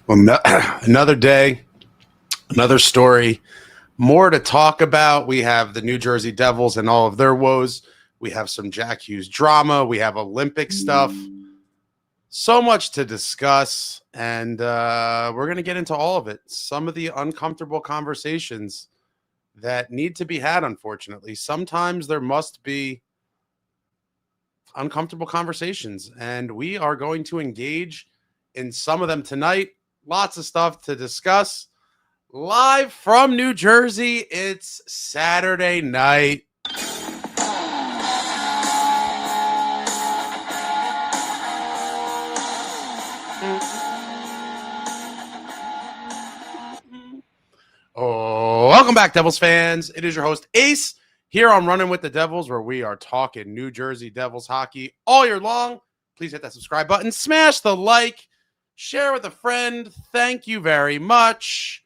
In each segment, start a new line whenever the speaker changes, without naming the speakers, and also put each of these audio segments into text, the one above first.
Well, another day, another story, more to talk about. We have the New Jersey Devils and all of their woes. We have some Jack Hughes drama. We have Olympic stuff. So much to discuss, and we're going to get into all of it. Some of the uncomfortable conversations that need to be had, unfortunately. Sometimes there must be uncomfortable conversations, and we are going to engage in some of them tonight. Lots of stuff to discuss. Live from New Jersey, it's Saturday night. Oh, welcome back, Devils fans. It is your host, Ace, here on Running with the Devils, where we are talking New Jersey Devils hockey all year long. Please hit that subscribe button, smash the like, share with a friend. Thank you very much.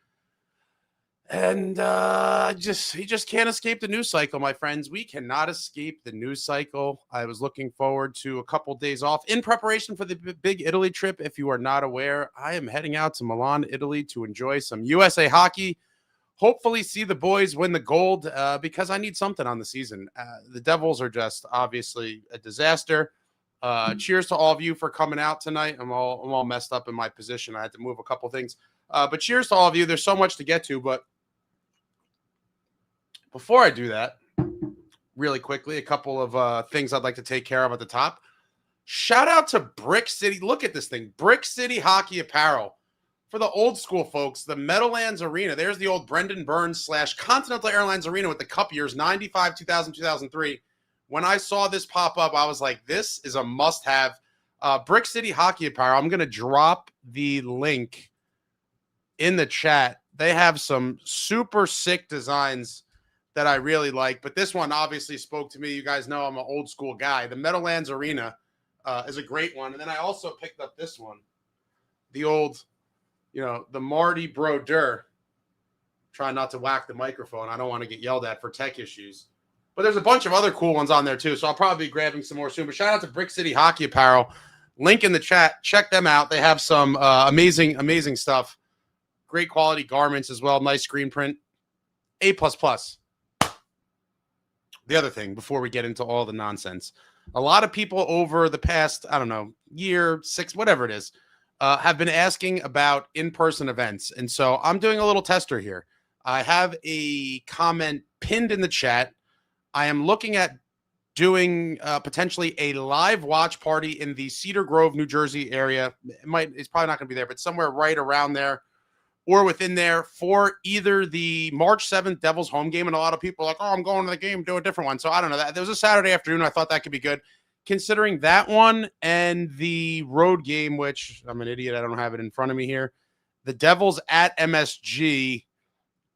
And you just can't escape the news cycle, my friends. We cannot escape the news cycle. I was looking forward to a couple days off in preparation for the big Italy trip. If you are not aware, I am heading out to Milan, Italy to enjoy some USA hockey. Hopefully see the boys win the gold because I need something on the season. The Devils are just obviously a disaster. Cheers to all of you for coming out tonight. I'm all messed up in my position. I had to move a couple things. But cheers to all of you. There's so much to get to. But before I do that, really quickly, a couple of things I'd like to take care of at the top. Shout out to Brick City. Look at this thing. Brick City Hockey Apparel. For the old school folks, the Meadowlands Arena. There's the old Brendan Burns / Continental Airlines Arena with the cup years, 95, 2000, 2003. When I saw this pop up, I was like, this is a must-have. Brick City Hockey Apparel. I'm going to drop the link in the chat. They have some super sick designs that I really like, but this one obviously spoke to me. You guys know I'm an old school guy. The Meadowlands Arena is a great one. And then I also picked up this one, the old... the Marty Brodeur. Try not to whack the microphone. I don't want to get yelled at for tech issues. But there's a bunch of other cool ones on there too, so I'll probably be grabbing some more soon. But shout out to Brick City Hockey Apparel. Link in the chat. Check them out. They have some amazing stuff. Great quality garments as well. Nice screen print. A++. The other thing, before we get into all the nonsense, a lot of people over the past, year, 6, whatever it is, have been asking about in-person events. And so I'm doing a little tester here. I have a comment pinned in the chat. I am looking at doing potentially a live watch party in the Cedar Grove, New Jersey area. It's probably not going to be there, but somewhere right around there or within there for either the March 7th Devils home game. And a lot of people are like, oh, I'm going to the game, do a different one. So I don't know. There was a Saturday afternoon. I thought that could be good. Considering that one and the road game, which I'm an idiot, I don't have it in front of me here. The Devils at MSG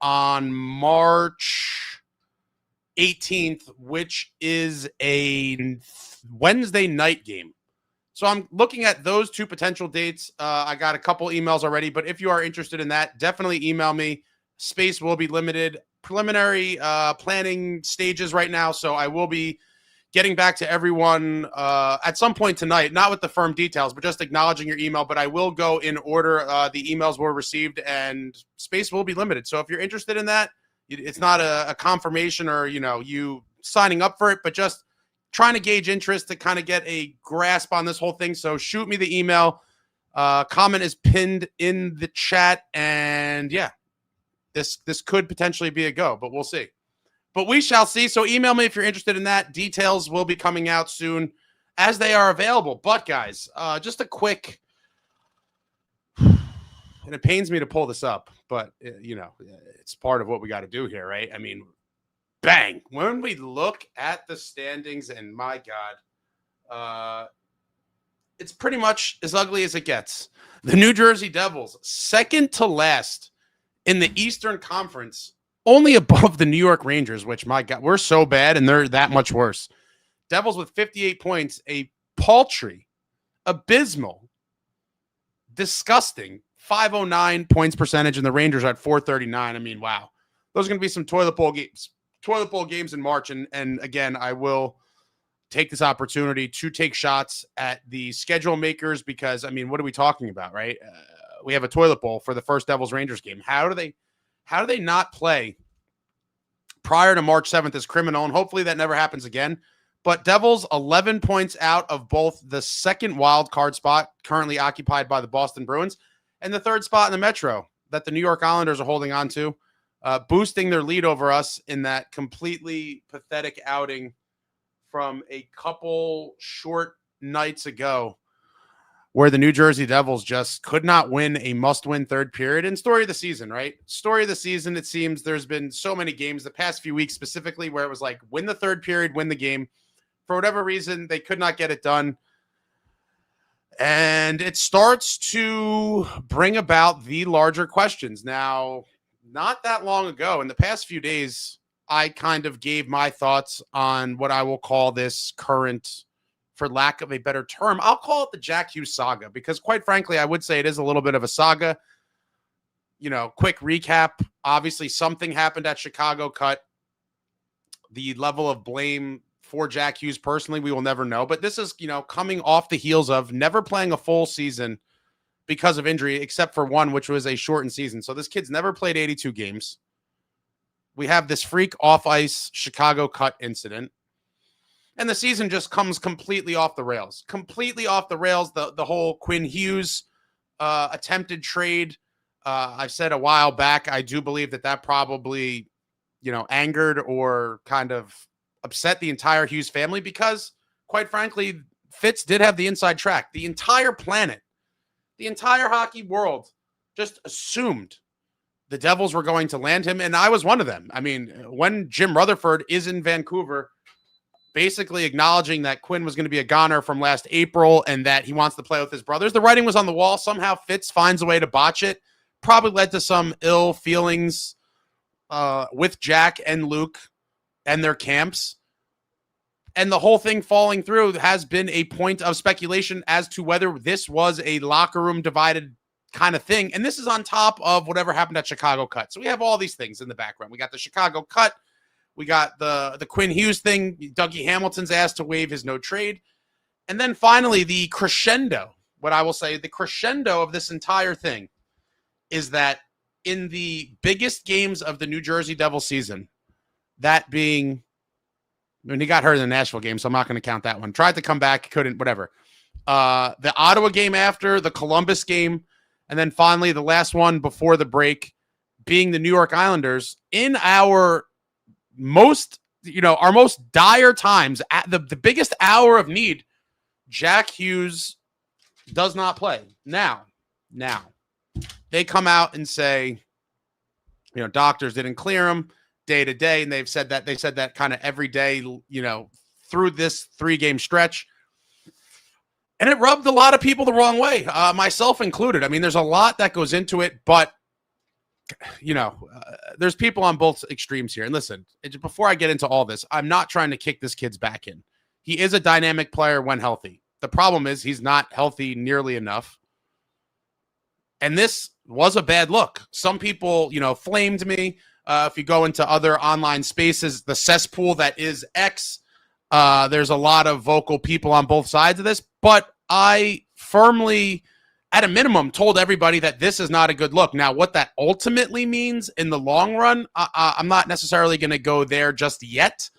on March 18th, which is a Wednesday night game. So I'm looking at those two potential dates. I got a couple emails already, but if you are interested in that, definitely email me. Space will be limited. Preliminary planning stages right now, so I will be getting back to everyone at some point tonight, not with the firm details, but just acknowledging your email. But I will go in order the emails were received, and space will be limited. So if you're interested in that, it's not a confirmation or, you signing up for it, but just trying to gauge interest to kind of get a grasp on this whole thing. So shoot me the email. Comment is pinned in the chat. And yeah, this could potentially be a go, but we'll see. But we shall see. So email me if you're interested in that. Details will be coming out soon as they are available. But guys, just a quick, and it pains me to pull this up, but it's part of what we got to do here, right? I mean, bang. When we look at the standings, and my God, it's pretty much as ugly as it gets. The New Jersey Devils, second to last in the Eastern Conference, only above the New York Rangers, which, my God, we're so bad, and they're that much worse. Devils with 58 points, a paltry, abysmal, disgusting 509 points percentage, and the Rangers are at 439. I mean, wow. Those are going to be some toilet bowl games in March, and again, I will take this opportunity to take shots at the schedule makers because, I mean, what are we talking about, right? we have a toilet bowl for the first Devils Rangers game. How do they not play prior to March 7th is criminal, and hopefully that never happens again. But Devils 11 points out of both the second wild card spot currently occupied by the Boston Bruins and the third spot in the Metro that the New York Islanders are holding on to, boosting their lead over us in that completely pathetic outing from a couple short nights ago where the New Jersey Devils just could not win a must-win third period. And story of the season, right? Story of the season, it seems there's been so many games the past few weeks specifically where it was like, win the third period, win the game. For whatever reason, they could not get it done. And it starts to bring about the larger questions. Now, not that long ago, in the past few days, I kind of gave my thoughts on what I will call this current, for lack of a better term, I'll call it the Jack Hughes saga, because quite frankly, I would say it is a little bit of a saga. You know, quick recap. Obviously, something happened at Chicago Cut. The level of blame for Jack Hughes personally, we will never know. But this is, you know, coming off the heels of never playing a full season because of injury, except for one, which was a shortened season. So this kid's never played 82 games. We have this freak off-ice Chicago Cut incident. And the season just comes completely off the rails. Completely off the rails. The whole Quinn Hughes attempted trade. I've said a while back, I do believe that probably, you know, angered or kind of upset the entire Hughes family because, quite frankly, Fitz did have the inside track. The entire planet, the entire hockey world just assumed the Devils were going to land him, and I was one of them. I mean, when Jim Rutherford is in Vancouver, basically acknowledging that Quinn was going to be a goner from last April and that he wants to play with his brothers, the writing was on the wall. Somehow Fitz finds a way to botch it. Probably led to some ill feelings with Jack and Luke and their camps. And the whole thing falling through has been a point of speculation as to whether this was a locker room divided kind of thing. And this is on top of whatever happened at Chicago Cut. So we have all these things in the background. We got the Chicago Cut. We got the Quinn Hughes thing. Dougie Hamilton's asked to waive his no trade. And then finally, the crescendo, what I will say, the crescendo of this entire thing is that in the biggest games of the New Jersey Devils season, that being, when he got hurt in the Nashville game, so I'm not going to count that one. Tried to come back, couldn't, whatever. The Ottawa game after, the Columbus game, and then finally the last one before the break being the New York Islanders in our most, you know, our most dire times, at the biggest hour of need, Jack Hughes does not play. Now, they come out and say, you know, doctors didn't clear him day to day, and they said that kind of every day, you know, through this 3-game stretch. And it rubbed a lot of people the wrong way, myself included. I mean, there's a lot that goes into it, but, you know, there's people on both extremes here. And listen, before I get into all this, I'm not trying to kick this kid's back in. He is a dynamic player when healthy. The problem is he's not healthy nearly enough. And this was a bad look. Some people, you know, flamed me. If you go into other online spaces, the cesspool that is X, there's a lot of vocal people on both sides of this. But I firmly, at a minimum, told everybody that this is not a good look. Now, what that ultimately means in the long run, I'm not necessarily going to go there just yet.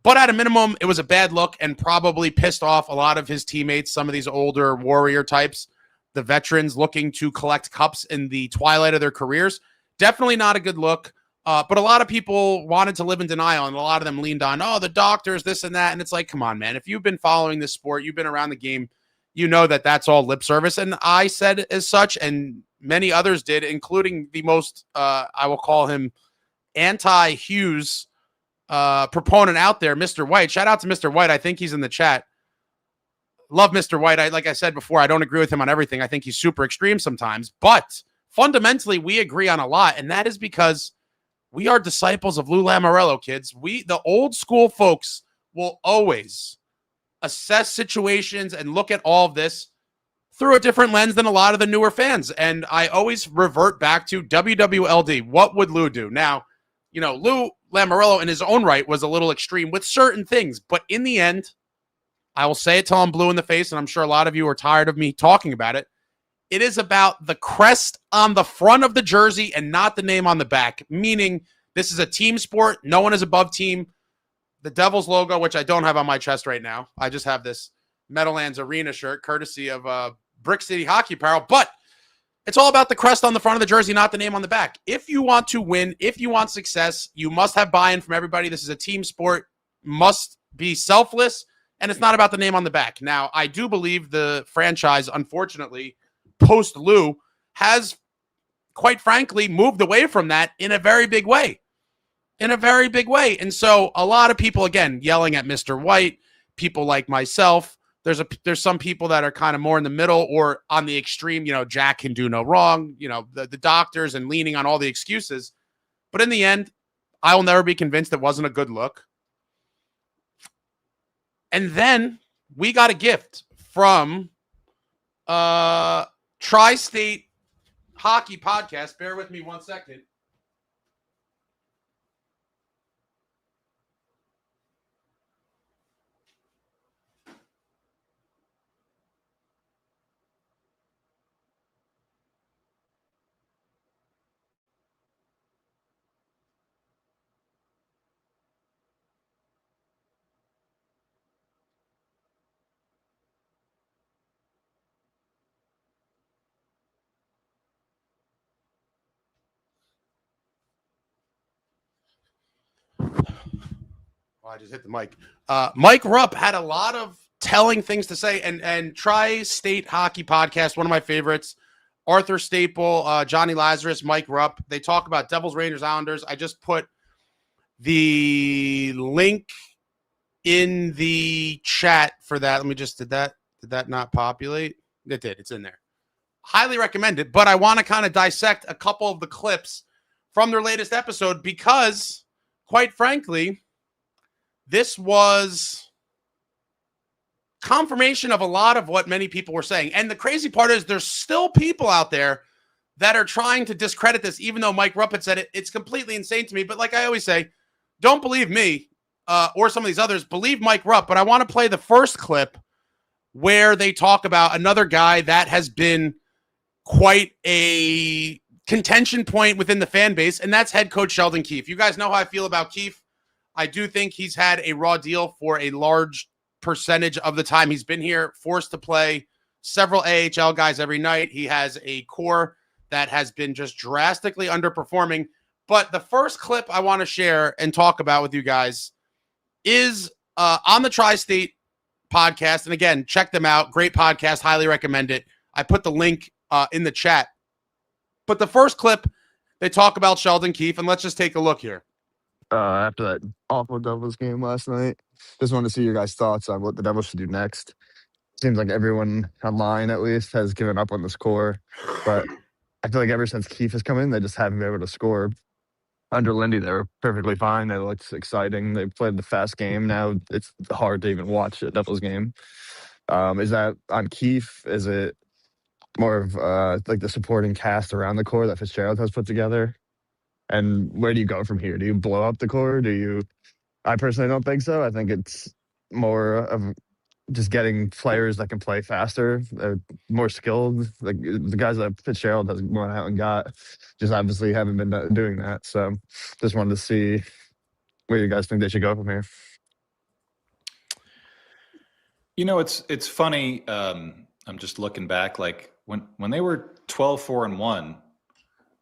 But at a minimum, it was a bad look and probably pissed off a lot of his teammates, some of these older warrior types, the veterans looking to collect cups in the twilight of their careers. Definitely not a good look. But a lot of people wanted to live in denial, and a lot of them leaned on, oh, the doctors, this and that. And it's like, come on, man. If you've been following this sport, you've been around the game, you know that that's all lip service. And I said as such, and many others did, including the most, I will call him anti-Hughes proponent out there, Mr. White. Shout out to Mr. White. I think he's in the chat. Love Mr. White. Like I said before, I don't agree with him on everything. I think he's super extreme sometimes. But fundamentally, we agree on a lot. And that is because we are disciples of Lou Lamoriello, kids. The old school folks, will always assess situations and look at all of this through a different lens than a lot of the newer fans. And I always revert back to WWLD. What would Lou do? Now, you know, Lou Lamoriello in his own right was a little extreme with certain things. But in the end, I will say it till I'm blue in the face, and I'm sure a lot of you are tired of me talking about it. It is about the crest on the front of the jersey and not the name on the back, meaning this is a team sport. No one is above team. The Devils logo, which I don't have on my chest right now. I just have this Meadowlands Arena shirt, courtesy of Brick City Hockey Apparel. But it's all about the crest on the front of the jersey, not the name on the back. If you want to win, if you want success, you must have buy-in from everybody. This is a team sport, must be selfless, and it's not about the name on the back. Now, I do believe the franchise, unfortunately, post-Lou, has, quite frankly, moved away from that in a very big way. And so a lot of people, again, yelling at Mr. White, people like myself. There's some people that are kind of more in the middle or on the extreme, Jack can do no wrong, the doctors and leaning on all the excuses. But in the end, I will never be convinced it wasn't a good look. And then we got a gift from Tri-State Hockey Podcast. Bear with me 1 second. I just hit the mic. Mike Rupp had a lot of telling things to say, and Tri-State Hockey Podcast, one of my favorites. Arthur Staple, Johnny Lazarus, Mike Rupp. They talk about Devils, Rangers, Islanders. I just put the link in the chat for that. Let me just, did that not populate? It did. It's in there. Highly recommend it, but I want to kind of dissect a couple of the clips from their latest episode because, quite frankly, this was confirmation of a lot of what many people were saying. And the crazy part is there's still people out there that are trying to discredit this, even though Mike Rupp had said it. It's completely insane to me. But like I always say, don't believe me or some of these others. Believe Mike Rupp. But I want to play the first clip where they talk about another guy that has been quite a contention point within the fan base, and that's head coach Sheldon Keefe. You guys know how I feel about Keefe. I do think he's had a raw deal for a large percentage of the time he's been here, forced to play several AHL guys every night. He has a core that has been just drastically underperforming. But the first clip I want to share and talk about with you guys is on the Tri-State Podcast. And again, check them out. Great podcast. Highly recommend it. I put the link in the chat. But the first clip, they talk about Sheldon Keefe, and let's just take a look here.
After that awful Devils game last night, just wanted to see your guys' thoughts on what the Devils should do next. Seems like everyone online, at least, has given up on the score. But I feel like ever since Keefe has come in, they just haven't been able to score. Under Lindy, they were perfectly fine. They looked exciting. They played the fast game. Now it's hard to even watch a Devils game. Is that on Keefe? Is it more of like the supporting cast around the core that Fitzgerald has put together? And where do you go from here? Do you blow up the core? I personally don't think so. I think it's more of just getting players that can play faster, more skilled. Like the guys that Fitzgerald has gone out and got just obviously haven't been doing that. So just wanted to see where you guys think they should go from here.
It's funny. I'm just looking back, like when they were 12-4-1,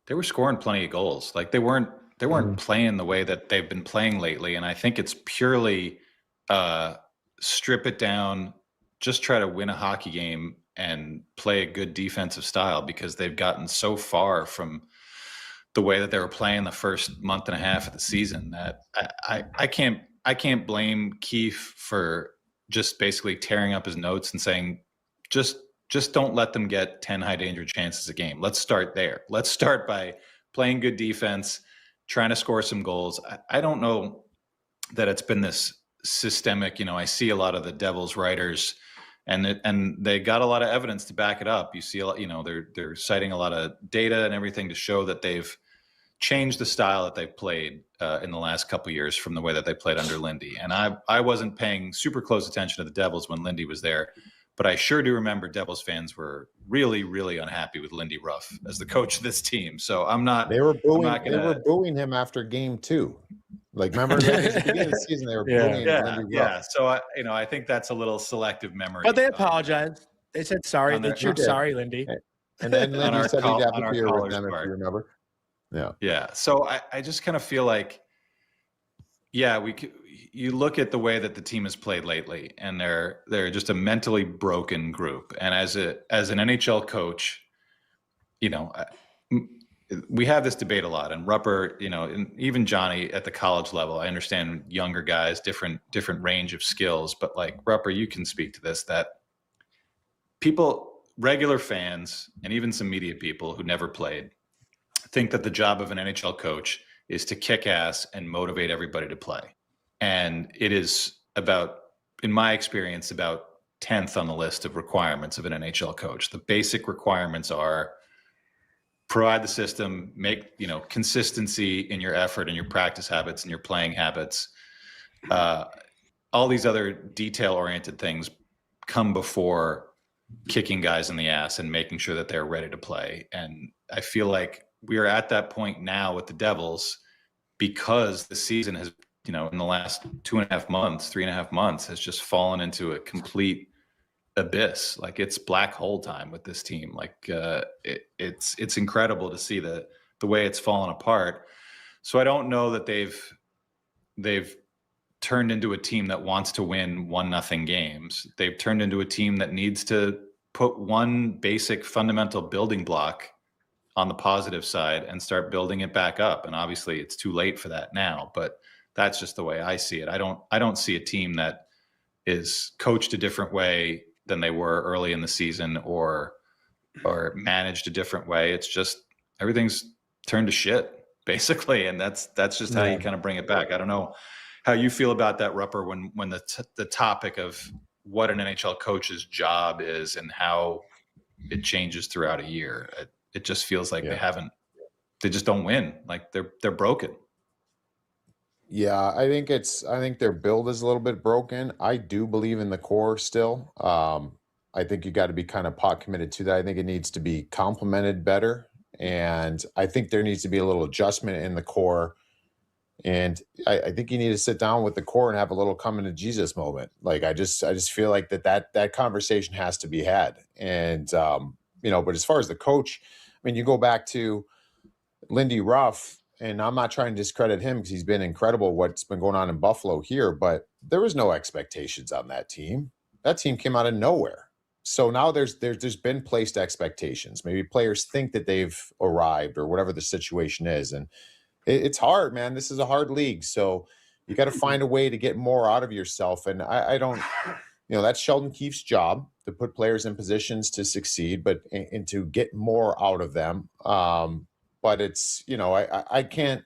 they were scoring plenty of goals. Like they weren't playing the way that they've been playing lately. And I think it's purely strip it down, just try to win a hockey game and play a good defensive style, because they've gotten so far from the way that they were playing the first month and a half of the season that I can't blame Keefe for just basically tearing up his notes and saying, just don't let them get 10 high danger chances a game. Let's start there. Let's start by playing good defense, trying to score some goals. I don't know that it's been this systemic, I see a lot of the Devils writers and they got a lot of evidence to back it up. You see a lot, they're citing a lot of data and everything to show that they've changed the style that they've played in the last couple of years from the way that they played under Lindy. And I wasn't paying super close attention to the Devils when Lindy was there. But I sure do remember Devils fans were really, really unhappy with Lindy Ruff as the coach of this team. So I'm not.
They were booing.
I'm not gonna,
They were booing him after game 2. Like, remember at the beginning of the season, they were booing Lindy Ruff.
Yeah. So I think that's a little selective memory.
But they apologized. They said sorry. They cheered sorry, Lindy.
And then Lindy said he'd have a beer with them, if you remember.
Yeah. Yeah. So I just kind of feel like, you look at the way that the team has played lately, and they're just a mentally broken group. And as an NHL coach, we have this debate a lot. And Rupper, and even Johnny at the college level, I understand younger guys, different range of skills. But like Rupper, you can speak to this, that people, regular fans, and even some media people who never played, think that the job of an NHL coach is to kick ass and motivate everybody to play. And it is about, in my experience, about 10th on the list of requirements of an NHL coach. The basic requirements are provide the system, make, consistency in your effort and your practice habits and your playing habits. All these other detail-oriented things come before kicking guys in the ass and making sure that they're ready to play. And I feel like we are at that point now with the Devils, because the season has, in the last 3.5 months, has just fallen into a complete abyss. Like, it's black hole time with this team. Like, it's incredible to see the way it's fallen apart. So I don't know that they've turned into a team that wants to win 1-0 games. They've turned into a team that needs to put one basic fundamental building block on the positive side and start building it back up. And obviously it's too late for that now, but that's just the way I see it. I don't see a team that is coached a different way than they were early in the season or managed a different way. It's just everything's turned to shit, basically. And that's just how you kind of bring it back. I don't know how you feel about that, Rupper, when the topic of what an NHL coach's job is and how it changes throughout a year. It just feels like they just don't win. Like they're broken.
Yeah, I think their build is a little bit broken. I do believe in the core still. I think you got to be kind of pot committed to that. I think it needs to be complemented better. And I think there needs to be a little adjustment in the core. And I think you need to sit down with the core and have a little coming to Jesus moment. Like, I just feel like that conversation has to be had. And, but as far as the coach, I mean, you go back to Lindy Ruff, and I'm not trying to discredit him because he's been incredible what's been going on in Buffalo here, but there was no expectations on that team. That team came out of nowhere. So now there's been placed expectations. Maybe players think that they've arrived or whatever the situation is. And it's hard, man. This is a hard league. So you got to find a way to get more out of yourself. And I don't, that's Sheldon Keefe's job, to put players in positions to succeed, and to get more out of them. But it's, I can't,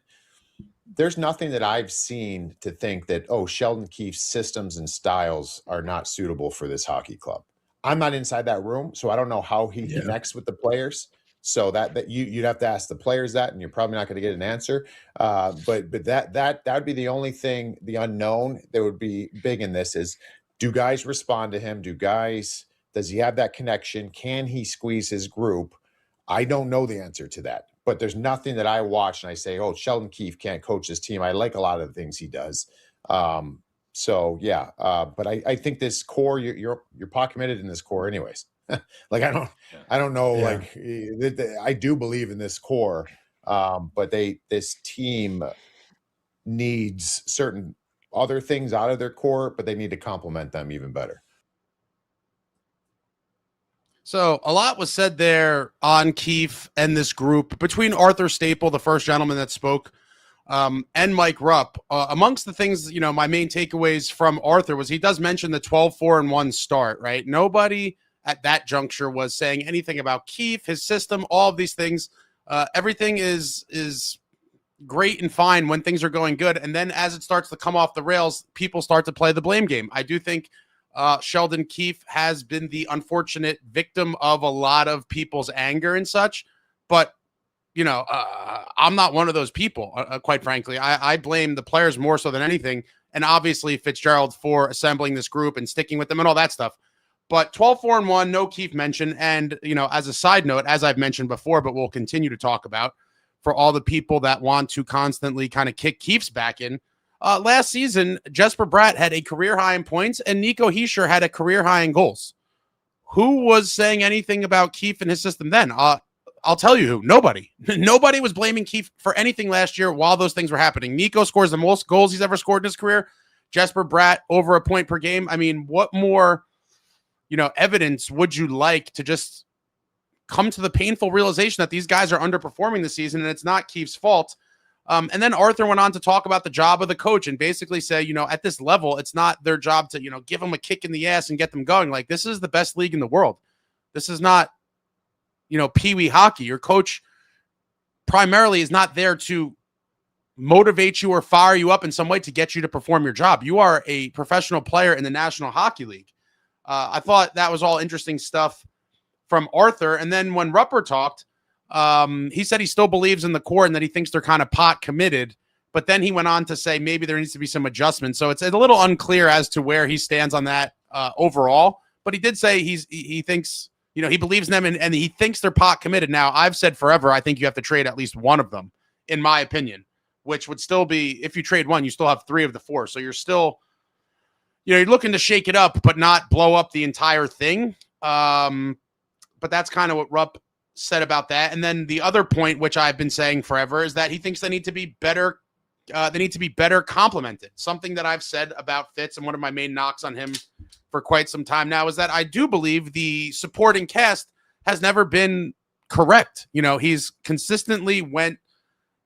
there's nothing that I've seen to think that, Sheldon Keefe's systems and styles are not suitable for this hockey club. I'm not inside that room, so I don't know how he connects with the players. So that you'd have to ask the players that, and you're probably not going to get an answer. But that would be the only thing, the unknown that would be big in this is, do guys respond to him? Does he have that connection? Can he squeeze his group? I don't know the answer to that. But there's nothing that I watch and I say, Sheldon Keefe can't coach this team. I like a lot of the things he does. But I think this core, you're pot committed in this core anyways. Like, I don't know. Yeah. Like, I do believe in this core, but this team needs certain other things out of their core, but they need to complement them even better.
So a lot was said there on Keefe and this group between Arthur Staple, the first gentleman that spoke, and Mike Rupp. Amongst the things, my main takeaways from Arthur was he does mention the 12-4-1 start, right? Nobody at that juncture was saying anything about Keefe, his system, all of these things. Everything is great and fine when things are going good. And then as it starts to come off the rails, people start to play the blame game. I do think Sheldon Keefe has been the unfortunate victim of a lot of people's anger and such, but I'm not one of those people, quite frankly. I blame the players more so than anything, and obviously Fitzgerald for assembling this group and sticking with them and all that stuff. But 12-4-1, no Keefe mention. And, as a side note, as I've mentioned before, but we'll continue to talk about for all the people that want to constantly kind of kick Keefe's back in. Last season, Jesper Bratt had a career high in points and Nico Hischier had a career high in goals. Who was saying anything about Keefe and his system then? I'll tell you who. Nobody. Nobody was blaming Keefe for anything last year while those things were happening. Nico scores the most goals he's ever scored in his career. Jesper Bratt over a point per game. I mean, what more, evidence would you like to just come to the painful realization that these guys are underperforming this season and it's not Keefe's fault? And then Arthur went on to talk about the job of the coach and basically say, at this level, it's not their job to, give them a kick in the ass and get them going. Like, this is the best league in the world. This is not, peewee hockey. Your coach primarily is not there to motivate you or fire you up in some way to get you to perform your job. You are a professional player in the National Hockey League. I thought that was all interesting stuff from Arthur. And then when Rupper talked, he said he still believes in the core and that he thinks they're kind of pot committed. But then he went on to say maybe there needs to be some adjustments. So it's a little unclear as to where he stands on that overall. But he did say he thinks, he believes in them and he thinks they're pot committed. Now, I've said forever, I think you have to trade at least one of them, in my opinion, which would still be, if you trade one, you still have 3 of the 4. So you're still, you're looking to shake it up, but not blow up the entire thing. But that's kind of what Rupp said about that. And then the other point, which I've been saying forever, is that he thinks they need to be better. They need to be better complemented. Something that I've said about Fitz, and one of my main knocks on him for quite some time now, is that I do believe the supporting cast has never been correct. He's consistently went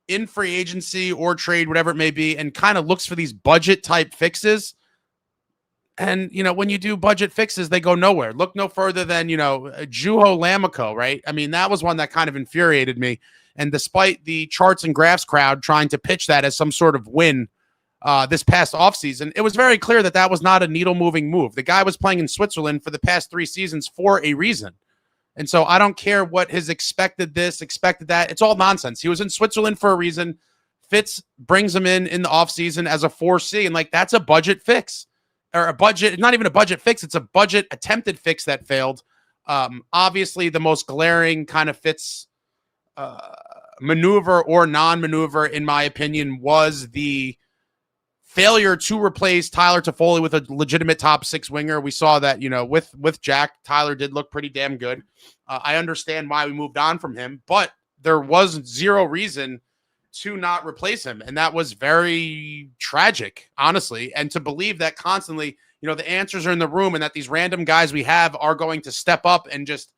in free agency or trade, whatever it may be, and kind of looks for these budget type fixes. And, when you do budget fixes, they go nowhere. Look no further than, Juho Lamico, right? I mean, that was one that kind of infuriated me. And despite the charts and graphs crowd trying to pitch that as some sort of win this past offseason, it was very clear that that was not a needle-moving move. The guy was playing in Switzerland for the past 3 seasons for a reason. And so I don't care what his expected this, expected that. It's all nonsense. He was in Switzerland for a reason. Fitz brings him in the offseason as a 4C, and, that's a budget fix. Or a budget, not even a budget fix. It's a budget attempted fix that failed. Obviously, the most glaring kind of Fitz maneuver or non-maneuver, in my opinion, was the failure to replace Tyler Toffoli with a legitimate top 6 winger. We saw that, with Jack, Tyler did look pretty damn good. I understand why we moved on from him, but there was 0 reason to not replace him. And that was very tragic, honestly. And to believe that constantly, the answers are in the room and that these random guys we have are going to step up and just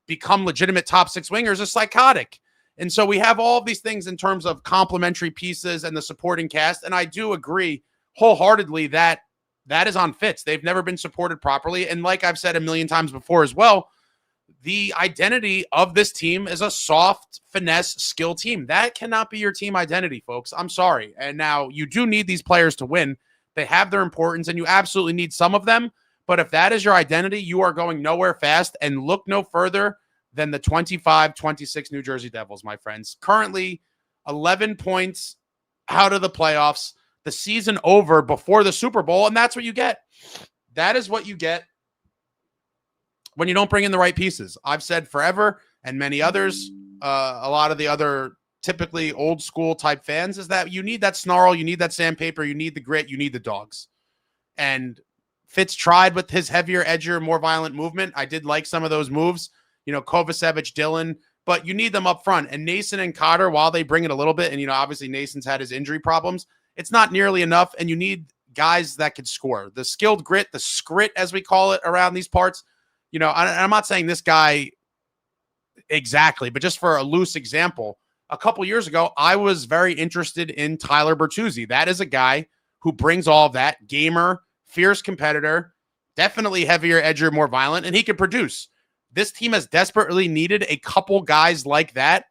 become legitimate top 6 wingers is psychotic. And so we have all of these things in terms of complementary pieces and the supporting cast. And I do agree wholeheartedly that that is on Fitz. They've never been supported properly. And like I've said a million times before as well, the identity of this team is a soft, finesse, skill team. That cannot be your team identity, folks. I'm sorry. And now you do need these players to win. They have their importance, and you absolutely need some of them. But if that is your identity, you are going nowhere fast. And look no further than the 25-26 New Jersey Devils, my friends. Currently 11 points out of the playoffs. The season over before the Super Bowl, and that's what you get. That is what you get when you don't bring in the right pieces. I've said forever, and many others, a lot of the other typically old school type fans, is that you need that snarl, you need that sandpaper, you need the grit, you need the dogs. And Fitz tried with his heavier, edgier, more violent movement. I did like some of those moves, Kovacevic, Dillon, but you need them up front. And Nason and Cotter, while they bring it a little bit, and, obviously Nason's had his injury problems, it's not nearly enough. And you need guys that could score. The skilled grit, the scrit, as we call it around these parts. I'm not saying this guy exactly, but just for a loose example, a couple years ago, I was very interested in Tyler Bertuzzi. That is a guy who brings all of that. Gamer, fierce competitor, definitely heavier, edgier, more violent, and he can produce. This team has desperately needed a couple guys like that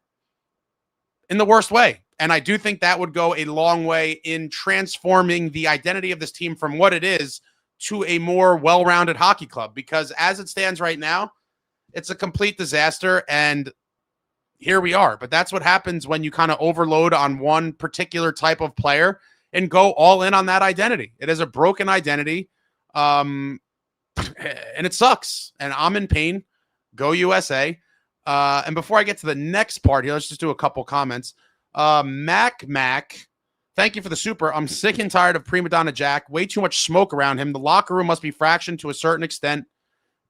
in the worst way. And I do think that would go a long way in transforming the identity of this team from what it is to a more well-rounded hockey club, because as it stands right now, it's a complete disaster, and here we are. But that's what happens when you kind of overload on one particular type of player and go all in on that identity. It is a broken identity. and it sucks. And I'm in pain. Go USA. And before I get to the next part here, let's just do a couple comments. Mac, thank you for the super. I'm sick and tired of Prima Donna Jack. Way too much smoke around him. The locker room must be fractioned to a certain extent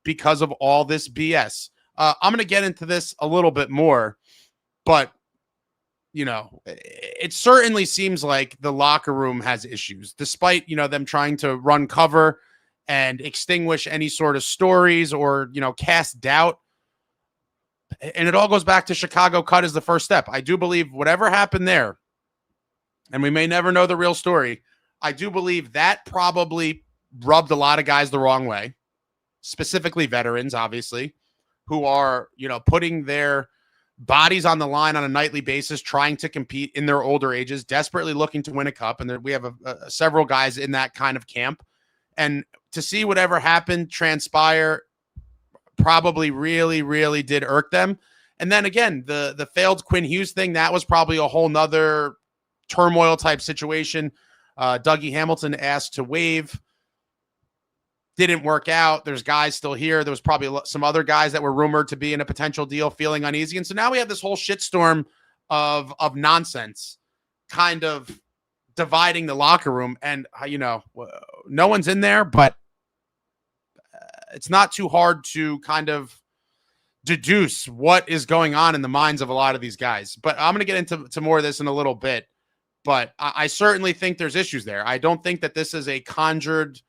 because of all this BS. I'm going to get into this a little bit more, but it certainly seems like the locker room has issues, despite, them trying to run cover and extinguish any sort of stories or, cast doubt. And it all goes back to Chicago cut as the first step. I do believe whatever happened there, and we may never know the real story, I do believe that probably rubbed a lot of guys the wrong way, specifically veterans, obviously, who are, putting their bodies on the line on a nightly basis, trying to compete in their older ages, desperately looking to win a cup. And we have several guys in that kind of camp. And to see whatever happened transpire probably really, really did irk them. And then again, the failed Quinn Hughes thing, that was probably a whole nother turmoil type situation. Dougie Hamilton asked to waive. Didn't work out. There's guys still here. There was probably some other guys that were rumored to be in a potential deal feeling uneasy. And so now we have this whole shitstorm of nonsense kind of dividing the locker room. And, no one's in there, but it's not too hard to kind of deduce what is going on in the minds of a lot of these guys. But I'm going to get into more of this in a little bit. But I certainly think there's issues there. I don't think that this is a conjured,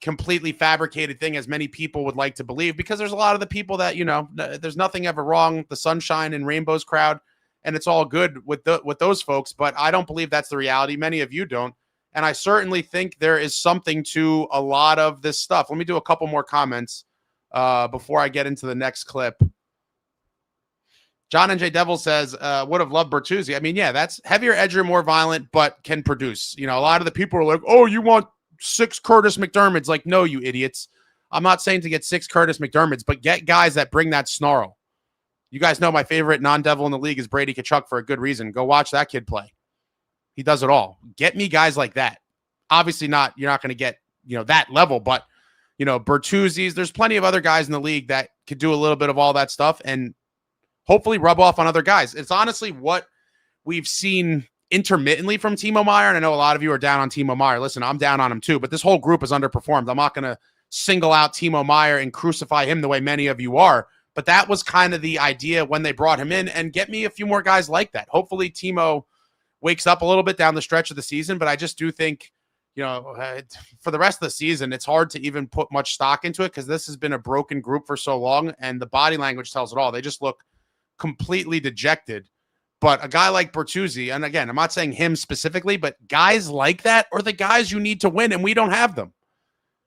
completely fabricated thing as many people would like to believe, because there's a lot of the people that, there's nothing ever wrong, the sunshine and rainbows crowd, and it's all good with those folks. But I don't believe that's the reality. Many of you don't. And I certainly think there is something to a lot of this stuff. Let me do a couple more comments before I get into the next clip. John NJDevils says, would have loved Bertuzzi. I mean, yeah, that's heavier, edgier, more violent, but can produce. A lot of the people are like, oh, you want 6 Curtis McDermotts? Like, no, you idiots. I'm not saying to get 6 Curtis McDermotts, but get guys that bring that snarl. You guys know my favorite non-devil in the league is Brady Tkachuk for a good reason. Go watch that kid play. He does it all. Get me guys like that. Obviously not, you're not going to get, that level, but, Bertuzzi's, there's plenty of other guys in the league that could do a little bit of all that stuff and hopefully rub off on other guys. It's honestly what we've seen intermittently from Timo Meier, and I know a lot of you are down on Timo Meier. Listen, I'm down on him too, but this whole group has underperformed. I'm not going to single out Timo Meier and crucify him the way many of you are, but that was kind of the idea when they brought him in, and get me a few more guys like that. Hopefully Timo wakes up a little bit down the stretch of the season, but I just do think, for the rest of the season, it's hard to even put much stock into it because this has been a broken group for so long, and the body language tells it all. They just look completely dejected. But a guy like Bertuzzi, and again, I'm not saying him specifically, but guys like that are the guys you need to win, and we don't have them.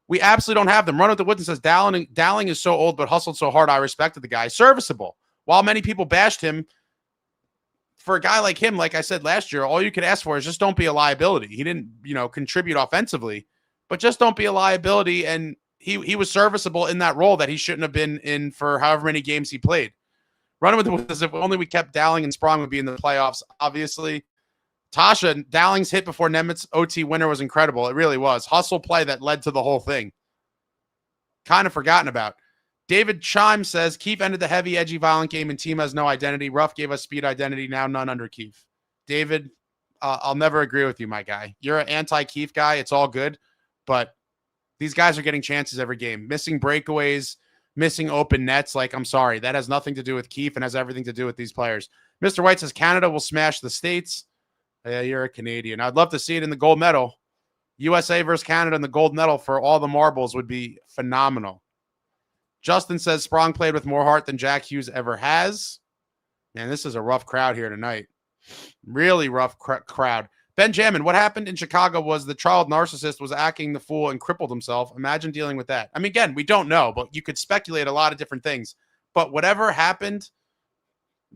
We absolutely don't have them. Run with the Wooden says, Dowling is so old but hustled so hard. I respected the guy. Serviceable. While many people bashed him, for a guy like him, like I said last year, all you could ask for is just don't be a liability. He didn't, contribute offensively, but just don't be a liability. And he was serviceable in that role that he shouldn't have been in for however many games he played. Running with the Woods, if only we kept Dowling and Sprong would be in the playoffs, obviously. Tasha, Dowling's hit before Nemitz OT winner was incredible. It really was. Hustle play that led to the whole thing. Kind of forgotten about. David Chime says, Keefe ended the heavy, edgy, violent game and team has no identity. Ruff gave us speed identity, now none under Keefe. David, I'll never agree with you, my guy. You're an anti-Keefe guy. It's all good. But these guys are getting chances every game. Missing breakaways, missing open nets. Like, I'm sorry. That has nothing to do with Keefe and has everything to do with these players. Mr. White says, Canada will smash the States. Yeah, you're a Canadian. I'd love to see it in the gold medal. USA versus Canada in the gold medal for all the marbles would be phenomenal. Justin says Sprong played with more heart than Jack Hughes ever has. Man, this is a rough crowd here tonight. Really rough crowd. Benjamin, what happened in Chicago was the child narcissist was acting the fool and crippled himself. Imagine dealing with that. I mean, again, we don't know, but you could speculate a lot of different things. But whatever happened,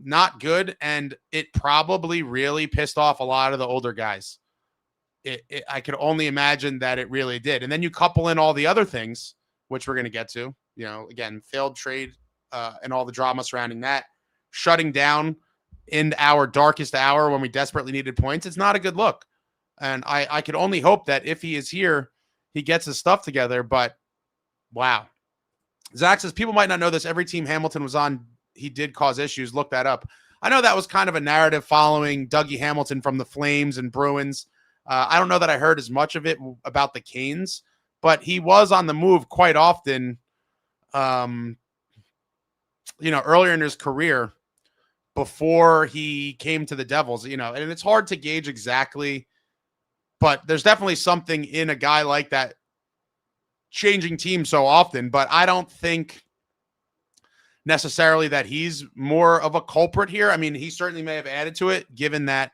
not good, and it probably really pissed off a lot of the older guys. I could only imagine that it really did. And then you couple in all the other things, which we're going to get to. Again, failed trade and all the drama surrounding that, shutting down in our darkest hour when we desperately needed points. It's not a good look. And I could only hope that if he is here, he gets his stuff together. But Wow. Zach says, people might not know this. Every team Hamilton was on, he did cause issues. Look that up. I know that was kind of a narrative following Dougie Hamilton from the Flames and Bruins. I don't know that I heard as much of it about the Canes, but he was on the move quite often, earlier in his career before he came to the Devils, and it's hard to gauge exactly, but there's definitely something in a guy like that changing teams so often, but I don't think necessarily that he's more of a culprit here. I mean, he certainly may have added to it, given that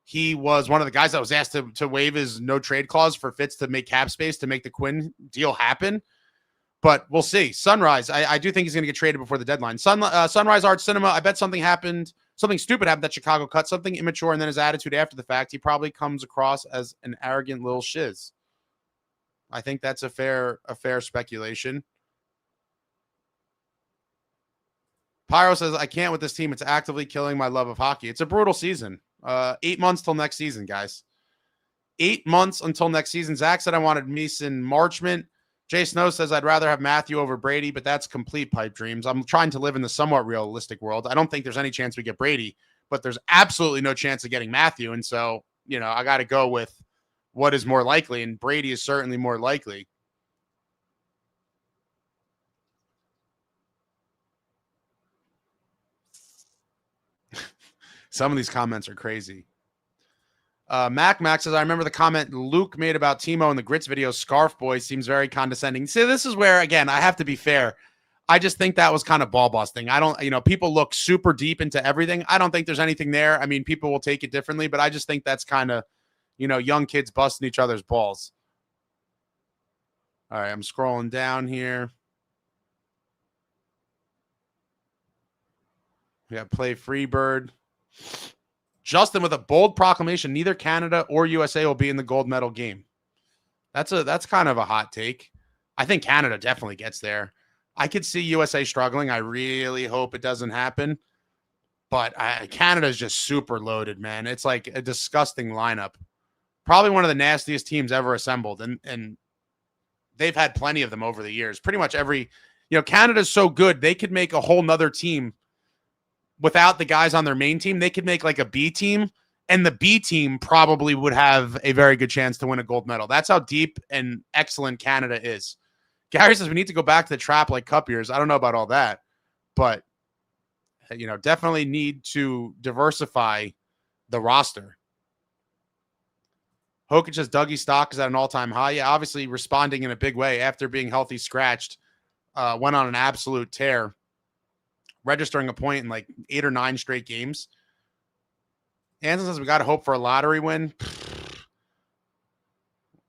he was one of the guys that was asked to waive his no trade clause for Fitz to make cap space to make the Quinn deal happen. But we'll see. Sunrise, I do think he's going to get traded before the deadline. Sunrise Art Cinema, I bet something stupid happened that Chicago cut, something immature, and then his attitude after the fact, he probably comes across as an arrogant little shiz. I think that's a fair speculation. Pyro says, I can't with this team. It's actively killing my love of hockey. It's a brutal season. 8 months till next season, guys. 8 months until next season. Zach said I wanted Mason Marchment. Jay Snow says I'd rather have Matthew over Brady, but that's complete pipe dreams. I'm trying to live in the somewhat realistic world. I don't think there's any chance we get Brady, but there's absolutely no chance of getting Matthew. And so, I got to go with what is more likely, and Brady is certainly more likely. Some of these comments are crazy. Mac says, I remember the comment Luke made about Timo in the Grits video, Scarf Boy seems very condescending. See, this is where, again, I have to be fair. I just think that was kind of ball busting. I don't, people look super deep into everything. I don't think there's anything there. I mean, people will take it differently, but I just think that's kind of, young kids busting each other's balls. All right, I'm scrolling down here. We got Play Freebird. Justin with a bold proclamation, neither Canada or USA will be in the gold medal game. That's kind of a hot take. I think Canada definitely gets there. I could see USA struggling. I really hope it doesn't happen. But Canada is just super loaded, man. It's like a disgusting lineup. Probably one of the nastiest teams ever assembled. And they've had plenty of them over the years. Pretty much every, Canada's so good, they could make a whole nother team without the guys on their main team. They could make like a B team, and the B team probably would have a very good chance to win a gold medal. That's how deep and excellent Canada is. Gary says we need to go back to the trap like Cup years. I don't know about all that, but definitely need to diversify the roster. Hokic says Dougie stock is at an all-time high. Yeah, obviously responding in a big way after being healthy scratched. Went on an absolute tear, registering a point in like 8 or 9 straight games. Anson says we got to hope for a lottery win.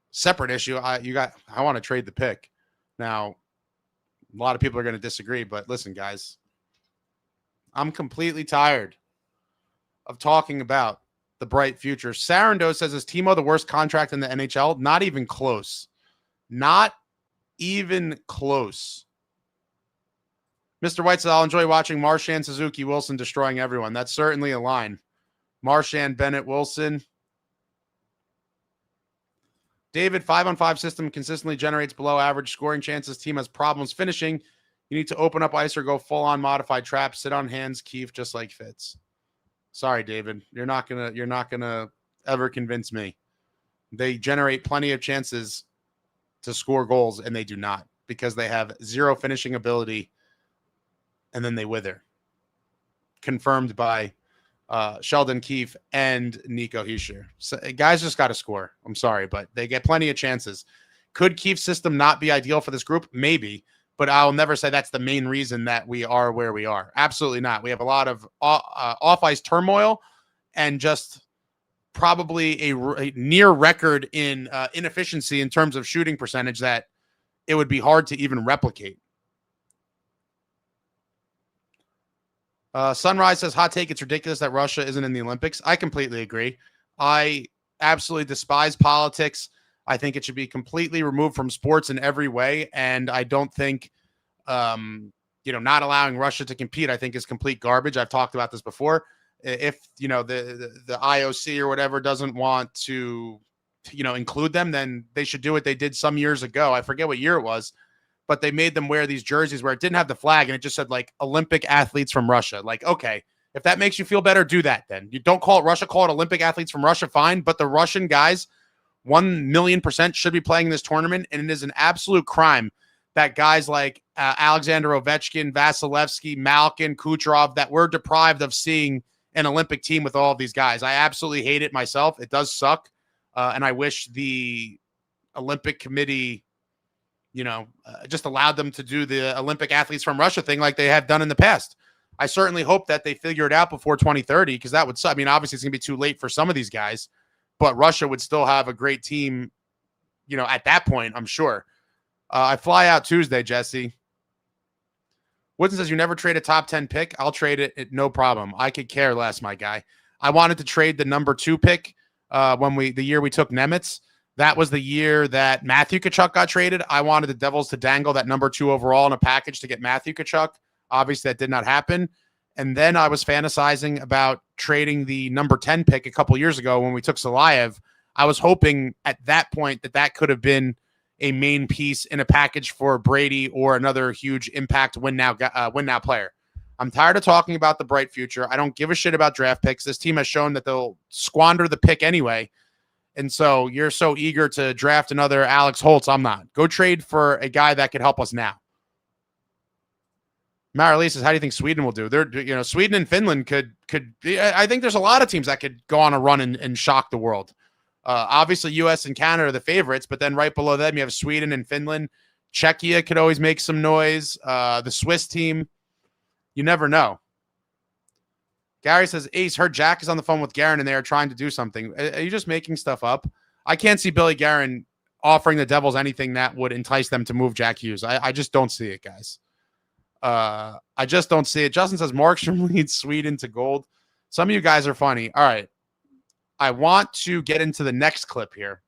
Separate issue. I want to trade the pick. Now, a lot of people are going to disagree, but listen, guys, I'm completely tired of talking about the bright future. Sarando says, is Timo the worst contract in the NHL? Not even close. Not even close. Mr. White says, I'll enjoy watching Marchand, Suzuki, Wilson destroying everyone. That's certainly a line. Marchand, Bennett, Wilson. David, 5-on-5 system consistently generates below average scoring chances. Team has problems finishing. You need to open up ice or go full-on modified trap. Sit on hands, Keefe, just like Fitz. Sorry, David. You're not gonna ever convince me. They generate plenty of chances to score goals, and they do not, because they have zero finishing ability, and then they wither. Confirmed by Sheldon Keefe and Nico Hischier. So, guys just got to score. I'm sorry, but they get plenty of chances. Could Keefe's system not be ideal for this group? Maybe, but I'll never say that's the main reason that we are where we are. Absolutely not. We have a lot of off-ice turmoil and just probably a near record in inefficiency in terms of shooting percentage that it would be hard to even replicate. Sunrise says, hot take, it's ridiculous that Russia isn't in the Olympics. I completely agree. I absolutely despise politics. I think it should be completely removed from sports in every way. And I don't think, not allowing Russia to compete, I think is complete garbage. I've talked about this before. If, the IOC or whatever doesn't want to, include them, then they should do what they did some years ago. I forget what year it was, but they made them wear these jerseys where it didn't have the flag and it just said like Olympic athletes from Russia. Like, okay, if that makes you feel better, do that then. You don't call it Russia, call it Olympic athletes from Russia, fine. But the Russian guys, 1,000,000% should be playing in this tournament, and it is an absolute crime that guys like Alexander Ovechkin, Vasilevsky, Malkin, Kucherov, that we're deprived of seeing an Olympic team with all of these guys. I absolutely hate it myself. It does suck. And I wish the Olympic Committee, just allowed them to do the Olympic athletes from Russia thing like they have done in the past. I certainly hope that they figure it out before 2030, because that would suck. I mean, obviously it's going to be too late for some of these guys, but Russia would still have a great team, at that point, I'm sure. I fly out Tuesday, Jesse. Woodson says, you never trade a top 10 pick. I'll trade it. No problem. I could care less, my guy. I wanted to trade the number 2 pick the year we took Nemitz. That was the year that Matthew Tkachuk got traded. I wanted the Devils to dangle that number 2 overall in a package to get Matthew Tkachuk. Obviously, that did not happen. And then I was fantasizing about trading the number 10 pick a couple years ago when we took Salayev. I was hoping at that point that could have been a main piece in a package for Brady or another huge impact win now player. I'm tired of talking about the bright future. I don't give a shit about draft picks. This team has shown that they'll squander the pick anyway. And so you're so eager to draft another Alex Holtz. I'm not. Go trade for a guy that could help us now. Marilee says, how do you think Sweden will do? They're, Sweden and Finland could. I think there's a lot of teams that could go on a run and shock the world. Obviously, U.S. and Canada are the favorites, but then right below them, you have Sweden and Finland. Czechia could always make some noise. The Swiss team, you never know. Gary says, Ace, heard Jack is on the phone with Guerin and they are trying to do something. Are you just making stuff up? I can't see Billy Guerin offering the Devils anything that would entice them to move Jack Hughes. I just don't see it, guys. I just don't see it. Justin says, Markstrom leads Sweden to gold. Some of you guys are funny. All right. I want to get into the next clip here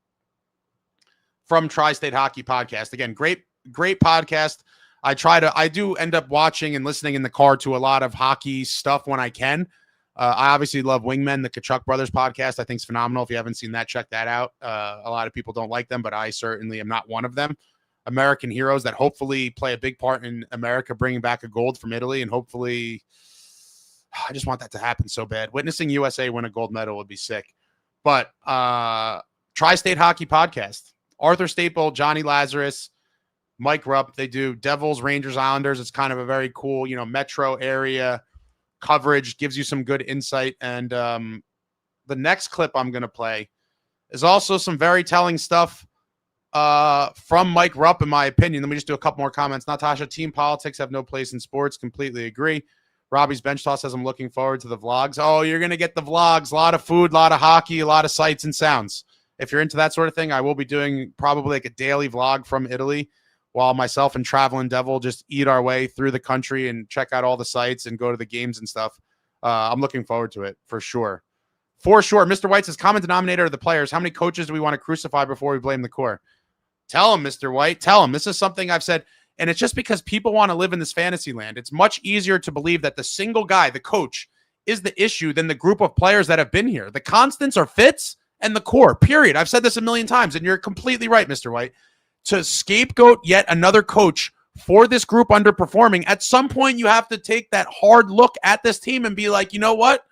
from Tri-State Hockey Podcast. Again, great podcast. I do end up watching and listening in the car to a lot of hockey stuff when I can. I obviously love Wingmen, the Tkachuk Brothers podcast. I think it's phenomenal. If you haven't seen that, check that out. A lot of people don't like them, but I certainly am not one of them. American heroes that hopefully play a big part in America bringing back a gold from Italy, and hopefully I just want that to happen so bad. Witnessing USA win a gold medal would be sick. But Tri-State Hockey Podcast, Arthur Staple, Johnny Lazarus, Mike Rupp, they do Devils, Rangers, Islanders. It's kind of a very cool, metro area coverage, gives you some good insight. And the next clip I'm going to play is also some very telling stuff from Mike Rupp, in my opinion. Let me just do a couple more comments. Natasha, team politics have no place in sports. Completely agree. Robbie's Bench Toss says, I'm looking forward to the vlogs. Oh, you're going to get the vlogs. A lot of food, a lot of hockey, a lot of sights and sounds. If you're into that sort of thing, I will be doing probably like a daily vlog from Italy while myself and Traveling Devil just eat our way through the country and check out all the sites and go to the games and stuff. I'm looking forward to it for sure. For sure. Mr. White says, common denominator of the players. How many coaches do we want to crucify before we blame the core? Tell him, Mr. White. Tell him. This is something I've said. And it's just because people want to live in this fantasy land. It's much easier to believe that the single guy, the coach, is the issue than the group of players that have been here. The constants are Fitz and the core, period. I've said this a million times, and you're completely right, Mr. White. To scapegoat yet another coach for this group underperforming, at some point you have to take that hard look at this team and be like, you know what?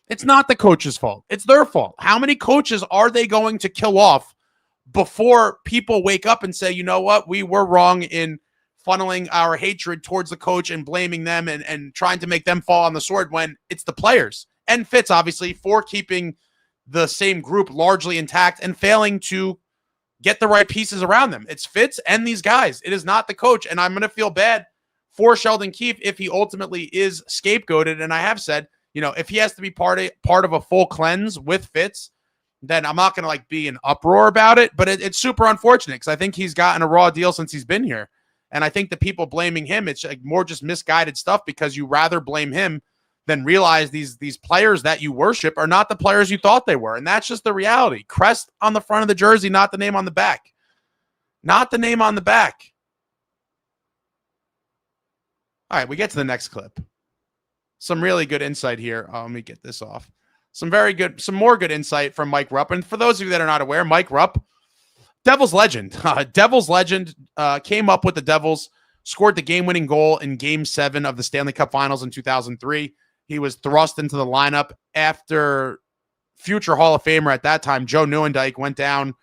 It's not the coach's fault. It's their fault. How many coaches are they going to kill off before people wake up and say, you know what? We were wrong in funneling our hatred towards the coach and blaming them and trying to make them fall on the sword, when it's the players and Fitz, obviously, for keeping the same group largely intact and failing to get the right pieces around them. It's Fitz and these guys. It is not the coach. And I'm going to feel bad for Sheldon Keefe if he ultimately is scapegoated. And I have said, if he has to be part of a full cleanse with Fitz, then I'm not going to be in uproar about it. But it's super unfortunate because I think he's gotten a raw deal since he's been here. And I think the people blaming him, it's more just misguided stuff, because you rather blame him than realize these players that you worship are not the players you thought they were. And that's just the reality. Crest on the front of the jersey, not the name on the back. Not the name on the back. All right, we get to the next clip. Some really good insight here. Let me get this off. Some more good insight from Mike Rupp. And for those of you that are not aware, Mike Rupp, Devils legend. Devils legend came up with the Devils, scored the game-winning goal in Game 7 of the Stanley Cup Finals in 2003. He was thrust into the lineup after future Hall of Famer at that time, Joe Neuendijk, went down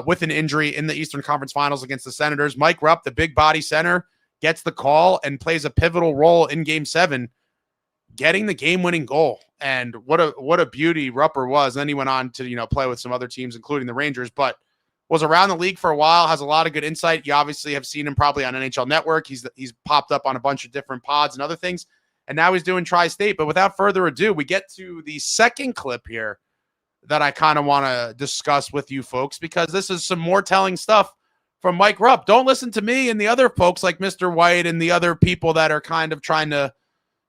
with an injury in the Eastern Conference Finals against the Senators. Mike Rupp, the big body center, gets the call and plays a pivotal role in Game 7, getting the game-winning goal. And what a beauty Rupper was. Then he went on to, play with some other teams, including the Rangers, but was around the league for a while, has a lot of good insight. You obviously have seen him probably on NHL Network. He's popped up on a bunch of different pods and other things, and now he's doing Tri-State. But without further ado, we get to the second clip here that I kind of want to discuss with you folks, because this is some more telling stuff from Mike Rupp. Don't listen to me and the other folks like Mr. White and the other people that are kind of trying to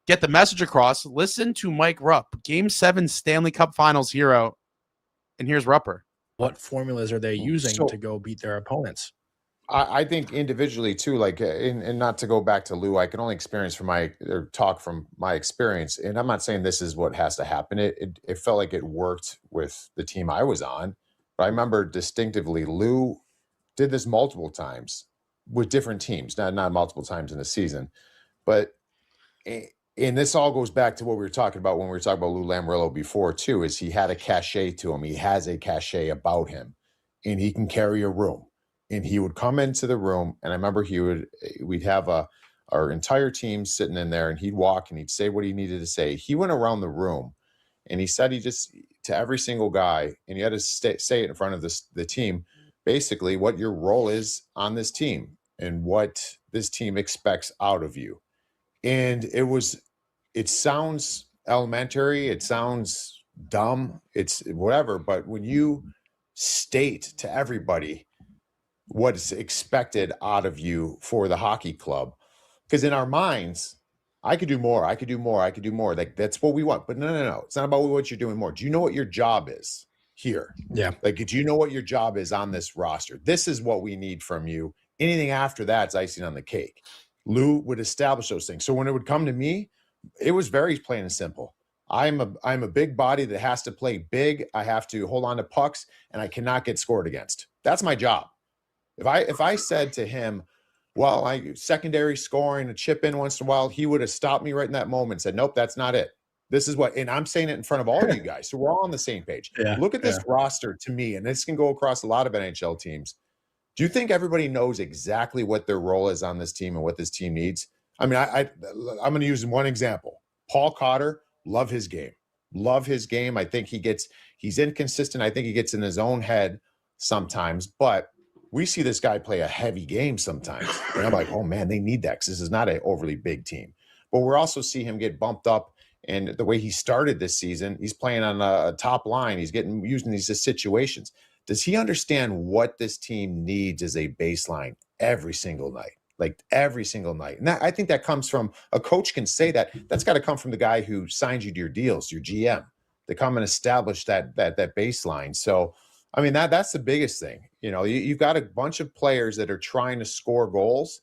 get the message across. Listen to Mike Rupp, Game 7 Stanley Cup Finals hero. And here's Rupper.
What formulas are they using to go beat their opponents?
I think individually too, like, and not to go back to Lou, I can only talk from my experience. And I'm not saying this is what has to happen. It felt like it worked with the team I was on. But I remember distinctively Lou did this multiple times with different teams, not multiple times in the season. But, and this all goes back to what we were talking about when we were talking about Lou Lamoriello before too, is he had a cachet to him. He has a cachet about him, and he can carry a room. And he would come into the room, and I remember we'd have our entire team sitting in there, and he'd walk and he'd say what he needed to say. He went around the room and he said to every single guy, and you had to say it in front of the team, basically what your role is on this team and what this team expects out of you. And it sounds elementary, it sounds dumb, it's whatever, but when you state to everybody what's expected out of you for the hockey club, because in our minds, I could do more, I could do more, I could do more. Like, that's what we want. But no. It's not about what you're doing more. Do you know what your job is here?
Yeah.
Like, do you know what your job is on this roster? This is what we need from you. Anything after that's icing on the cake. Lou would establish those things. So when it would come to me, it was very plain and simple. I'm a big body that has to play big. I have to hold on to pucks, and I cannot get scored against. That's my job. If I said to him, well, I secondary scoring, a chip in once in a while, he would have stopped me right in that moment and said, nope, that's not it. This is what, and I'm saying it in front of all of you guys. So we're all on the same page.
Yeah,
look at this roster to me, and this can go across a lot of NHL teams. Do you think everybody knows exactly what their role is on this team and what this team needs? I mean, I'm going to use one example. Paul Cotter, love his game. Love his game. I think he's inconsistent. I think he gets in his own head sometimes, but we see this guy play a heavy game sometimes. And I'm like, oh man, they need that because this is not an overly big team. But we're also see him get bumped up. And the way he started this season, he's playing on a top line. He's getting used in these situations. Does he understand what this team needs as a baseline every single night? Like every single night. And I think that comes from a coach can say that. That's got to come from the guy who signs you to your deals, your GM, to come and establish that baseline. So, I mean, that's the biggest thing. You've got a bunch of players that are trying to score goals,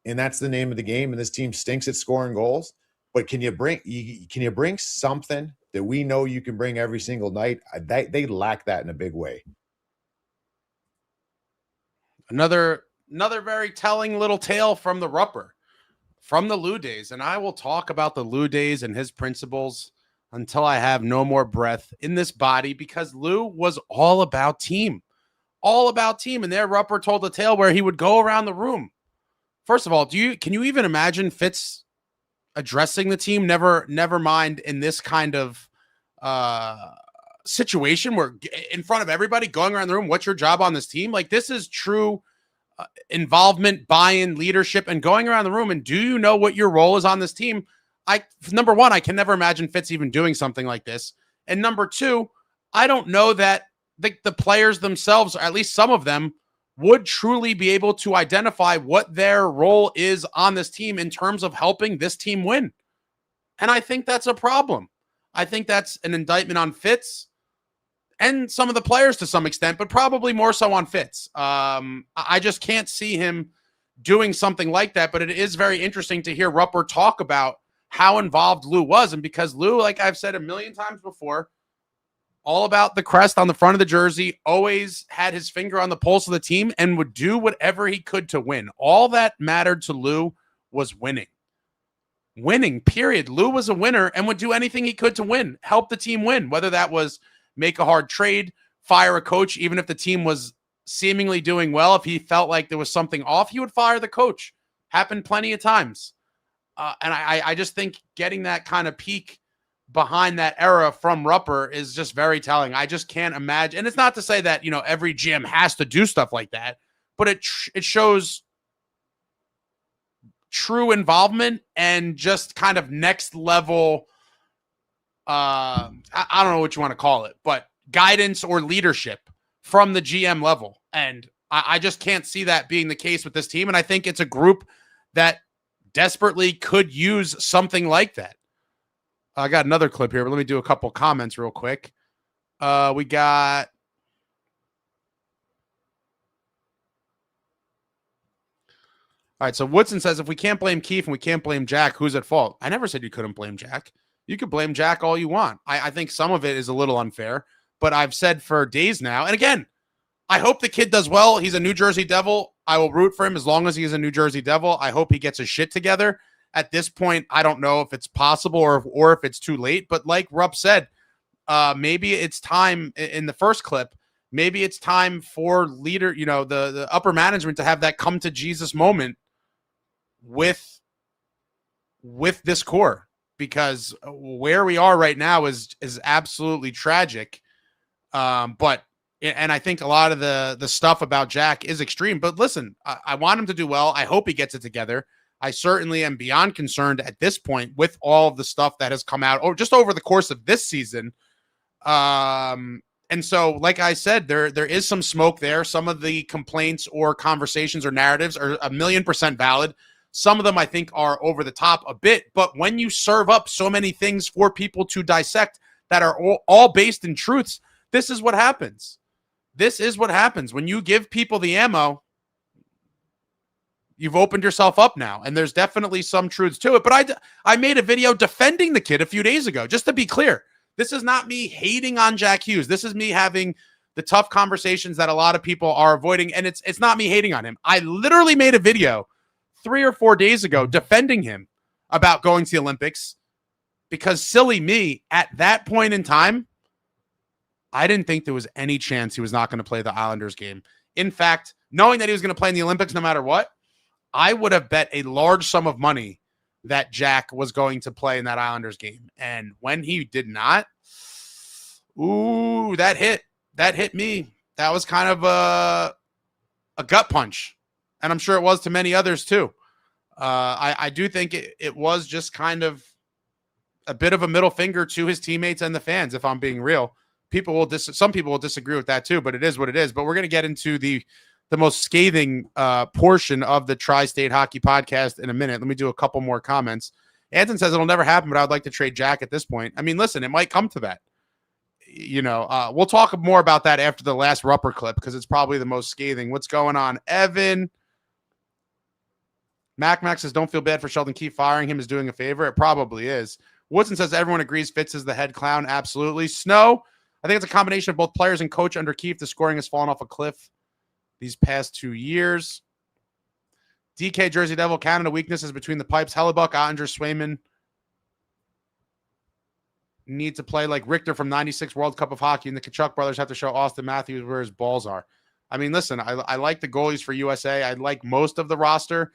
and that's the name of the game. And this team stinks at scoring goals. But can you bring something that we know you can bring every single night? They lack that in a big way.
Another very telling little tale from the Rupper, from the Lou days. And I will talk about the Lou days and his principles until I have no more breath in this body, because Lou was all about team. And there Rupper told a tale where he would go around the room. First of all, can you even imagine Fitz addressing the team? Never mind in this kind of situation where in front of everybody going around the room, what's your job on this team? Like, this is true involvement, buy-in, leadership, and going around the room. And do you know what your role is on this team? Number one, I can never imagine Fitz even doing something like this. And number two, I don't know that the players themselves, or at least some of them, would truly be able to identify what their role is on this team in terms of helping this team win. And I think that's a problem. I think that's an indictment on Fitz and some of the players to some extent, but probably more so on Fitz. I just can't see him doing something like that, but it is very interesting to hear Rupper talk about how involved Lou was. And because Lou, like I've said a million times before, all about the crest on the front of the jersey, always had his finger on the pulse of the team and would do whatever he could to win. All that mattered to Lou was winning. Winning, period. Lou was a winner and would do anything he could to win, help the team win, whether that was make a hard trade, fire a coach, even if the team was seemingly doing well. If he felt like there was something off, he would fire the coach. Happened plenty of times. And I just think getting that kind of peak behind that era from Rupper is just very telling. I just can't imagine. And it's not to say that, every GM has to do stuff like that, but it shows true involvement and just kind of next level. I don't know what you want to call it, but guidance or leadership from the GM level. And I just can't see that being the case with this team. And I think it's a group that desperately could use something like that. I got another clip here, but let me do a couple comments real quick. We got all right, so Woodson says, if we can't blame Keefe and we can't blame Jack, who's at fault? I never said you couldn't blame Jack. You could blame Jack all you want. I think some of it is a little unfair, but I've said for days now, and again, I hope the kid does well. He's a New Jersey Devil. I will root for him as long as he is a New Jersey Devil. I hope he gets his shit together. At this point, I don't know if it's possible or if it's too late. But like Rupp said, maybe it's time in the first clip. Maybe it's time for the upper management to have that come to Jesus moment with this core, because where we are right now is absolutely tragic. But I think a lot of the stuff about Jack is extreme. But listen, I want him to do well. I hope he gets it together. I certainly am beyond concerned at this point with all of the stuff that has come out just over the course of this season. And so, like I said, there is some smoke there. Some of the complaints or conversations or narratives are 1,000,000% valid. Some of them I think are over the top a bit. But when you serve up so many things for people to dissect that are all based in truths, this is what happens. This is what happens. When you give people the ammo, you've opened yourself up now, and there's definitely some truths to it. But I made a video defending the kid a few days ago, just to be clear. This is not me hating on Jack Hughes. This is me having the tough conversations that a lot of people are avoiding, and it's not me hating on him. I literally made a video 3 or 4 days ago defending him about going to the Olympics, because silly me, at that point in time, I didn't think there was any chance he was not going to play the Islanders game. In fact, knowing that he was going to play in the Olympics no matter what, I would have bet a large sum of money that Jack was going to play in that Islanders game. And when he did not, that hit me. That was kind of a gut punch. And I'm sure it was to many others too. I do think it was just kind of a bit of a middle finger to his teammates and the fans, if I'm being real. Some people will disagree with that too, but it is what it is. But we're going to get into the most scathing portion of the Tri-State Hockey Podcast in a minute. Let me do a couple more comments. Anton says it'll never happen, but I would like to trade Jack at this point. I mean, listen, it might come to that. We'll talk more about that after the last Rupper clip, because it's probably the most scathing. What's going on, Evan? Mac says, don't feel bad for Sheldon Keefe. Firing him is doing a favor. It probably is. Woodson says everyone agrees Fitz is the head clown. Absolutely. Snow, I think it's a combination of both players and coach under Keefe. The scoring has fallen off a cliff these past 2 years. DK Jersey Devil, Canada weaknesses between the pipes. Hellebuck, Ottinger, Swayman need to play like Richter from 96 World Cup of Hockey, and the Kachuk brothers have to show Austin Matthews where his balls are. I mean, listen, I like the goalies for USA. I like most of the roster.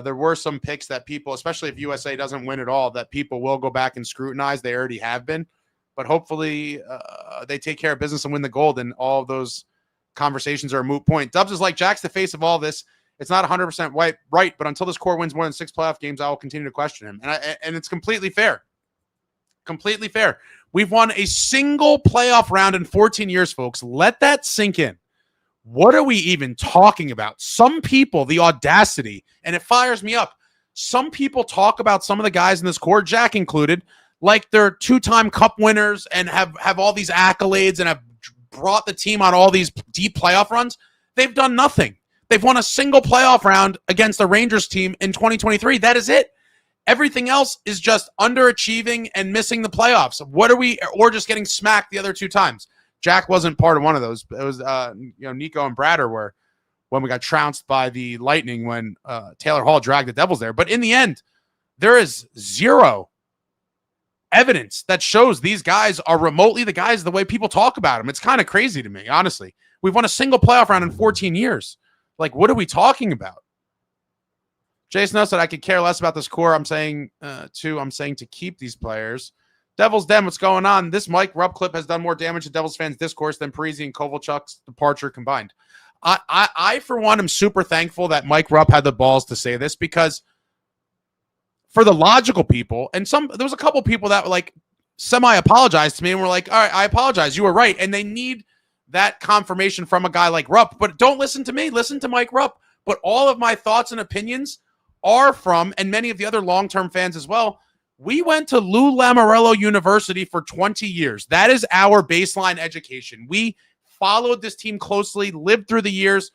There were some picks that people, especially if USA doesn't win at all, that people will go back and scrutinize. They already have been. But hopefully they take care of business and win the gold, and all of those conversations are a moot point. Dubs is like, Jack's the face of all this. It's not 100% right, but until this core wins more than 6 playoff games, I will continue to question him. And it's completely fair. Completely fair. We've won a single playoff round in 14 years, folks. Let that sink in. What are we even talking about? Some people, the audacity, and it fires me up. Some people talk about some of the guys in this core, Jack included, like they're 2-time cup winners and have all these accolades and have brought the team on all these deep playoff runs. They've done nothing. They've won a single playoff round against the Rangers team in 2023. That is it. Everything else is just underachieving and missing the playoffs. Or just getting smacked the other 2 times. Jack wasn't part of one of those. It was, Nico and Bratter were when we got trounced by the Lightning when Taylor Hall dragged the Devils there. But in the end, there is zero evidence that shows these guys are remotely the guys the way people talk about them. It's kind of crazy to me, honestly. We've won a single playoff round in 14 years. Like, what are we talking about? Jason knows that I could care less about this core. I'm saying to keep these players. Devils Den, what's going on? This Mike Rupp clip has done more damage to Devils fans' discourse than Parise and Kovalchuk's departure combined. I, for one, am super thankful that Mike Rupp had the balls to say this, because for the logical people, and there was a couple people that were like semi-apologized to me and were like, all right, I apologize. You were right. And they need that confirmation from a guy like Rupp. But don't listen to me. Listen to Mike Rupp. But all of my thoughts and opinions are from, and many of the other long-term fans as well, we went to Lou Lamoriello University for 20 years. That is our baseline education. We followed this team closely, lived through the years,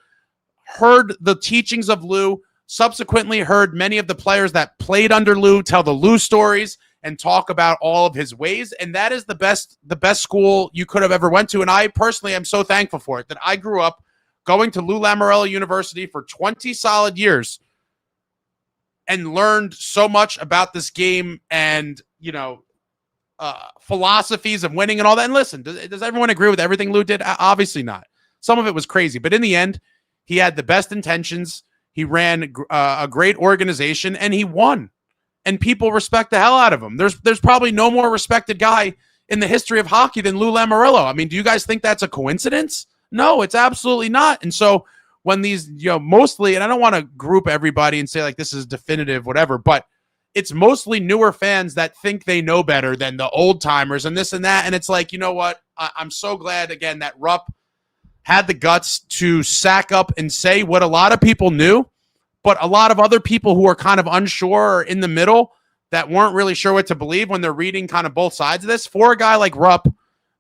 heard the teachings of Lou, subsequently heard many of the players that played under Lou tell the Lou stories and talk about all of his ways. And that is the best school you could have ever went to. And I personally am so thankful for it, that I grew up going to Lou Lamoriello University for 20 solid years and learned so much about this game and, philosophies of winning and all that. And listen, does everyone agree with everything Lou did? Obviously not. Some of it was crazy, but in the end, he had the best intentions. He ran a great organization, and he won. And people respect the hell out of him. There's probably no more respected guy in the history of hockey than Lou Lamoriello. I mean, do you guys think that's a coincidence? No, it's absolutely not. And so when these, mostly, and I don't want to group everybody and say like this is definitive, whatever, but it's mostly newer fans that think they know better than the old timers and this and that. And it's like, you know what? I'm so glad, again, that Rupp had the guts to sack up and say what a lot of people knew, but a lot of other people who are kind of unsure or in the middle that weren't really sure what to believe when they're reading kind of both sides of this, for a guy like Rupp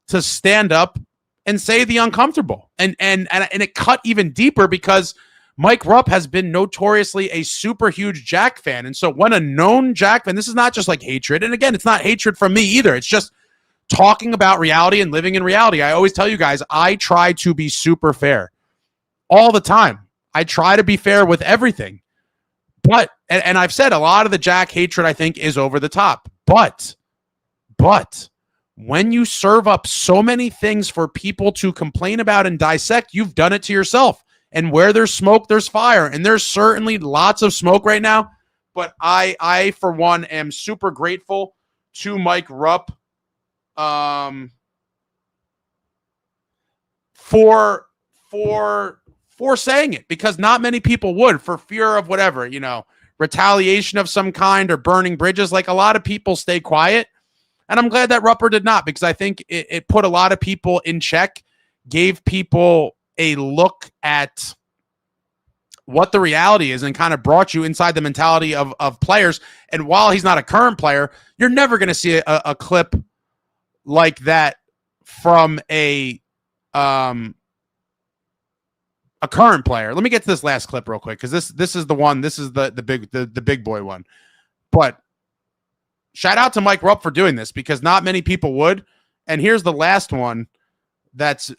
to stand up and say the uncomfortable. And it cut even deeper because Mike Rupp has been notoriously a super huge Jack fan. And so when a known Jack fan, this is not just like hatred. And again, it's not hatred from me either. It's just talking about reality and living in reality. I always tell you guys, I try to be super fair all the time. I try to be fair with everything. But, and I've said a lot of the Jack hatred, I think, is over the top. But when you serve up so many things for people to complain about and dissect, you've done it to yourself. And where there's smoke, there's fire. And there's certainly lots of smoke right now. But I for one, am super grateful to Mike Rupp for saying it, because not many people would, for fear of whatever, retaliation of some kind or burning bridges. Like, a lot of people stay quiet. And I'm glad that Rupper did not, because I think it put a lot of people in check, gave people a look at what the reality is, and kind of brought you inside the mentality of players. And while he's not a current player, you're never going to see a clip like that from a current player. Let me get to this last clip real quick, because this is the one. This is the big boy one. But shout out to Mike Rupp for doing this, because not many people would. And here's the last one that's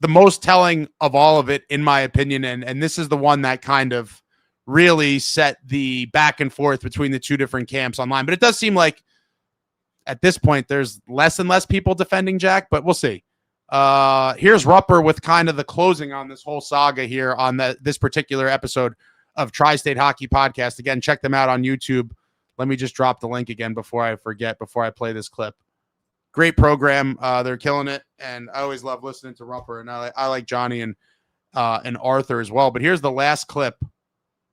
the most telling of all of it, in my opinion. And this is the one that kind of really set the back and forth between the two different camps online. But it does seem like at this point there's less and less people defending Jack, but we'll see. Here's Rupper with kind of the closing on this whole saga here on this particular episode of Tri-State Hockey Podcast. Again, check them out on YouTube. Let me just drop the link again before I forget, before I play this clip. Great program. They're killing it. And I always love listening to Rupper, and I like Johnny and Arthur as well. But here's the last clip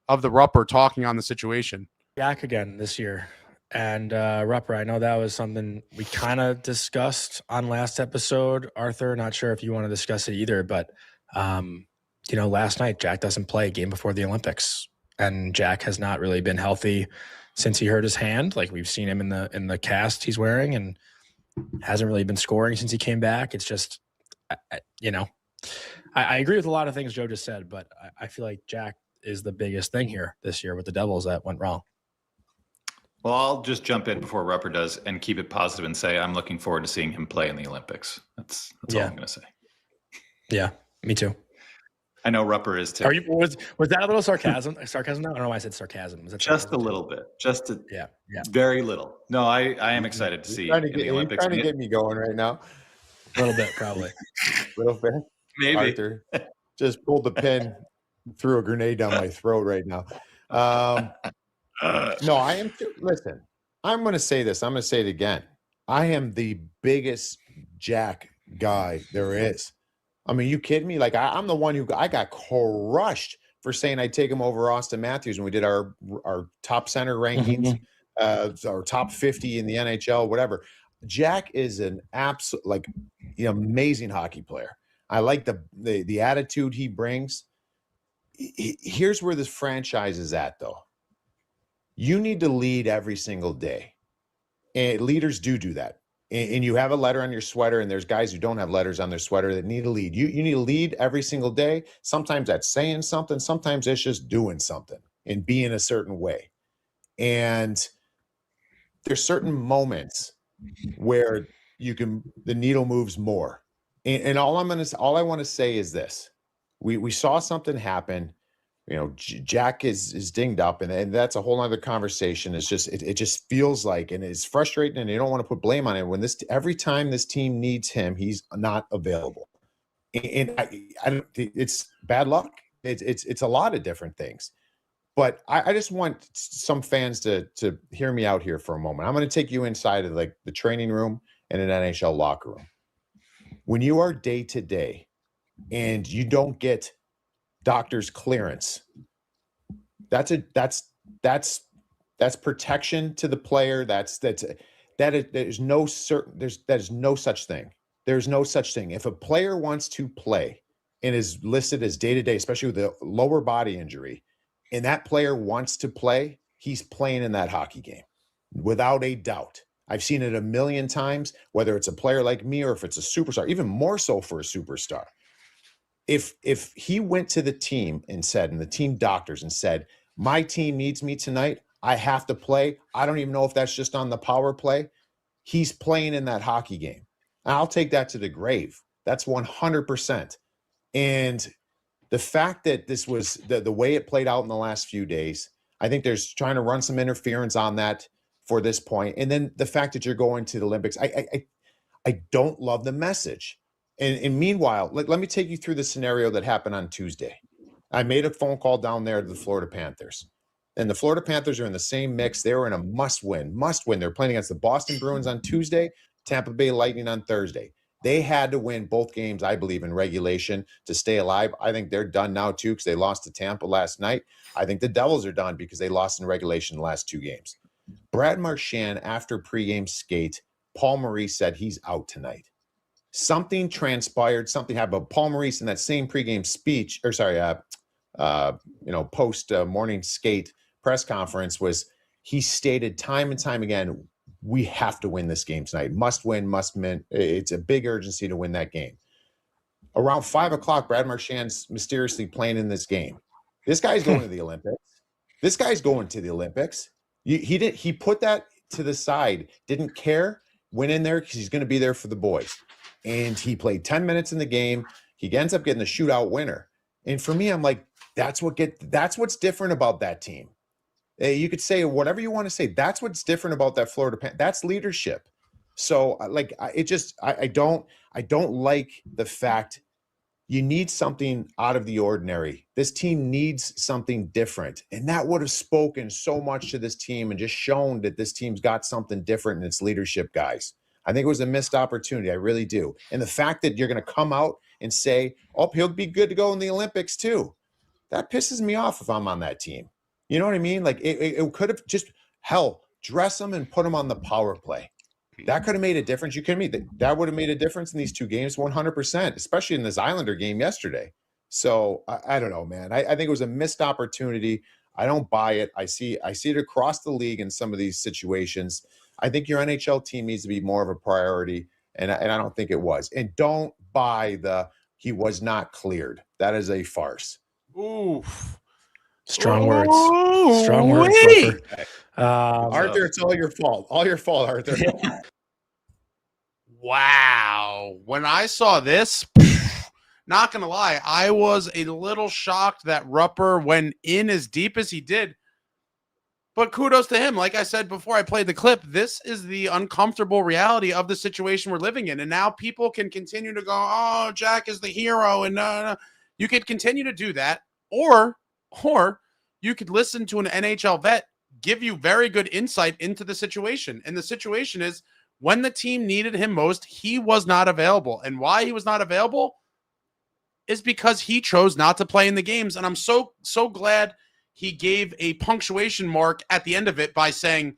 of the Rupper talking on the situation.
Jack again this year. And Rupper, I know that was something we kind of discussed on last episode. Arthur, not sure if you want to discuss it either, but last night Jack doesn't play a game before the Olympics, and Jack has not really been healthy since he hurt his hand. Like, we've seen him in the cast he's wearing, and hasn't really been scoring since he came back. It's just, I agree with a lot of things Joe just said, but I feel like Jack is the biggest thing here this year with the Devils that went wrong.
Well, I'll just jump in before Rupper does and keep it positive and say I'm looking forward to seeing him play in the Olympics. That's all I'm going to say.
Yeah, me too.
I know Rupper is too.
Was that a little sarcasm? Sarcasm? I don't know why I said sarcasm. Was that
just
sarcasm
a little bit? Just a
very
little. No, I am excited to see
trying to
in the Olympics.
Trying to get me going right now.
A little bit, probably.
A little bit.
Maybe.
Arthur just pulled the pin, threw a grenade down my throat right now. No, I am. Listen, I'm going to say this. I'm going to say it again. I am the biggest Jack guy there is. I mean, you kidding me? Like, I'm the one I got crushed for saying I'd take him over Austin Matthews when we did our top center rankings, our top 50 in the NHL, whatever. Jack is an absolute, amazing hockey player. I like the attitude he brings. Here's where this franchise is at, though. You need to lead every single day. And leaders do that. And you have a letter on your sweater, and there's guys who don't have letters on their sweater that need to lead. You need to lead every single day. Sometimes that's saying something. Sometimes it's just doing something and being a certain way. And there's certain moments where the needle moves more. And all I want to say is this. We saw something happen. Jack is dinged up, and that's a whole other conversation. It's just it just feels like, and it's frustrating, and you don't want to put blame on it. When every time this team needs him, he's not available, and it's bad luck. It's a lot of different things, but I just want some fans to hear me out here for a moment. I'm going to take you inside of the training room and an NHL locker room. When you are day to day, and you don't get doctor's clearance, that's protection to the player. There's no such thing. There's no such thing. If a player wants to play and is listed as day-to-day, especially with a lower body injury, and that player wants to play, he's playing in that hockey game without a doubt. I've seen it a million times, whether it's a player like me or if it's a superstar, even more so for a superstar. If he went to the team and the team doctors and said, my team needs me tonight, I have to play. I don't even know if that's just on the power play. He's playing in that hockey game. I'll take that to the grave. That's 100%. And the fact that this was the way it played out in the last few days, I think there's trying to run some interference on that for this point. And then the fact that you're going to the Olympics, I don't love the message. And meanwhile, let me take you through the scenario that happened on Tuesday. I made a phone call down there to the Florida Panthers. And the Florida Panthers are in the same mix. They were in a must-win. They're playing against the Boston Bruins on Tuesday, Tampa Bay Lightning on Thursday. They had to win both games, I believe, in regulation to stay alive. I think they're done now, too, because they lost to Tampa last night. I think the Devils are done because they lost in regulation the last two games. Brad Marchand, after pregame skate, Paul Maurice said he's out tonight. Something transpired, something happened. Paul Maurice in that same pregame speech, post morning skate press conference he stated time and time again, we have to win this game tonight. Must win. It's a big urgency to win that game. Around 5:00, Brad Marchand's mysteriously playing in this game. This guy's going to the Olympics. He put that to the side, didn't care, went in there because he's going to be there for the boys. And he played 10 minutes in the game. He ends up getting the shootout winner. And for me, I'm like, that's what's different about that team. You could say whatever you want to say. That's what's different about that Florida Panthers. That's leadership. So I don't like the fact you need something out of the ordinary. This team needs something different. And that would have spoken so much to this team and just shown that this team's got something different in its leadership, guys. I think it was a missed opportunity. I really do. And the fact that you're going to come out and say, he'll be good to go in the Olympics too. That pisses me off if I'm on that team. You know what I mean? Like it could have just, dress them and put them on the power play. That could have made a difference. You kidding me? That would have made a difference in these two games 100%, especially in this Islander game yesterday. So I don't know, man. I think it was a missed opportunity. I don't buy it. I see it across the league in some of these situations. I think your NHL team needs to be more of a priority, and I don't think it was. And don't buy he was not cleared. That is a farce.
Oof.
Strong words. Strong words, Rupper.
Arthur, it's all your fault. All your fault, Arthur.
Wow. When I saw this, not going to lie, I was a little shocked that Rupper went in as deep as he did. But kudos to him. Like I said before I played the clip, this is the uncomfortable reality of the situation we're living in. And now people can continue to go, oh, Jack is the hero. And you could continue to do that. Or you could listen to an NHL vet give you very good insight into the situation. And the situation is, when the team needed him most, he was not available. And why he was not available is because he chose not to play in the games. And I'm so glad he gave a punctuation mark at the end of it by saying,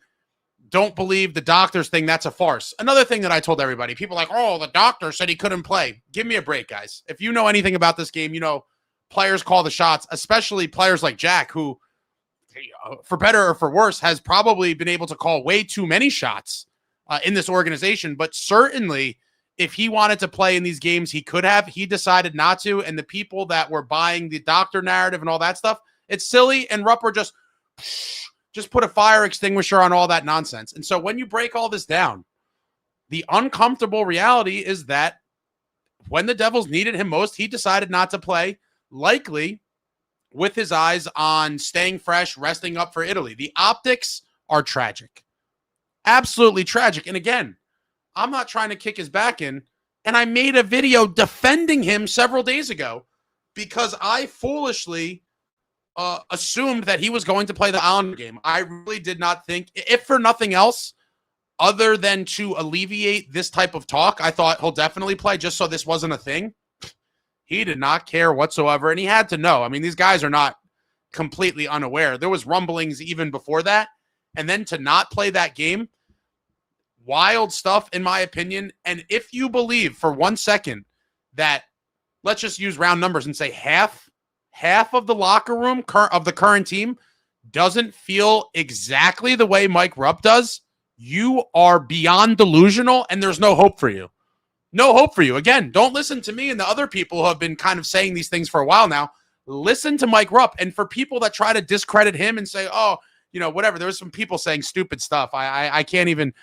don't believe the doctor's thing. That's a farce. Another thing that I told everybody, people are like, oh, the doctor said he couldn't play. Give me a break, guys. If you know anything about this game, you know players call the shots, especially players like Jack, who, for better or for worse, has probably been able to call way too many shots in this organization. But certainly, if he wanted to play in these games, he could have. He decided not to. And the people that were buying the doctor narrative and all that stuff, it's silly. And Rupper just put a fire extinguisher on all that nonsense. And so when you break all this down, the uncomfortable reality is that when the Devils needed him most, he decided not to play, likely with his eyes on staying fresh, resting up for Italy. The optics are tragic. Absolutely tragic. And again, I'm not trying to kick his back in. And I made a video defending him several days ago because I foolishly assumed that he was going to play the Islander game. I really did not think, if for nothing else, other than to alleviate this type of talk, I thought he'll definitely play just so this wasn't a thing. He did not care whatsoever, and he had to know. I mean, these guys are not completely unaware. There was rumblings even before that, and then to not play that game, wild stuff, in my opinion. And if you believe for 1 second that, let's just use round numbers and say half of the locker room of the current team doesn't feel exactly the way Mike Rupp does, you are beyond delusional, and there's no hope for you. No hope for you. Again, don't listen to me and the other people who have been kind of saying these things for a while now. Listen to Mike Rupp. And for people that try to discredit him and say, oh, you know, whatever, there was some people saying stupid stuff. I can't even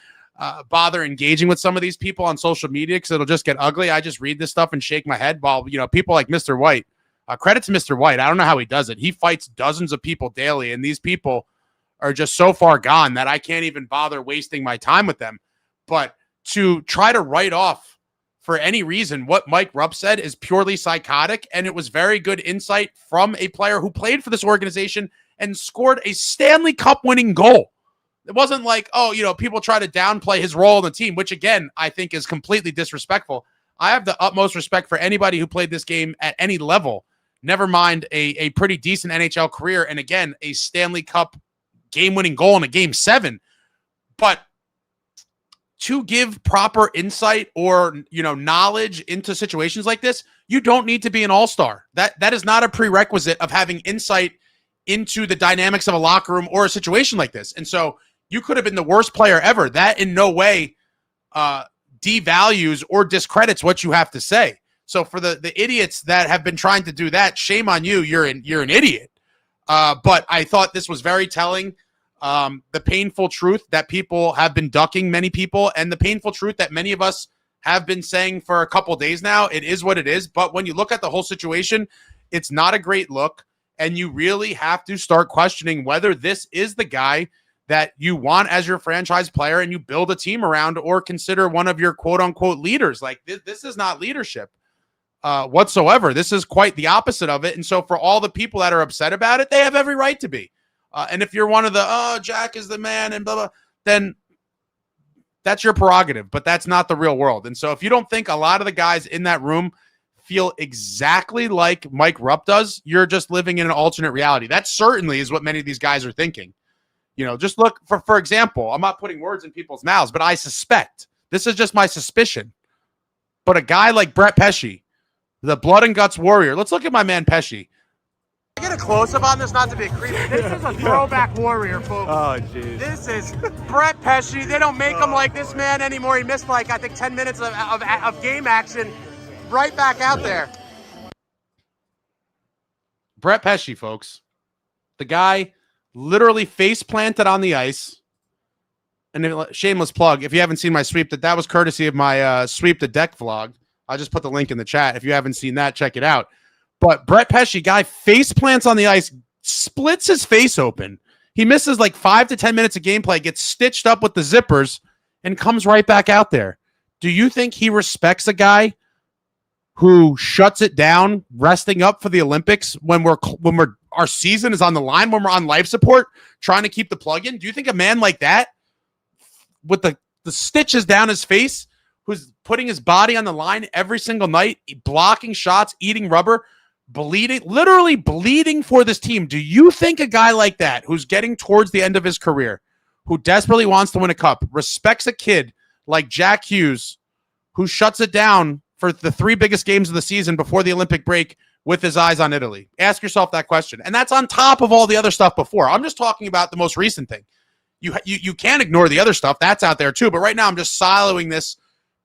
bother engaging with some of these people on social media because it'll just get ugly. I just read this stuff and shake my head while, you know, people like Mr. White, credit to Mr. White. I don't know how he does it. He fights dozens of people daily, and these people are just so far gone that I can't even bother wasting my time with them. But to try to write off for any reason what Mike Rupp said is purely psychotic, and it was very good insight from a player who played for this organization and scored a Stanley Cup winning goal. It wasn't like, oh, you know, people try to downplay his role in the team, which again, I think is completely disrespectful. I have the utmost respect for anybody who played this game at any level, never mind a pretty decent NHL career, and again, a Stanley Cup game-winning goal in a Game 7. But to give proper insight or, you know, knowledge into situations like this, you don't need to be an all-star. That is not a prerequisite of having insight into the dynamics of a locker room or a situation like this. And so you could have been the worst player ever. That in no way devalues or discredits what you have to say. So for the idiots that have been trying to do that, shame on you. You're an idiot. But I thought this was very telling. The painful truth that people have been ducking, many people, and the painful truth that many of us have been saying for a couple of days now. It is what it is. But when you look at the whole situation, it's not a great look. And you really have to start questioning whether this is the guy that you want as your franchise player and you build a team around, or consider one of your quote unquote leaders. Like this is not leadership whatsoever. This is quite the opposite of it. And so for all the people that are upset about it, they have every right to be. And if you're one of the, oh, Jack is the man and blah, blah, then that's your prerogative, but that's not the real world. And so if you don't think a lot of the guys in that room feel exactly like Mike Rupp does, you're just living in an alternate reality. That certainly is what many of these guys are thinking. You know, just look for example, I'm not putting words in people's mouths, but I suspect, this is just my suspicion, but a guy like Brett Pesce, the blood and guts warrior, let's look at my man Pesce. I get a close-up on this, not to be creepy. This is a throwback warrior, folks. Oh, jeez. This is Brett Pesce. They don't make him like this man anymore. He missed, like, I think 10 minutes of game action. Right back out there. Brett Pesce, folks. The guy literally face planted on the ice. And shameless plug, if you haven't seen my sweep, that was courtesy of my sweep the deck vlog. I'll just put the link in the chat. If you haven't seen that, check it out. But Brett Pesce, guy face plants on the ice, splits his face open. He misses like 5 to 10 minutes of gameplay, gets stitched up with the zippers, and comes right back out there. Do you think he respects a guy who shuts it down, resting up for the Olympics when our season is on the line, when we're on life support, trying to keep the plug in? Do you think a man like that, with the stitches down his face, who's putting his body on the line every single night, blocking shots, eating rubber, literally bleeding for this team, do you think a guy like that, who's getting towards the end of his career, who desperately wants to win a cup, respects a kid like Jack Hughes, who shuts it down for the 3 biggest games of the season before the Olympic break with his eyes on Italy? Ask yourself that question. And that's on top of all the other stuff before. I'm just talking about the most recent thing. You can't ignore the other stuff. That's out there too. But right now I'm just siloing this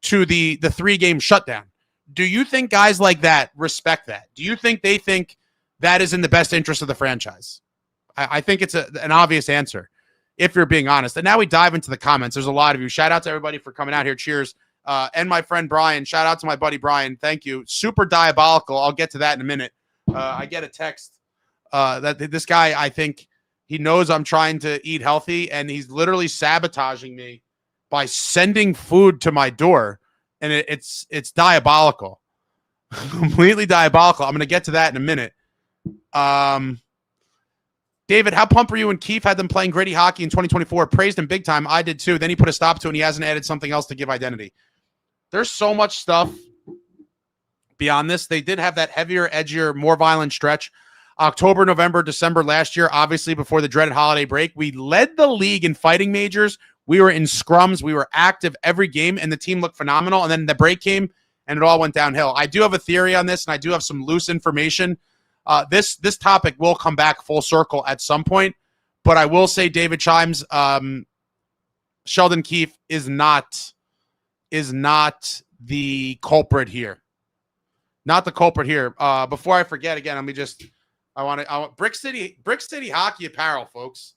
to the 3-game shutdown. Do you think guys like that respect that? Do you think they think that is in the best interest of the franchise? I think it's an obvious answer, if you're being honest. And now we dive into the comments. There's a lot of you. Shout out to everybody for coming out here. Cheers. And my friend Brian. Shout out to my buddy Brian. Thank you. Super diabolical. I'll get to that in a minute. I get a text that this guy, I think he knows I'm trying to eat healthy, and he's literally sabotaging me by sending food to my door. And it's diabolical. Completely diabolical. I'm going to get to that in a minute. David, how pumped were you when Keefe had them playing gritty hockey in 2024? Praised him big time. I did too. Then he put a stop to it, and he hasn't added something else to give identity. There's so much stuff beyond this. They did have that heavier, edgier, more violent stretch. October, November, December last year, obviously before the dreaded holiday break. We led the league in fighting majors. We were in scrums. We were active every game, and the team looked phenomenal. And then the break came, and it all went downhill. I do have a theory on this, and I do have some loose information. This topic will come back full circle at some point, but I will say, David Chimes, Sheldon Keefe is not the culprit here. Not the culprit here. Before I forget again, I want Brick City Hockey Apparel, folks.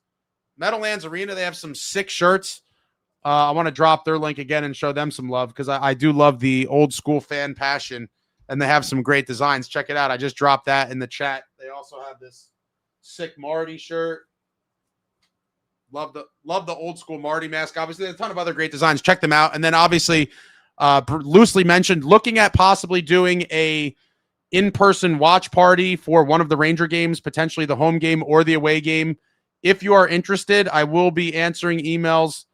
Meadowlands Arena, they have some sick shirts. I want to drop their link again and show them some love, because I do love the old school fan passion, and they have some great designs. Check it out. I just dropped that in the chat. They also have this sick Marty shirt. Love the old school Marty mask. Obviously, there's a ton of other great designs. Check them out. And then obviously, loosely mentioned, looking at possibly doing a in-person watch party for one of the Ranger games, potentially the home game or the away game. If you are interested, I will be answering emails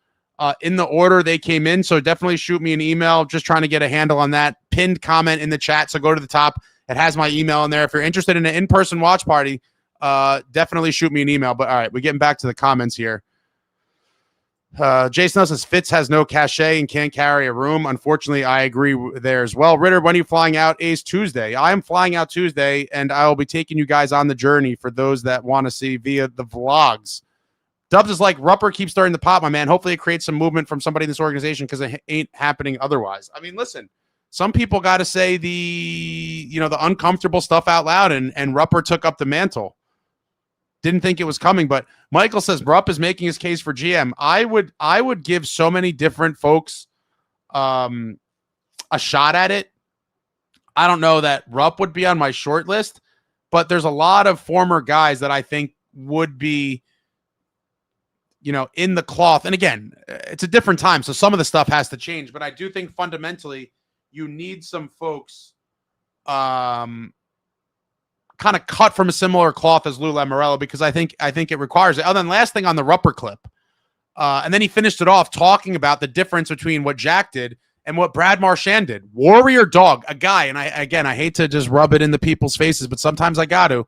in the order they came in. So definitely shoot me an email. Just trying to get a handle on that. Pinned comment in the chat. So go to the top. It has my email in there. If you're interested in an in-person watch party, definitely shoot me an email. But all right, we're getting back to the comments here. Jason says Fitz has no cachet and can't carry a room. Unfortunately, I agree there as well. Ritter, when are you flying out? Ace Tuesday. I am flying out Tuesday, and I will be taking you guys on the journey for those that want to see via the vlogs. Dubs is like, Rupper keeps stirring the pot, my man. Hopefully it creates some movement from somebody in this organization, because it ain't happening otherwise. I mean, listen, some people got to say the uncomfortable stuff out loud, and Rupper took up the mantle. Didn't think it was coming, but Michael says Rupp is making his case for GM. I would give so many different folks a shot at it. I don't know that Rupp would be on my short list, but there's a lot of former guys that I think would be, in the cloth. And again, it's a different time, so some of the stuff has to change, but I do think fundamentally you need some folks kind of cut from a similar cloth as Lou Lamoriello, because I think it requires it. Other than last thing on the Rupper clip, and then he finished it off talking about the difference between what Jack did and what Brad Marchand did. Warrior dog, a guy, and I hate to just rub it in the people's faces, but sometimes I got to.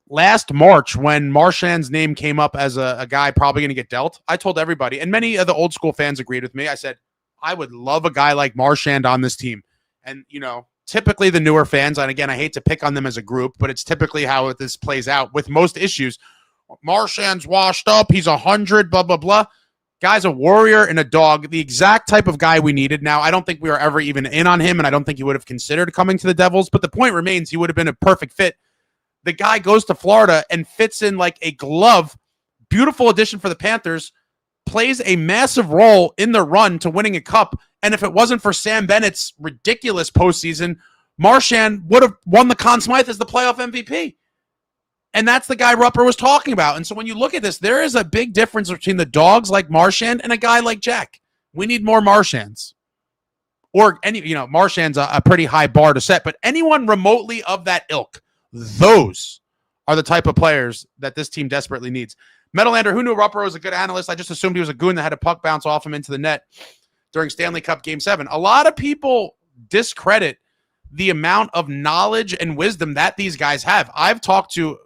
Last March, when Marchand's name came up as a guy probably going to get dealt, I told everybody, and many of the old school fans agreed with me. I said, I would love a guy like Marchand on this team. And, typically the newer fans, and again, I hate to pick on them as a group, but it's typically how this plays out with most issues. Marchand's washed up. He's 100, blah, blah, blah. Guy's a warrior and a dog, the exact type of guy we needed. Now, I don't think we were ever even in on him, and I don't think he would have considered coming to the Devils, but the point remains he would have been a perfect fit. The guy goes to Florida and fits in like a glove. Beautiful addition for the Panthers. Plays a massive role in the run to winning a cup. And if it wasn't for Sam Bennett's ridiculous postseason, Marchand would have won the Conn Smythe as the playoff MVP. And that's the guy Rupper was talking about. And so when you look at this, there is a big difference between the dogs like Marchand and a guy like Jack. We need more Marchands. Or Marchand's a pretty high bar to set, but anyone remotely of that ilk, those are the type of players that this team desperately needs. Metalander, who knew Rupper was a good analyst? I just assumed he was a goon that had a puck bounce off him into the net during Stanley Cup Game 7. A lot of people discredit the amount of knowledge and wisdom that these guys have. I've talked to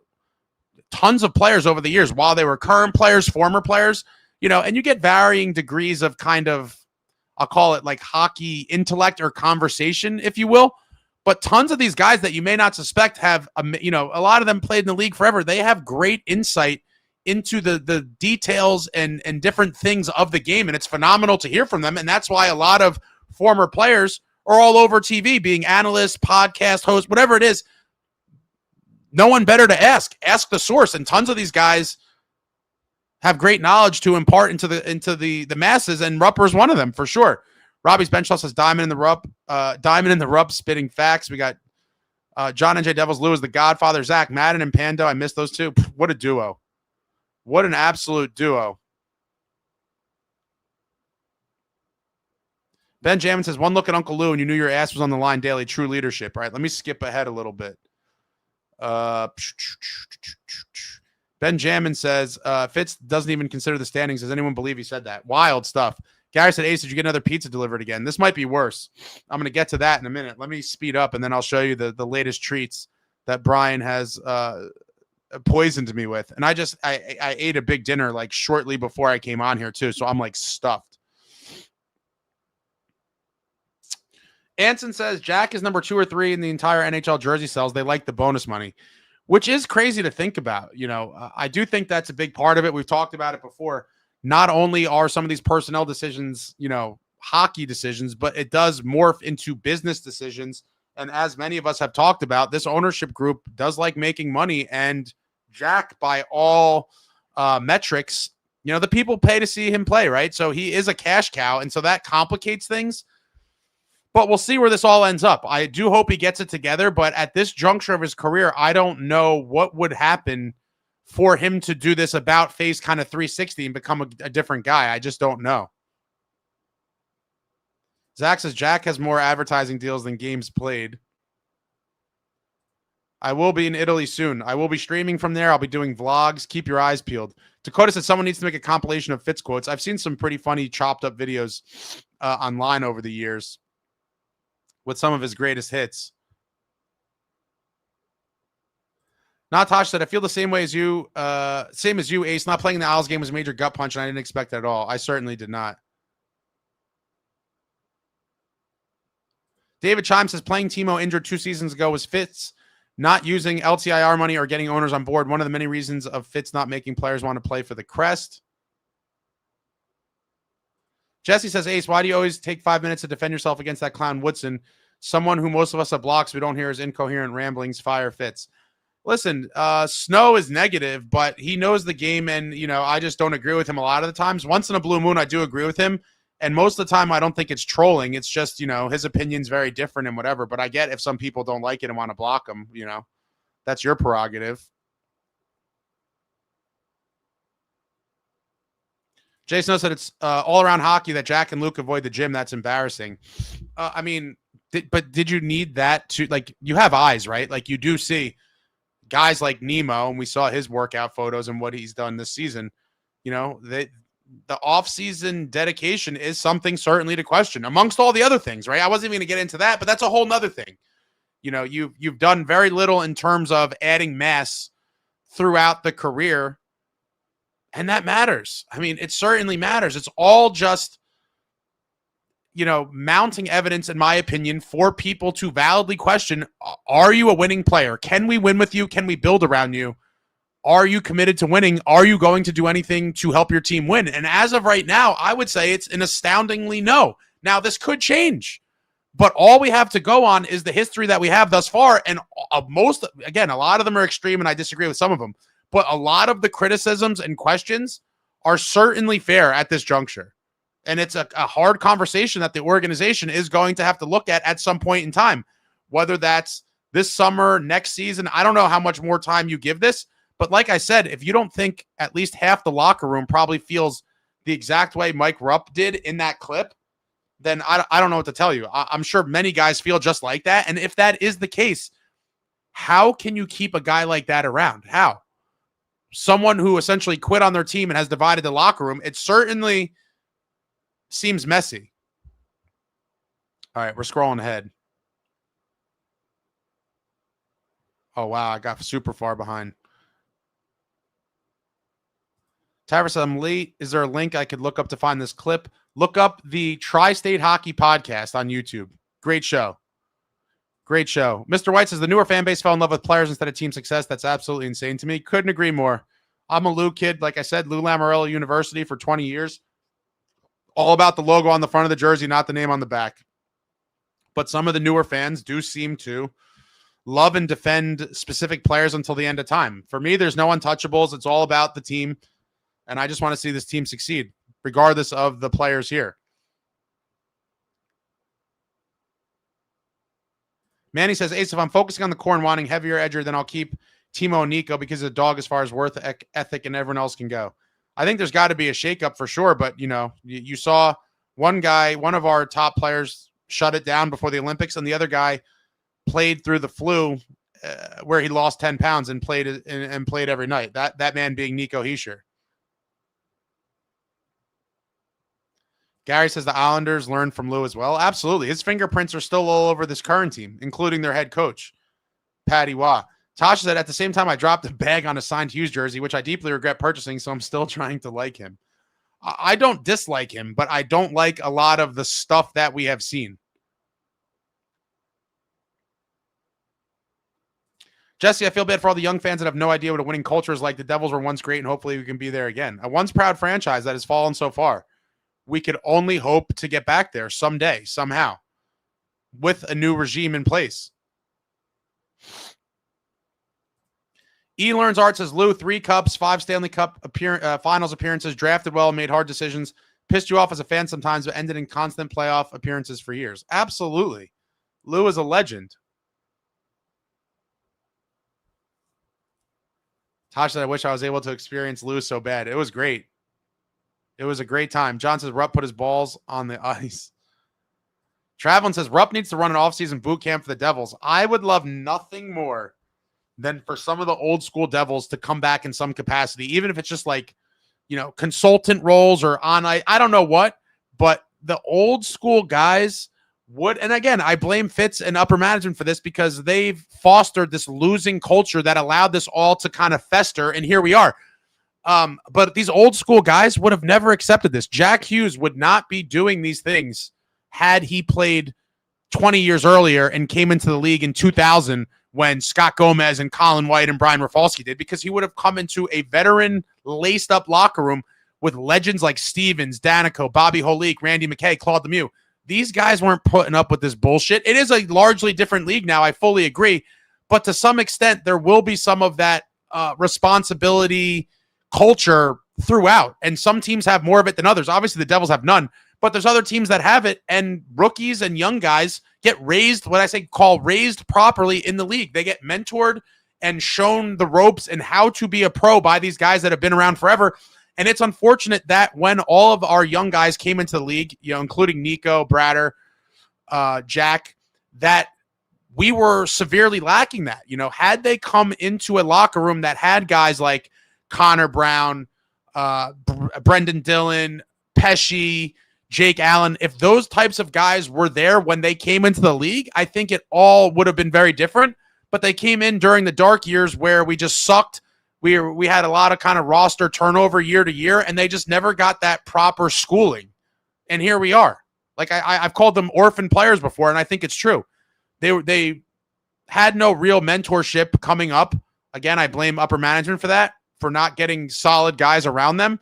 tons of players over the years, while they were current players, former players, and you get varying degrees of kind of, I'll call it like hockey intellect or conversation, if you will. But tons of these guys that you may not suspect have, a lot of them played in the league forever. They have great insight into the details and different things of the game. And it's phenomenal to hear from them. And that's why a lot of former players are all over TV, being analysts, podcast hosts, whatever it is. No one better to ask. Ask the source. And tons of these guys have great knowledge to impart into the masses, and Rupper is one of them for sure. Robbie's Bench says Diamond in the Rupp spitting facts. We got John NJDevils, Lou is the Godfather, Zach Madden and Pando. I missed those two. What a duo. What an absolute duo. Ben Jamin says, one look at Uncle Lou and you knew your ass was on the line daily. True leadership. All right, let me skip ahead a little bit. Ben Jamin says, Fitz doesn't even consider the standings. Does anyone believe he said that? Wild stuff. Gary said, Ace, did you get another pizza delivered again? This might be worse. I'm going to get to that in a minute. Let me speed up, and then I'll show you the latest treats that Brian has poisoned me with. And I ate a big dinner like shortly before I came on here too, so I'm like stuffed. Anson says, Jack is number 2 or 3 in the entire NHL jersey sales. They like the bonus money, which is crazy to think about. I do think that's a big part of it. We've talked about it before. Not only are some of these personnel decisions, hockey decisions, but it does morph into business decisions. And as many of us have talked about, this ownership group does like making money. And Jack, by all metrics, the people pay to see him play, right? So he is a cash cow. And so that complicates things. But we'll see where this all ends up. I do hope he gets it together. But at this juncture of his career, I don't know what would happen for him to do this about face kind of 360 and become a different guy. I just don't know. Zach says Jack has more advertising deals than games played. I will be in Italy soon. I will be streaming from there. I'll be doing vlogs. Keep your eyes peeled. Dakota said someone needs to make a compilation of Fitz quotes. I've seen some pretty funny chopped up videos online over the years with some of his greatest hits. Natash said, I feel the same way as you, Ace. Not playing the Isles game was a major gut punch, and I didn't expect that at all. I certainly did not. David Chime says, playing Timo injured 2 seasons ago was Fitz not using LTIR money or getting owners on board. One of the many reasons of Fitz not making players want to play for the crest. Jesse says, Ace, why do you always take 5 minutes to defend yourself against that clown Woodson? Someone who most of us have blocks, we don't hear his incoherent ramblings. Fire Fitz. Listen, Snow is negative, but he knows the game, and, I just don't agree with him a lot of the times. Once in a blue moon, I do agree with him, and most of the time, I don't think it's trolling. It's just, his opinion's very different and whatever, but I get if some people don't like it and want to block him, that's your prerogative. Jason said it's all-around hockey that Jack and Luke avoid the gym. That's embarrassing. But did you need that to, you have eyes, right? Like, you do see guys like Nemo, and we saw his workout photos and what he's done this season. The off-season dedication is something certainly to question amongst all the other things, right? I wasn't even going to get into that, but that's a whole nother thing. You've done very little in terms of adding mass throughout the career, and that matters. It certainly matters. It's all just, mounting evidence, in my opinion, for people to validly question, are you a winning player? Can we win with you? Can we build around you? Are you committed to winning? Are you going to do anything to help your team win? And as of right now, I would say it's an astoundingly no. Now, this could change, But all we have to go on is the history that we have thus far. And a lot of them are extreme, and I disagree with some of them. But a lot of the criticisms and questions are certainly fair at this juncture. And it's a hard conversation that the organization is going to have to look at some point in time, whether that's this summer, next season. I don't know how much more time you give this. But like I said, if you don't think at least half the locker room probably feels the exact way Mike Rupp did in that clip, then I don't know what to tell you. I'm sure many guys feel just like that. And if that is the case, how can you keep a guy like that around? How? Someone who essentially quit on their team and has divided the locker room, it certainly seems messy. All right, we're scrolling ahead. Oh, wow, I got super far behind. Tavers, I'm late. Is there a link I could look up to find this clip? Look up the Tri-State Hockey Podcast on YouTube. Great show. Great show. Mr. White says the newer fan base fell in love with players instead of team success. That's absolutely insane to me. Couldn't agree more. I'm a Lou kid. Like I said, Lou Lamoriello University for 20 years. All about the logo on the front of the jersey, not the name on the back. But some of the newer fans do seem to love and defend specific players until the end of time. For me, there's no untouchables. It's all about the team. And I just want to see this team succeed, regardless of the players here. Manny says, Ace, if I'm focusing on the core and wanting heavier edger, then I'll keep Timo and Nico because of the dog as far as worth ethic and everyone else can go. I think there's got to be a shakeup for sure. But, you saw one guy, one of our top players, shut it down before the Olympics, and the other guy played through the flu where he lost 10 pounds and played every night. That man being Nico Hischier. Gary says the Islanders learned from Lou as well. Absolutely. His fingerprints are still all over this current team, including their head coach, Patty Waugh. Tasha said, at the same time, I dropped a bag on a signed Hughes jersey, which I deeply regret purchasing, so I'm still trying to like him. I don't dislike him, but I don't like a lot of the stuff that we have seen. Jesse, I feel bad for all the young fans that have no idea what a winning culture is like. The Devils were once great, and hopefully we can be there again. A once proud franchise that has fallen so far. We could only hope to get back there someday, somehow, with a new regime in place. E. Learns Art says, Lou, 3 cups, 5 Stanley Cup finals appearances, drafted well, made hard decisions, pissed you off as a fan sometimes, but ended in constant playoff appearances for years. Absolutely. Lou is a legend. Tosh said, I wish I was able to experience Lou so bad. It was great. It was a great time. John says, Rupp put his balls on the ice. Travelin says, Rupp needs to run an offseason boot camp for the Devils. I would love nothing more than for some of the old school Devils to come back in some capacity, even if it's just like, consultant roles or on, I don't know what, but the old school guys would, and again, I blame Fitz and upper management for this because they've fostered this losing culture that allowed this all to kind of fester, and here we are. But these old school guys would have never accepted this. Jack Hughes would not be doing these things had he played 20 years earlier and came into the league in 2000 when Scott Gomez and Colin White and Brian Rafalski did, because he would have come into a veteran laced up locker room with legends like Stevens, Danico, Bobby Holik, Randy McKay, Claude Lemieux. These guys weren't putting up with this bullshit. It is a largely different league now. I fully agree. But to some extent, there will be some of that responsibility culture throughout. And some teams have more of it than others. Obviously, the Devils have none. But there's other teams that have it, and rookies and young guys get raised, raised properly in the league. They get mentored and shown the ropes and how to be a pro by these guys that have been around forever. And it's unfortunate that when all of our young guys came into the league, including Nico, Bratter, Jack, that we were severely lacking that. Had they come into a locker room that had guys like Connor Brown, Brendan Dillon, Pesci, Jake Allen, if those types of guys were there when they came into the league, I think it all would have been very different. But they came in during the dark years where we just sucked. We had a lot of kind of roster turnover year to year, and they just never got that proper schooling. And here we are. Like I've called them orphan players before, and I think it's true. They had no real mentorship coming up. Again, I blame upper management for that, for not getting solid guys around them.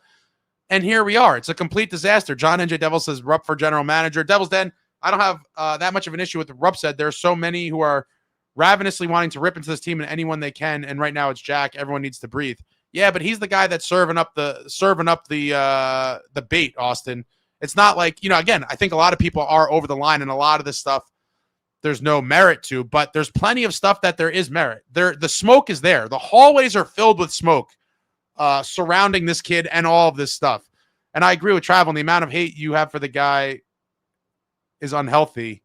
And here we are. It's a complete disaster. John NJ Devils says, Rupp for general manager. Devils Den, I don't have that much of an issue with what Rupp said. There are so many who are ravenously wanting to rip into this team and anyone they can. And right now it's Jack. Everyone needs to breathe. Yeah, but he's the guy that's serving up the bait, Austin. It's not like, again, I think a lot of people are over the line and a lot of this stuff there's no merit to, but there's plenty of stuff that there is merit. The smoke is there. The hallways are filled with smoke surrounding this kid and all of this stuff. And I agree with Travel. The amount of hate you have for the guy is unhealthy.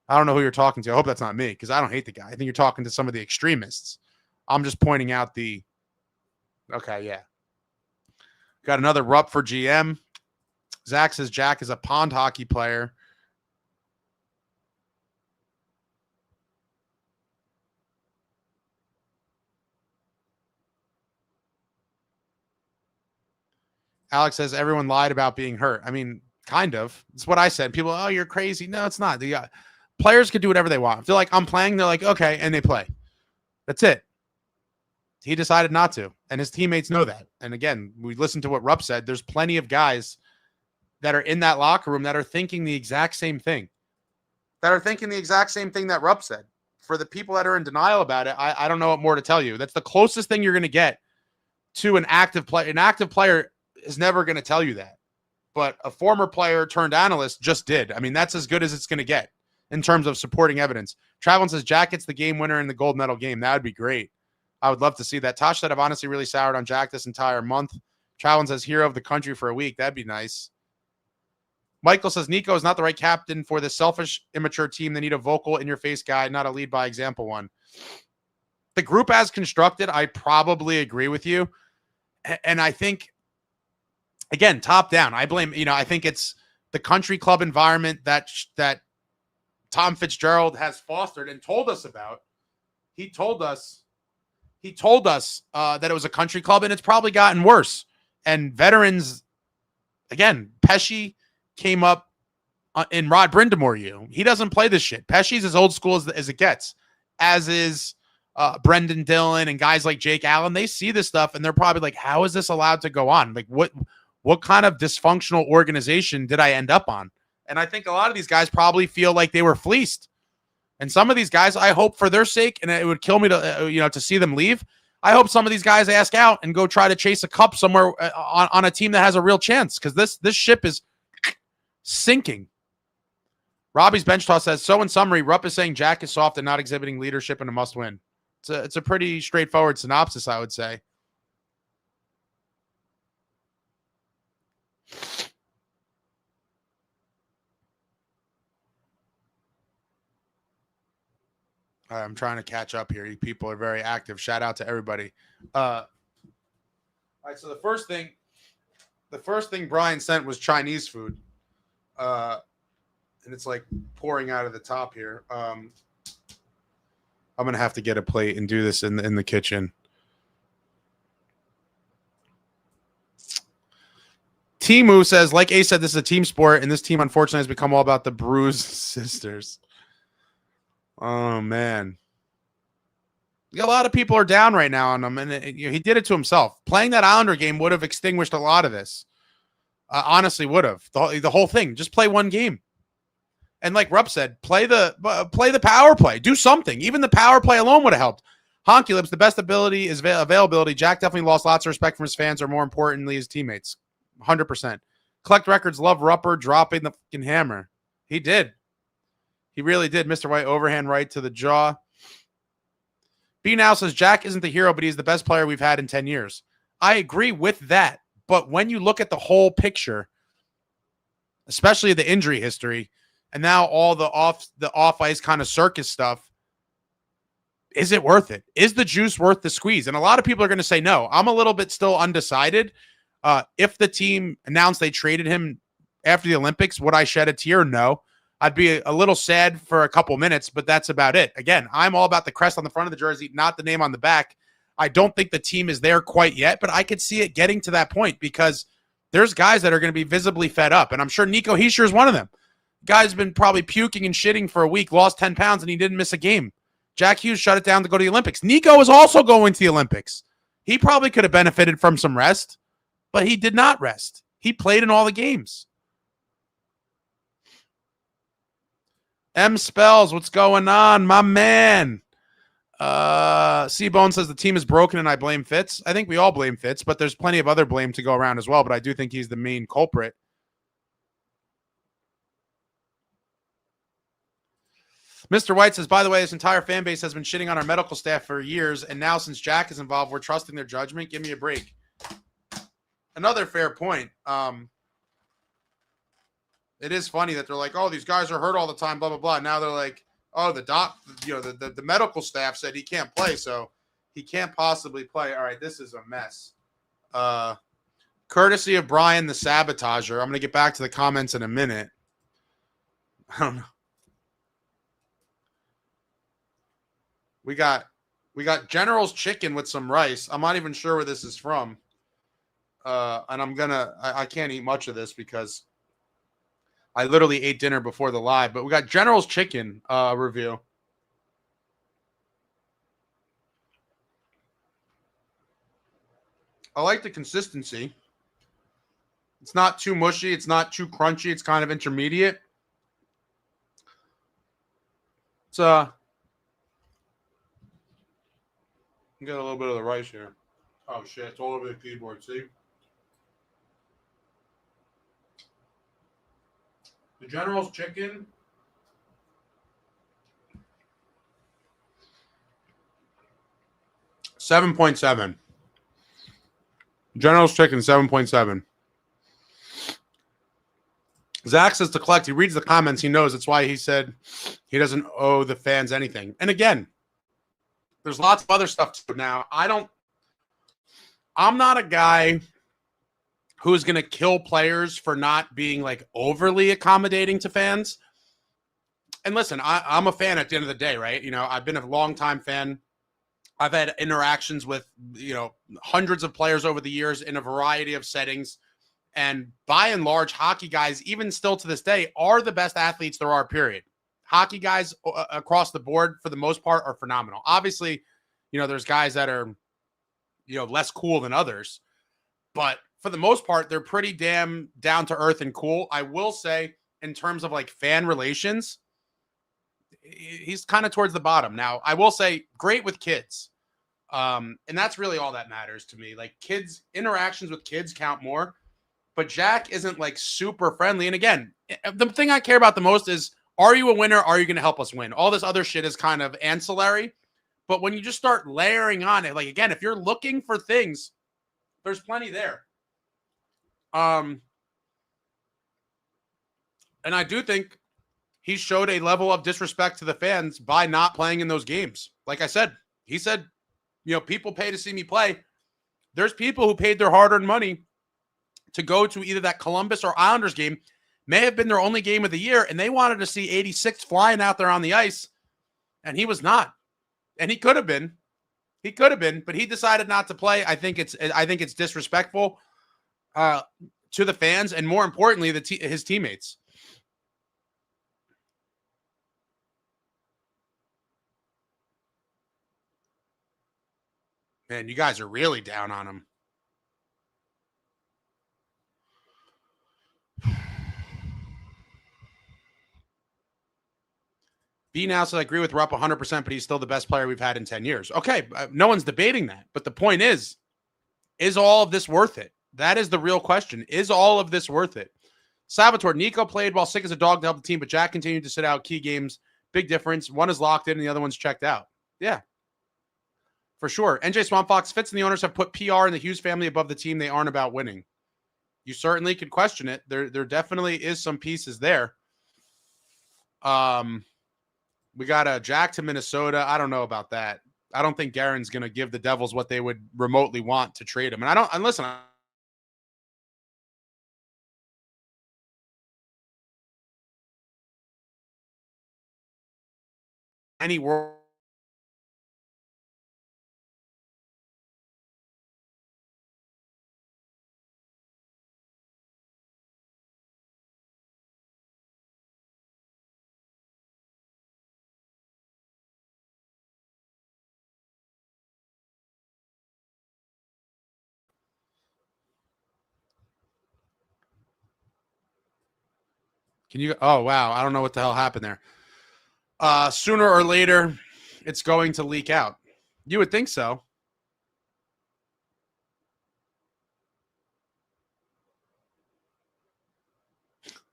I don't know who you're talking to. I hope that's not me because I don't hate the guy. I think you're talking to some of the extremists. I'm just pointing out okay, yeah. Got another Rupp for GM. Zach says Jack is a pond hockey player. Alex says everyone lied about being hurt. I mean, kind of. It's what I said. People, oh, you're crazy. No, it's not. The players could do whatever they want. If they're like, I'm playing, they're like, okay, and they play. That's it. He decided not to, and his teammates know that. And again, we listened to what Rupp said. There's plenty of guys that are in that locker room that are thinking the exact same thing. That Rupp said. For the people that are in denial about it, I don't know what more to tell you. That's the closest thing you're going to get to an active player. An active player is never going to tell you that. But a former player turned analyst just did. I mean, that's as good as it's going to get in terms of supporting evidence. Travelin says Jack gets the game winner in the gold medal game. That would be great. I would love to see that. Tosh said I've honestly really soured on Jack this entire month. Travelin says hero of the country for a week. That'd be nice. Michael says Nico is not the right captain for this selfish, immature team. They need a vocal, in-your-face guy, not a lead by example one. The group as constructed, I probably agree with you. And I think, again, top down, I blame, I think it's the country club environment that Tom Fitzgerald has fostered and told us about. He told us that it was a country club, and it's probably gotten worse. And veterans, again, Pesci came up in Rod Brindamore. He doesn't play this shit. Pesci's as old school as it gets, as is Brendan Dillon and guys like Jake Allen. They see this stuff, and they're probably like, how is this allowed to go on? Like, what kind of dysfunctional organization did I end up on? And I think a lot of these guys probably feel like they were fleeced. And some of these guys, I hope for their sake, and it would kill me to to see them leave. I hope some of these guys ask out and go try to chase a cup somewhere on a team that has a real chance, because this ship is sinking. Robbie's bench toss says, so in summary, Rupp is saying Jack is soft and not exhibiting leadership and a must win. It's a pretty straightforward synopsis, I would say. I'm trying to catch up here. You people are very active. Shout out to everybody. All right, so the first thing Brian sent was Chinese food. And it's like pouring out of the top here. I'm going to have to get a plate and do this in the kitchen. Timu says, like Ace said, this is a team sport, and this team, unfortunately, has become all about the Bruise sisters. Oh, man. A lot of people are down right now on him, and he did it to himself. Playing that Islander game would have extinguished a lot of this. Honestly, would have. The whole thing. Just play one game. And like Rupp said, play the power play. Do something. Even the power play alone would have helped. Honky Lips, the best ability is availability. Jack definitely lost lots of respect from his fans, or more importantly, his teammates. 100%. Collect Records love Rupper dropping the fucking hammer. He did. He really did. Mr. White overhand right to the jaw. B now says Jack isn't the hero, but he's the best player we've had in 10 years. I agree with that. But when you look at the whole picture, especially the injury history, and now all the off-ice kind of circus stuff, is it worth it? Is the juice worth the squeeze? And a lot of people are going to say no. I'm a little bit still undecided. If the team announced they traded him after the Olympics, would I shed a tear? No. I'd be a little sad for a couple minutes, but that's about it. Again, I'm all about the crest on the front of the jersey, not the name on the back. I don't think the team is there quite yet, but I could see it getting to that point because there's guys that are going to be visibly fed up, and I'm sure Nico Hischier is one of them. Guy's been probably puking and shitting for a week, lost 10 pounds, and he didn't miss a game. Jack Hughes shut it down to go to the Olympics. Nico is also going to the Olympics. He probably could have benefited from some rest, but he did not rest. He played in all the games. M Spells, what's going on, my man? C-Bone says the team is broken and I blame Fitz. I think we all blame Fitz, but there's plenty of other blame to go around as well. But I do think he's the main culprit. Mr. White says, by the way, this entire fan base has been shitting on our medical staff for years, and now since Jack is involved, we're trusting their judgment. Give me a break. Another fair point. It is funny that they're like, oh, these guys are hurt all the time, blah, blah, blah. Now they're like, oh, the medical staff said he can't play, so he can't possibly play. All right, this is a mess. Courtesy of Brian the Sabotager. I'm going to get back to the comments in a minute. I don't know. We got General's chicken with some rice. I'm not even sure where this is from. And I can't eat much of this because I literally ate dinner before the live, but we got General's chicken review. I like the consistency. It's not too mushy. It's not too crunchy. It's kind of intermediate. It's get a little bit of the rice here. Oh shit, it's all over the keyboard, see? The General's chicken. $7.7. General's chicken, 7.7. Zach says to collect. He reads the comments. He knows. That's why he said he doesn't owe the fans anything. And again, there's lots of other stuff too. Now, I'm not a guy who's going to kill players for not being like overly accommodating to fans. And listen, I'm a fan at the end of the day, right? You know, I've been a longtime fan. I've had interactions with, hundreds of players over the years in a variety of settings. And by and large, hockey guys, even still to this day, are the best athletes there are, period. Hockey guys across the board, for the most part, are phenomenal. Obviously, there's guys that are, less cool than others. But for the most part, they're pretty damn down to earth and cool. I will say, in terms of like fan relations, he's kind of towards the bottom. Now, I will say, great with kids. And that's really all that matters to me. Like, kids, interactions with kids count more. But Jack isn't like super friendly. And again, the thing I care about the most is, are you a winner? Are you going to help us win? All this other shit is kind of ancillary. But when you just start layering on it, like, again, if you're looking for things, there's plenty there. And I do think he showed a level of disrespect to the fans by not playing in those games. Like I said, he said, people pay to see me play. There's people who paid their hard-earned money to go to either that Columbus or Islanders game, may have been their only game of the year, and they wanted to see 86 flying out there on the ice, and he was not. And he could have been. He could have been, but he decided not to play. I think it's disrespectful to the fans, and more importantly, his teammates. Man, you guys are really down on him. B now says, I agree with Rupp 100%, but he's still the best player we've had in 10 years. Okay, no one's debating that. But the point is all of this worth it? That is the real question. Is all of this worth it? Salvatore, Nico played while sick as a dog to help the team, but Jack continued to sit out key games. Big difference. One is locked in and the other one's checked out. Yeah, for sure. NJ Swamp Fox, Fitz and the owners have put PR and the Hughes family above the team. They aren't about winning. You certainly could question it. There definitely is some pieces there. We got a Jack to Minnesota. I don't know about that. I don't think Guerin's going to give the Devils what they would remotely want to trade him. And listen, any world. Can you? Oh, wow. I don't know what the hell happened there. Sooner or later, it's going to leak out. You would think so.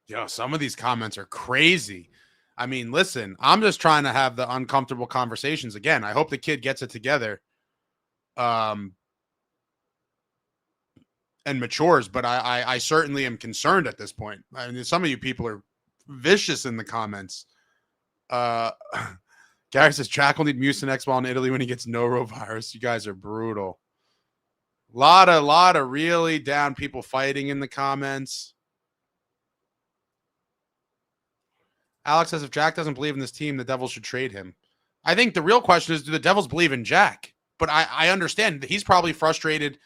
Yo, some of these comments are crazy. I mean, listen, I'm just trying to have the uncomfortable conversations again. I hope the kid gets it together and matures, but I certainly am concerned at this point. I mean, some of you people are vicious in the comments. Gary says, Jack will need Mucinex while in Italy when he gets norovirus. You guys are brutal. Lot of really down people fighting in the comments. Alex says, if Jack doesn't believe in this team, the Devils should trade him. I think the real question is, do the Devils believe in Jack? But I understand that he's probably frustrated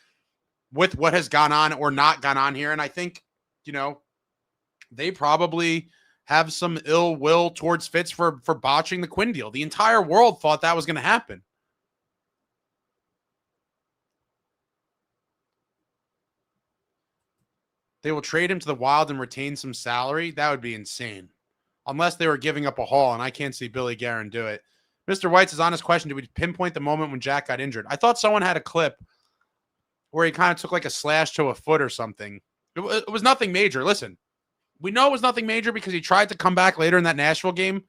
with what has gone on or not gone on here. And I think, they probably have some ill will towards Fitz for botching the Quinn deal. The entire world thought that was going to happen. They will trade him to the Wild and retain some salary. That would be insane. Unless they were giving up a haul, and I can't see Billy Guerin do it. Mr. White's honest question, did we pinpoint the moment when Jack got injured? I thought someone had a clip where he kind of took like a slash to a foot or something. It was nothing major. Listen, we know it was nothing major because he tried to come back later in that Nashville game.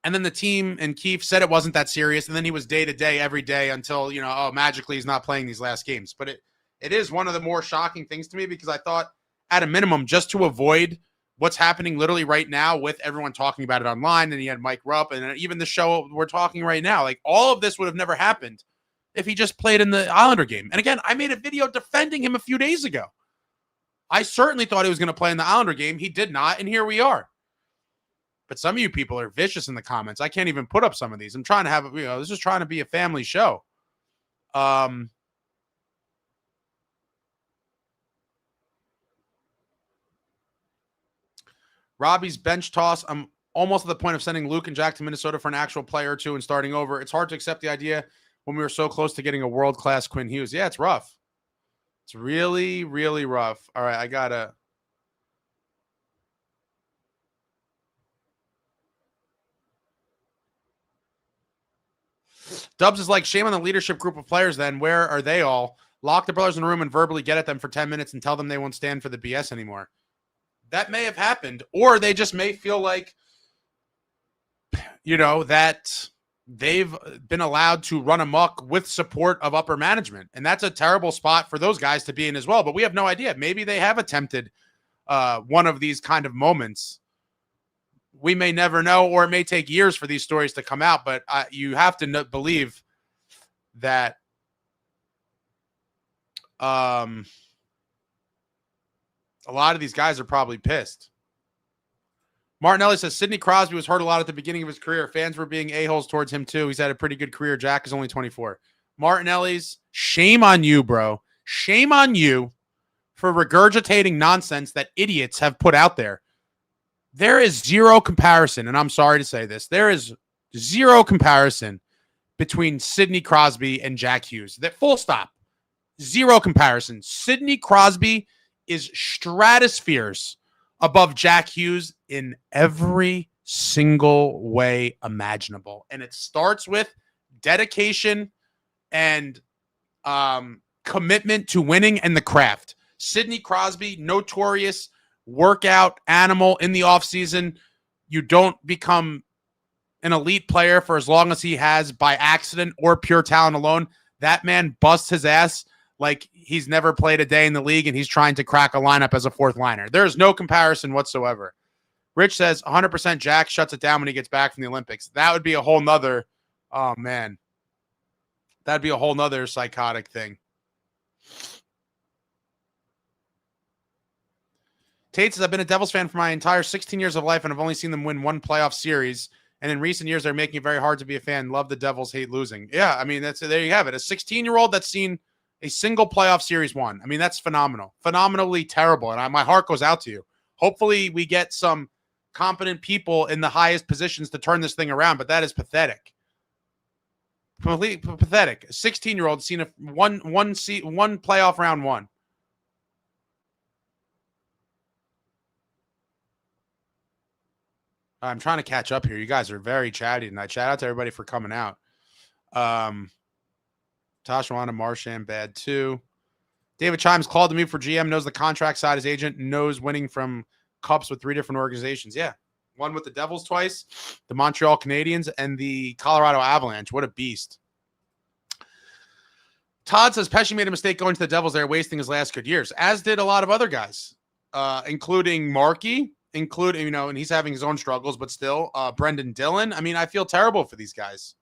And then the team and Keefe said it wasn't that serious. And then he was day-to-day every day until, magically he's not playing these last games. But it is one of the more shocking things to me because I thought at a minimum, just to avoid what's happening literally right now with everyone talking about it online, and he had Mike Rupp, and even the show we're talking right now, like all of this would have never happened if he just played in the Islander game. And again, I made a video defending him a few days ago. I certainly thought he was going to play in the Islander game. He did not, and here we are. But some of you people are vicious in the comments. I can't even put up some of these. I'm trying to have, this is trying to be a family show. Robbie's bench toss. I'm almost at the point of sending Luke and Jack to Minnesota for an actual player or two and starting over. It's hard to accept the idea when we were so close to getting a world-class Quinn Hughes. Yeah, it's rough. It's really, really rough. All right, I got to. Dubs is like, shame on the leadership group of players then. Where are they all? Lock the brothers in a room and verbally get at them for 10 minutes and tell them they won't stand for the BS anymore. That may have happened, or they just may feel like, that they've been allowed to run amok with support of upper management. And that's a terrible spot for those guys to be in as well. But we have no idea. Maybe they have attempted one of these kind of moments. We may never know, or it may take years for these stories to come out. But you have to believe that a lot of these guys are probably pissed. Martinelli says Sidney Crosby was hurt a lot at the beginning of his career. Fans were being a-holes towards him too. He's had a pretty good career. Jack is only 24. Martinelli's, shame on you, bro. Shame on you for regurgitating nonsense that idiots have put out there. There is zero comparison, and I'm sorry to say this. There is zero comparison between Sidney Crosby and Jack Hughes. That full stop. Zero comparison. Sidney Crosby is stratospheres above Jack Hughes in every single way imaginable. And it starts with dedication and commitment to winning and the craft. Sidney Crosby, notorious workout animal in the offseason. You don't become an elite player for as long as he has by accident or pure talent alone. That man busts his ass like he's never played a day in the league, and he's trying to crack a lineup as a fourth liner. There's no comparison whatsoever. Rich says 100% Jack shuts it down when he gets back from the Olympics. That would be a whole nother, oh man, that'd be a whole nother psychotic thing. Tate says, I've been a Devils fan for my entire 16 years of life, and I've only seen them win one playoff series. And in recent years, they're making it very hard to be a fan. Love the Devils, hate losing. Yeah, I mean, there you have it. A 16-year-old that's seen a single playoff series won. I mean, that's phenomenal. Phenomenally terrible. And my heart goes out to you. Hopefully we get some competent people in the highest positions to turn this thing around, but that is pathetic. Completely pathetic. A 16-year-old seen one playoff round one. I'm trying to catch up here. You guys are very chatty tonight. Shout out to everybody for coming out. Tashawana Marchand, bad too. David Chimes called to me for GM, knows the contract side. His agent knows winning from cups with 3 different organizations. Yeah. One with the Devils twice, the Montreal Canadiens, and the Colorado Avalanche. What a beast. Todd says Pesci made a mistake going to the Devils. They're wasting his last good years, as did a lot of other guys, including Markey, and he's having his own struggles, but still, Brendan Dillon. I mean, I feel terrible for these guys.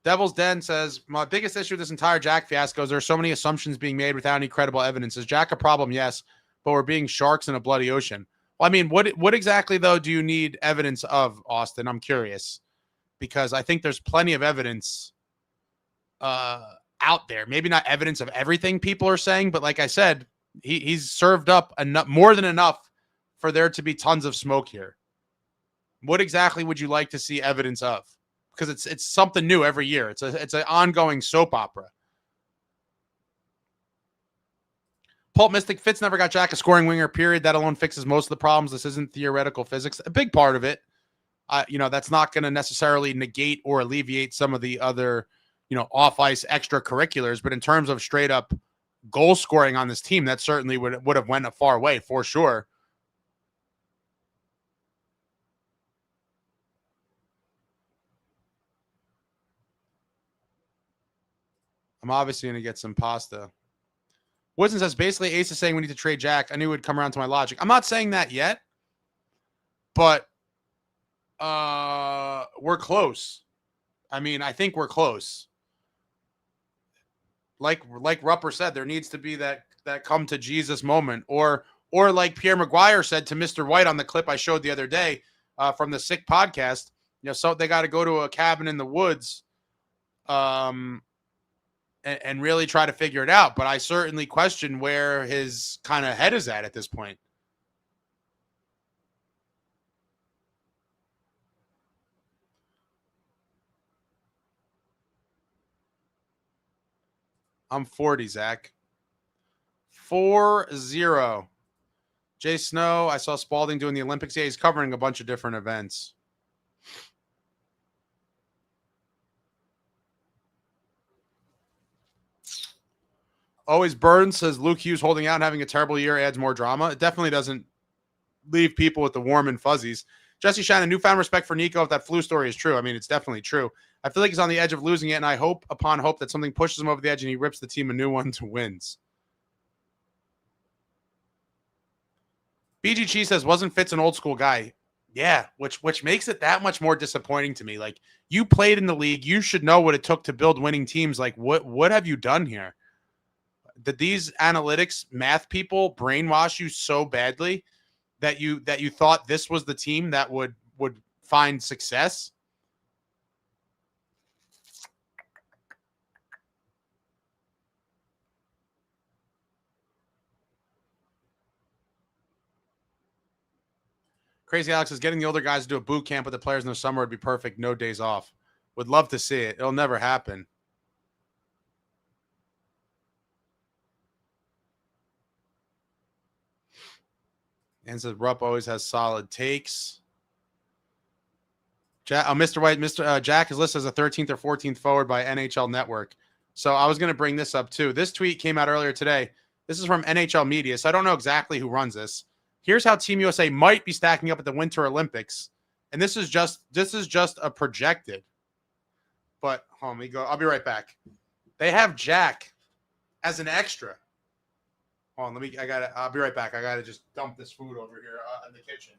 Devil's Den says, my biggest issue with this entire Jack fiasco is there are so many assumptions being made without any credible evidence. Is Jack a problem? Yes, but we're being sharks in a bloody ocean. Well, I mean, what exactly, though, do you need evidence of, Austin? I'm curious, because I think there's plenty of evidence out there. Maybe not evidence of everything people are saying, but like I said, he's served up more than enough for there to be tons of smoke here. What exactly would you like to see evidence of? Because it's something new every year. It's an ongoing soap opera. Pulp Mystic Fitz never got Jack a scoring winger, period. That alone fixes most of the problems. This isn't theoretical physics. A big part of it. That's not going to necessarily negate or alleviate some of the other, off-ice extracurriculars. But in terms of straight up goal scoring on this team, that certainly would have went a far way for sure. I'm obviously going to get some pasta. Woodson says, basically, Ace is saying we need to trade Jack. I knew it would come around to my logic. I'm not saying that yet, but we're close. I mean, I think we're close. Like Rupper said, there needs to be that come to Jesus moment. Or like Pierre Maguire said to Mr. White on the clip I showed the other day from the Sick podcast, so they got to go to a cabin in the woods and really try to figure it out. But I certainly question where his kind of head is at this point. I'm 40, Zach. 4-0. Jay Snow, I saw Spalding doing the Olympics. Yeah, he's covering a bunch of different events. Always Burns says Luke Hughes holding out and having a terrible year adds more drama. It definitely doesn't leave people with the warm and fuzzies. Jesse Shannon, newfound respect for Nico if that flu story is true. I mean, it's definitely true. I feel like he's on the edge of losing it, and I hope that something pushes him over the edge and he rips the team a new one to wins. BG Cheese says, wasn't Fitz an old school guy? Yeah, which makes it that much more disappointing to me. Like, you played in the league. You should know what it took to build winning teams. Like, what have you done here? Did these analytics math people brainwash you so badly that you thought this was the team that would find success? Crazy Alex is getting the older guys to do a boot camp with the players in the summer would be perfect. No days off. Would love to see it. It'll never happen. And says Rupp always has solid takes. Mr. White, Jack is listed as a 13th or 14th forward by NHL Network. So I was going to bring this up too. This tweet came out earlier today. This is from NHL Media, so I don't know exactly who runs this. Here's how Team USA might be stacking up at the Winter Olympics, and this is just a projected. But hold on, I'll be right back. They have Jack as an extra. Hold on, I'll be right back. I gotta just dump this food over here in the kitchen.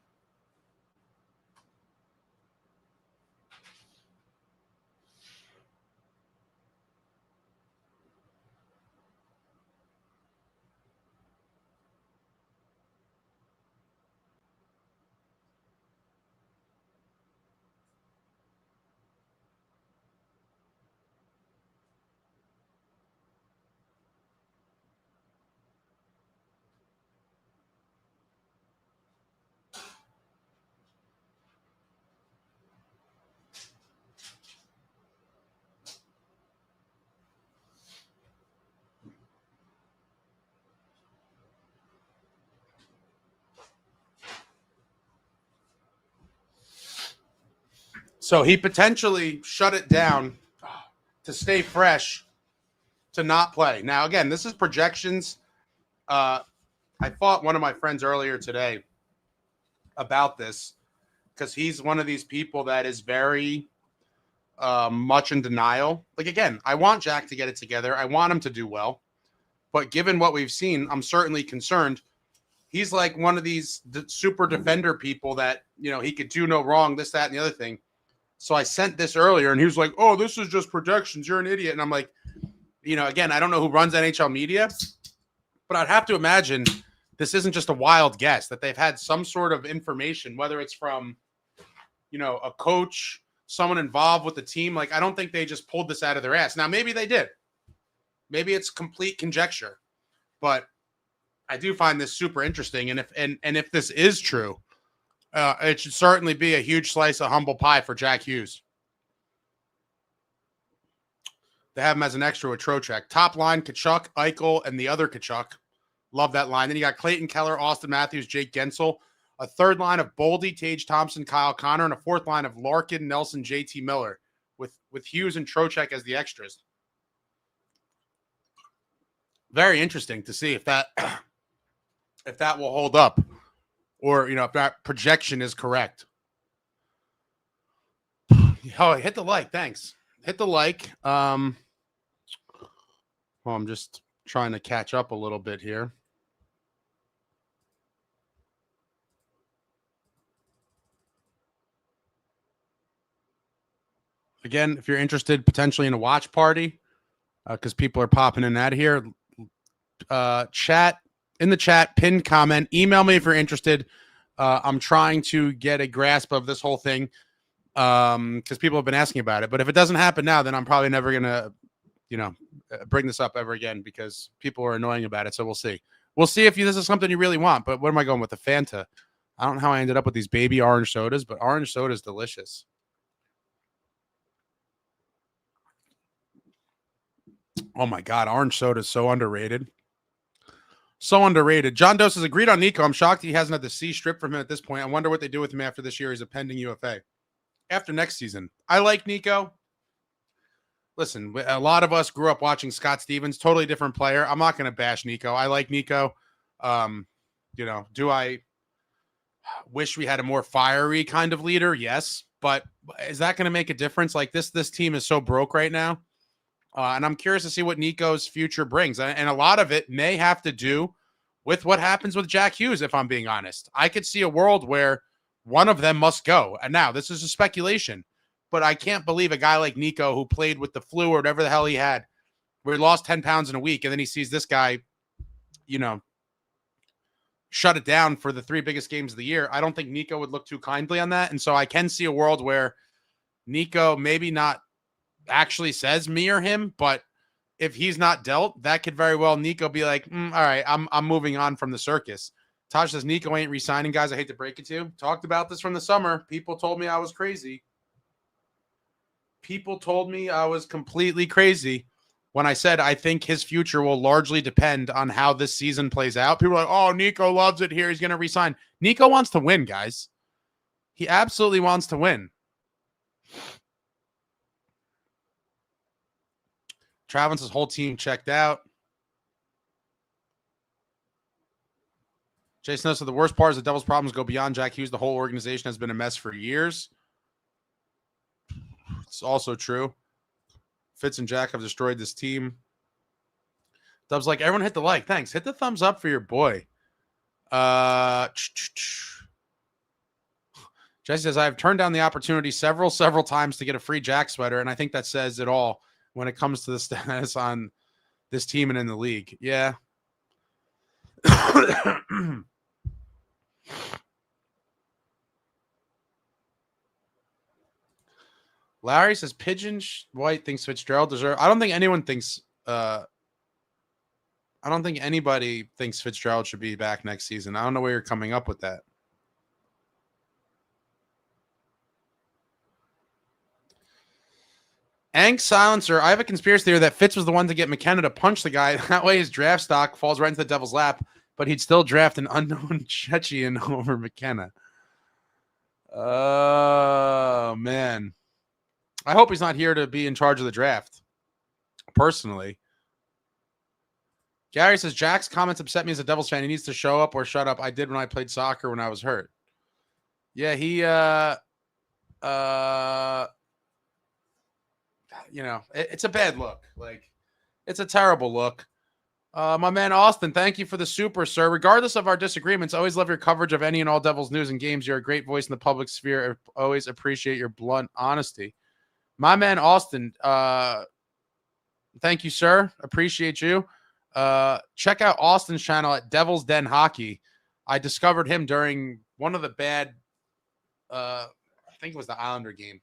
So he potentially shut it down to stay fresh, to not play. Now, again, this is projections. I fought one of my friends earlier today about this because he's one of these people that is very much in denial. Like, again, I want Jack to get it together. I want him to do well. But given what we've seen, I'm certainly concerned. He's like one of these super defender people that, you know, he could do no wrong, this, that, and the other thing. So I sent this earlier, and he was like, oh, this is just projections. You're an idiot. And I'm like, you know, again, I don't know who runs NHL media, but I'd have to imagine this isn't just a wild guess, that they've had some sort of information, whether it's from, you know, a coach, someone involved with the team. Like, I don't think they just pulled this out of their ass. Now, maybe they did. Maybe it's complete conjecture, but I do find this super interesting. And if this is true, it should certainly be a huge slice of humble pie for Jack Hughes. They have him as an extra with Trocheck. Top line, Kachuk, Eichel, and the other Kachuk. Love that line. Then you got Clayton Keller, Austin Matthews, Jake Gensel. A third line of Boldy, Tage Thompson, Kyle Connor, and a fourth line of Larkin, Nelson, JT Miller, with Hughes and Trocheck as the extras. Very interesting to see if that will hold up, or, you know, if that projection is correct. Oh, hit the like. Thanks. Hit the like. Well, I'm just trying to catch up a little bit here. Again, if you're interested potentially in a watch party, because people are popping in out of here, chat in the chat, pinned comment, email me if you're interested. I'm trying to get a grasp of this whole thing because people have been asking about it. But if it doesn't happen now, then I'm probably never going to, you know, bring this up ever again because people are annoying about it. So we'll see. We'll see if this is something you really want. But what am I going with? The Fanta? I don't know how I ended up with these baby orange sodas, but orange soda is delicious. Oh, my God. Orange soda is so underrated. So underrated. John Dose has agreed on Nico. I'm shocked he hasn't had the C stripped from him at this point. I wonder what they do with him after this year. He's a pending UFA. After next season. I like Nico. Listen, a lot of us grew up watching Scott Stevens. Totally different player. I'm not going to bash Nico. I like Nico. You know, do I wish we had a more fiery kind of leader? Yes. But is that going to make a difference? Like, this team is so broke right now. And I'm curious to see what Nico's future brings. And a lot of it may have to do with what happens with Jack Hughes, if I'm being honest. I could see a world where one of them must go. And now, this is a speculation, but I can't believe a guy like Nico who played with the flu or whatever the hell he had, where he lost 10 pounds in a week, and then he sees this guy, you know, shut it down for the 3 biggest games of the year. I don't think Nico would look too kindly on that. And so I can see a world where Nico maybe not actually says me or him, but if he's not dealt, that could very well Nico be like, all right, I'm moving on from the circus. Taj says Nico ain't re-signing, guys. I hate to break it to you. Talked about this from the summer. People told me I was crazy. People told me I was completely crazy when I said I think his future will largely depend on how this season plays out. People are like, oh, Nico loves it here. He's going to resign. Nico wants to win, guys. He absolutely wants to win. Travis's whole team checked out. Jason said the worst part is the Devils' problems go beyond Jack Hughes. The whole organization has been a mess for years. It's also true. Fitz and Jack have destroyed this team. Dubs like, everyone hit the like. Thanks. Hit the thumbs up for your boy. Jesse says, I have turned down the opportunity several times to get a free Jack sweater, and I think that says it all when it comes to the status on this team and in the league. Yeah. Larry says Pigeon White thinks Fitzgerald deserves. I don't think anyone thinks. I don't think anybody thinks Fitzgerald should be back next season. I don't know where you're coming up with that. Ank Silencer, I have a conspiracy theory that Fitz was the one to get McKenna to punch the guy. That way his draft stock falls right into the Devil's lap, but he'd still draft an unknown Chechian over McKenna. Oh, man. I hope he's not here to be in charge of the draft. Personally. Gary says, Jack's comments upset me as a Devils fan. He needs to show up or shut up. I did when I played soccer when I was hurt. Yeah, he, you know, it's a bad look. Like, it's a terrible look. My man Austin, thank you for the super, sir. Regardless of our disagreements, always love your coverage of any and all Devils news and games. You're a great voice in the public sphere. I always appreciate your blunt honesty. My man Austin, thank you, sir. Appreciate you. Check out Austin's channel at Devil's Den Hockey. I discovered him during one of the bad, I think it was the Islander game.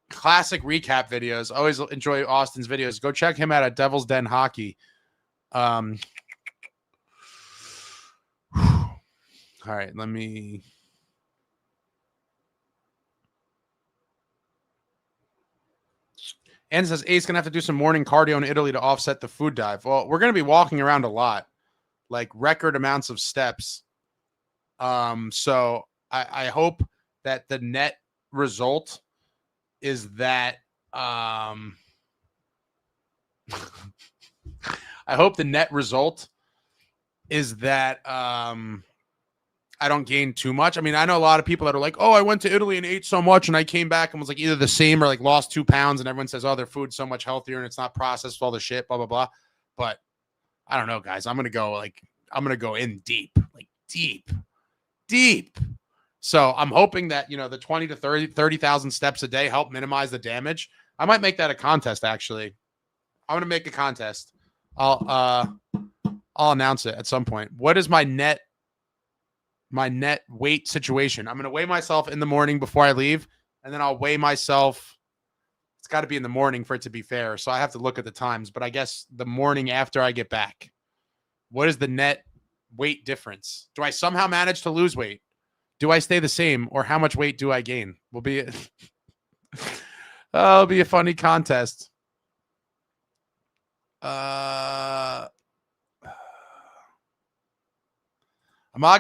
Classic recap videos. Always enjoy Austin's videos. Go check him out at Devil's Den Hockey. All right, let me. Ann says Ace gonna have to do some morning cardio in Italy to offset the food dive. Well, we're gonna be walking around a lot, like record amounts of steps. So I hope that the net result is that I hope the net result is that I don't gain too much. I mean, I know a lot of people that are like, oh, I went to Italy and ate so much and I came back and was like either the same or like lost 2 pounds, and everyone says, oh, their food's so much healthier and it's not processed with all the shit, blah, blah, blah. But I don't know, guys. I'm going to go in deep, like deep. So I'm hoping that, you know, the 20 to 30,000 steps a day help minimize the damage. I might make that a contest, actually. I'm going to make a contest. I'll announce it at some point. What is my net weight situation? I'm going to weigh myself in the morning before I leave, and then I'll weigh myself. It's got to be in the morning for it to be fair. So I have to look at the times, but I guess the morning after I get back. What is the net weight difference? Do I somehow manage to lose weight? Do I stay the same, or how much weight do I gain? Will be it'll be a funny contest. Amagi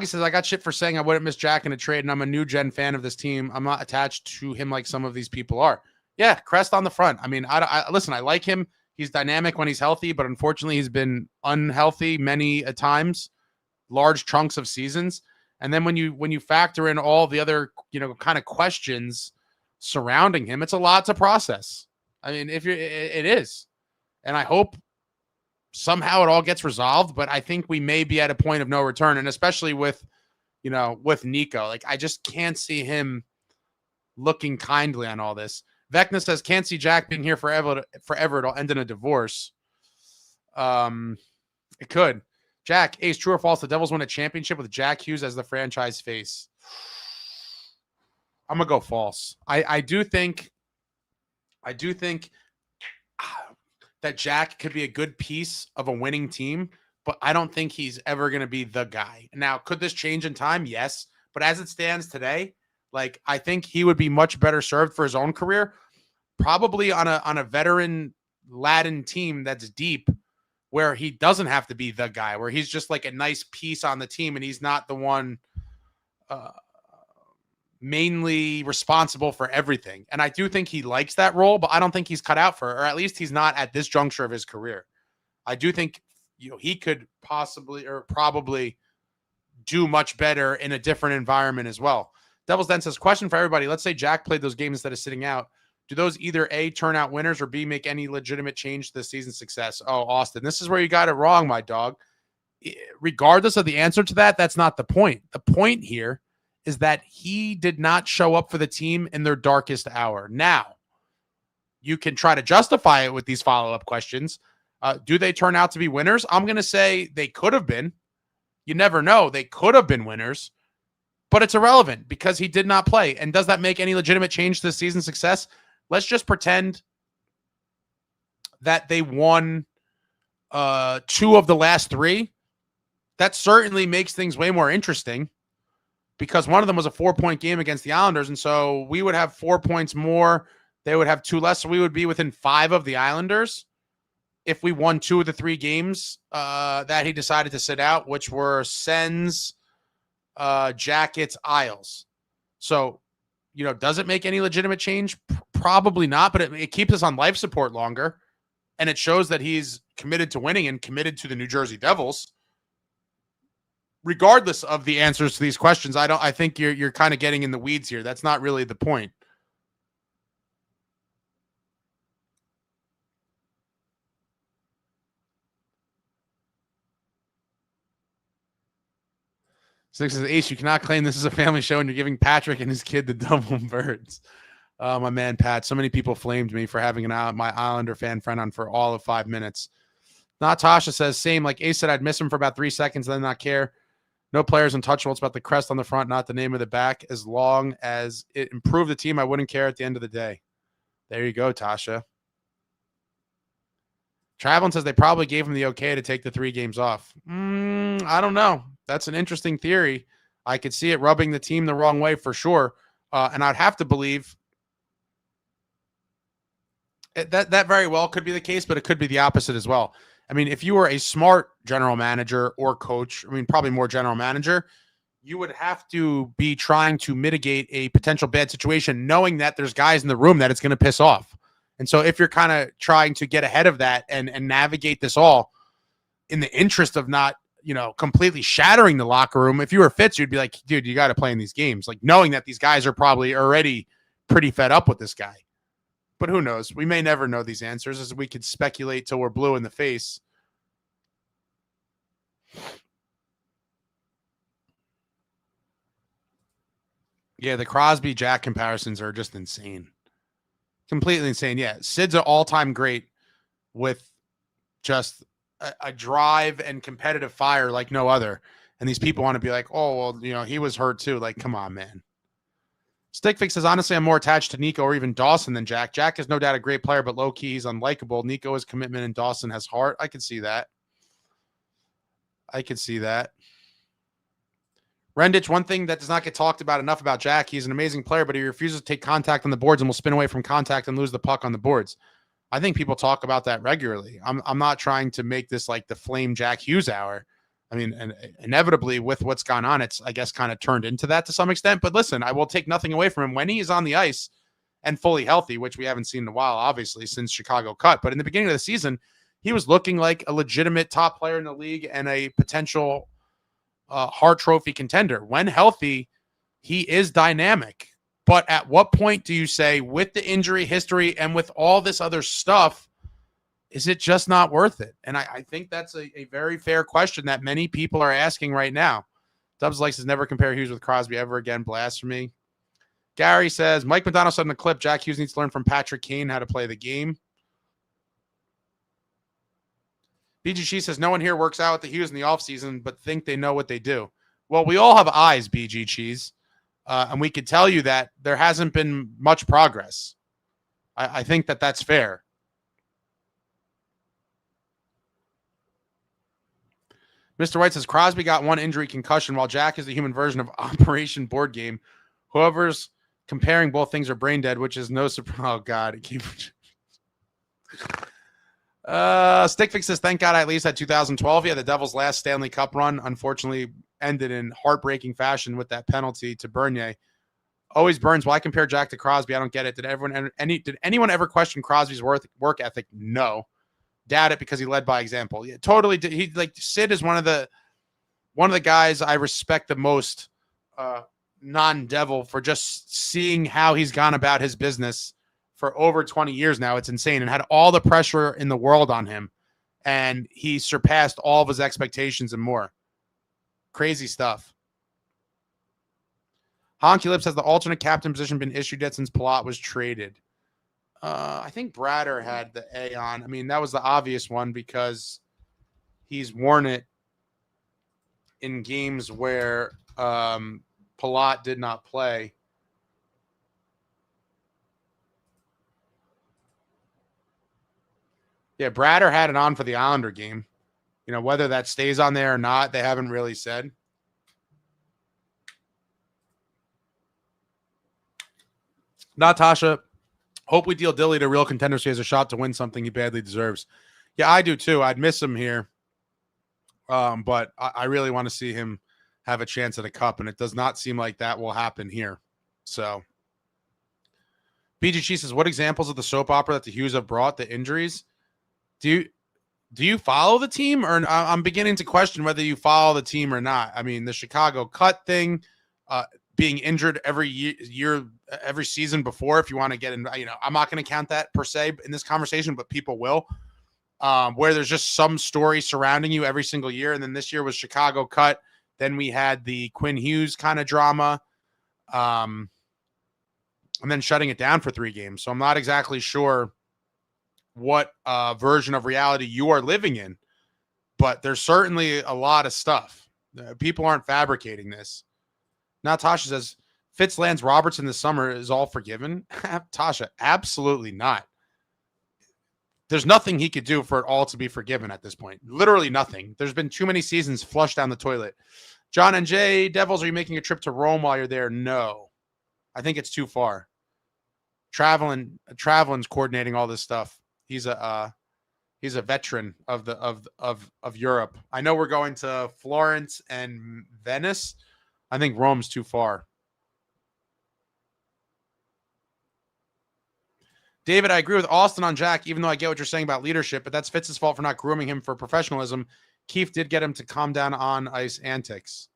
says, I got shit for saying I wouldn't miss Jack in a trade, and I'm a new gen fan of this team. I'm not attached to him like some of these people are. Yeah, crest on the front. I mean, I listen, I like him. He's dynamic when he's healthy, but unfortunately he's been unhealthy many a times, large chunks of seasons. And then when you factor in all the other, you know, kind of questions surrounding him, it's a lot to process. I mean, it is. And I hope somehow it all gets resolved, but I think we may be at a point of no return. And especially with, you know, with Nico, like I just can't see him looking kindly on all this. Vecna says, can't see Jack being here forever. It'll end in a divorce. It could. Jack, Ace, true or false? The Devils win a championship with Jack Hughes as the franchise face. I'm gonna go false. I do think that Jack could be a good piece of a winning team, but I don't think he's ever going to be the guy. Now, could this change in time? Yes. But as it stands today, like I think he would be much better served for his own career, probably on a veteran Latin team that's deep, where he doesn't have to be the guy, where he's just like a nice piece on the team and he's not the one mainly responsible for everything. And I do think he likes that role, but I don't think he's cut out for it, or at least he's not at this juncture of his career. I do think, you know, he could possibly or probably do much better in a different environment as well. Devils Den says, question for everybody. Let's say Jack played those games instead of sitting out. Do those either A, turn out winners, or B, make any legitimate change to the season's success? Oh, Austin, this is where you got it wrong, my dog. Regardless of the answer to that, that's not the point. The point here is that he did not show up for the team in their darkest hour. Now, you can try to justify it with these follow-up questions. Do they turn out to be winners? I'm going to say they could have been. You never know. They could have been winners, but it's irrelevant because he did not play. And does that make any legitimate change to the season's success? Let's just pretend that they won 2 of the last 3. That certainly makes things way more interesting, because one of them was a 4-point game against the Islanders. And so we would have 4 points more. They would have 2 less. So we would be within 5 of the Islanders if we won 2 of the 3 games that he decided to sit out, which were Sens, Jackets, Isles. So, you know, does it make any legitimate change? Probably not, but it keeps us on life support longer. And it shows that he's committed to winning and committed to the New Jersey Devils. Regardless of the answers to these questions, I think you're kind of getting in the weeds here. That's not really the point. Six says, Ace, you cannot claim this is a family show and you're giving Patrick and his kid the double birds. My man, Pat, so many people flamed me for having my Islander fan friend on for all of 5 minutes. Natasha says, same. Like Ace said, I'd miss him for about 3 seconds and then not care. No players untouchable. It's about the crest on the front, not the name of the back. As long as it improved the team, I wouldn't care at the end of the day. There you go, Tasha. Travelin says they probably gave him the okay to take the 3 games off. I don't know. That's an interesting theory. I could see it rubbing the team the wrong way for sure. And I'd have to believe that very well could be the case, but it could be the opposite as well. I mean, if you were a smart general manager or coach, I mean, probably more general manager, you would have to be trying to mitigate a potential bad situation, knowing that there's guys in the room that it's going to piss off. And so if you're kind of trying to get ahead of that and navigate this all in the interest of not, completely shattering the locker room, if you were Fitz, you'd be like, dude, you got to play in these games. Like knowing that these guys are probably already pretty fed up with this guy. But who knows? We may never know these answers, as we could speculate till we're blue in the face. Yeah, the Crosby Jack comparisons are just insane. Completely insane. Yeah, Sid's an all-time great with just a drive and competitive fire like no other. And these people want to be like, oh, well, he was hurt too. Like, come on, man. Stickfix says, honestly, I'm more attached to Nico or even Dawson than Jack. Jack is no doubt a great player, but low-key, he's unlikable. Nico has commitment and Dawson has heart. I could see that. Renditch, one thing that does not get talked about enough about Jack, he's an amazing player, but he refuses to take contact on the boards and will spin away from contact and lose the puck on the boards. I think people talk about that regularly. I'm not trying to make this like the flame Jack Hughes hour. I mean, and inevitably with what's gone on, it's, I guess, kind of turned into that to some extent. But listen, I will take nothing away from him when he is on the ice and fully healthy, which we haven't seen in a while, obviously, since Chicago cut. But in the beginning of the season, he was looking like a legitimate top player in the league and a potential Hart Trophy contender. When healthy, he is dynamic. But at what point do you say, with the injury history and with all this other stuff, is it just not worth it? And I think that's a very fair question that many people are asking right now. Dubs likes to never compare Hughes with Crosby ever again. Blasphemy. Gary says, Mike McDonald said in the clip, Jack Hughes needs to learn from Patrick Kane how to play the game. BGG says, no one here works out with the Hughes in the offseason, but think they know what they do. Well, we all have eyes, BG Cheese. And we could tell you that there hasn't been much progress. I think that that's fair. Mr. White says, Crosby got one injury concussion while Jack is the human version of Operation Board Game. Whoever's comparing both things are brain dead, which is no surprise. Oh, God. Stickfix says, thank God I at least had 2012. Yeah, the Devils' last Stanley Cup run unfortunately ended in heartbreaking fashion with that penalty to Bernier. Always Burns. Why compare Jack to Crosby? I don't get it. Did anyone ever question Crosby's work ethic? No. Doubt it because he led by example. Yeah, totally. Sid is one of the guys I respect the most, non-Devil, for just seeing how he's gone about his business for over 20 years now. It's insane, and had all the pressure in the world on him, and he surpassed all of his expectations and more. Crazy stuff. Honky Lips has the alternate captain position been issued yet since Palat was traded? I think Bratter had the A on. I mean, that was the obvious one because he's worn it in games where Palat did not play. Yeah, Bratter had it on for the Islander game. Whether that stays on there or not, they haven't really said. Natasha, hope we deal Dilly to real contender so he has a shot to win something he badly deserves. Yeah, I do too. I'd miss him here. But I really want to see him have a chance at a cup, and it does not seem like that will happen here. So, BGG says, what examples of the soap opera that the Hughes have brought, the injuries? Do you follow the team? Or I'm beginning to question whether you follow the team or not. I mean, the Chicago cut thing, being injured every year, every season before, if you want to get in, I'm not going to count that per se in this conversation, but people will, where there's just some story surrounding you every single year. And then this year was Chicago cut. Then we had the Quinn Hughes kind of drama. And then shutting it down for 3 games. So I'm not exactly sure what version of reality you are living in, but there's certainly a lot of stuff. People aren't fabricating this. Now Tasha says, Fitz lands Robertson this summer is all forgiven. Tasha, absolutely not. There's nothing he could do for it all to be forgiven at this point. Literally nothing. There's been too many seasons flushed down the toilet. John and Jay, Devils, are you making a trip to Rome while you're there? No. I think it's too far. Traveling's coordinating all this stuff. He's a veteran of Europe. I know we're going to Florence and Venice. I think Rome's too far. David, I agree with Austin on Jack, even though I get what you're saying about leadership, but that's Fitz's fault for not grooming him for professionalism. Keefe did get him to calm down on ice antics.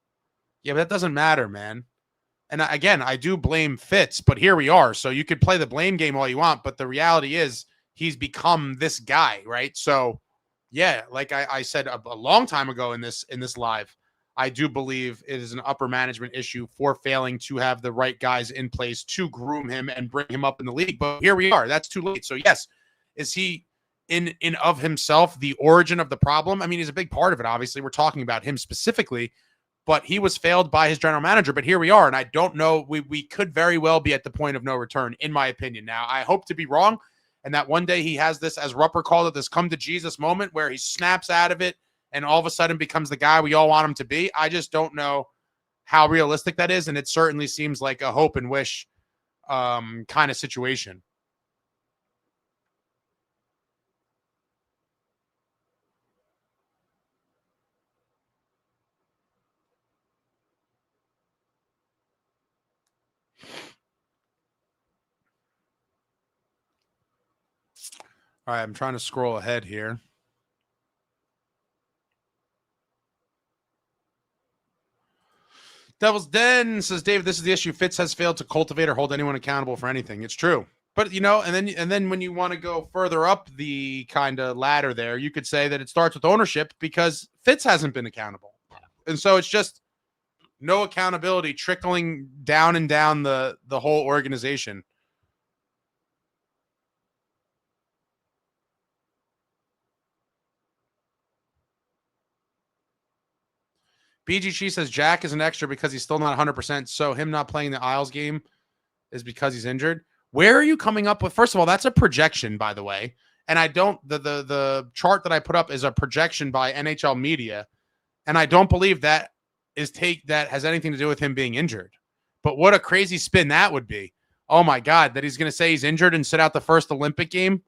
Yeah, but that doesn't matter, man. And again, I do blame Fitz, but here we are. So you could play the blame game all you want, but the reality is he's become this guy, right? So yeah, like I said a long time ago in this live, I do believe it is an upper management issue for failing to have the right guys in place to groom him and bring him up in the league. But here we are. That's too late. So yes, is he in of himself the origin of the problem? I mean, he's a big part of it. Obviously, we're talking about him specifically, but he was failed by his general manager. But here we are, and I don't know. We could very well be at the point of no return, in my opinion. Now, I hope to be wrong, and that one day he has this, as Rupper called it, this come to Jesus moment where he snaps out of it and all of a sudden becomes the guy we all want him to be. I just don't know how realistic that is, and it certainly seems like a hope and wish kind of situation. All right, I'm trying to scroll ahead here. Devil's Den says, David, this is the issue. Fitz has failed to cultivate or hold anyone accountable for anything. It's true. But, and then when you want to go further up the kind of ladder there, you could say that it starts with ownership because Fitz hasn't been accountable. And so it's just no accountability trickling down and down the whole organization. BGG says Jack is an extra because he's still not 100%. So him not playing the Isles game is because he's injured. Where are you coming up with? First of all, that's a projection, by the way. And I don't, the chart that I put up is a projection by NHL media. And I don't believe that that has anything to do with him being injured. But what a crazy spin that would be. Oh my God, that he's going to say he's injured and sit out the first Olympic game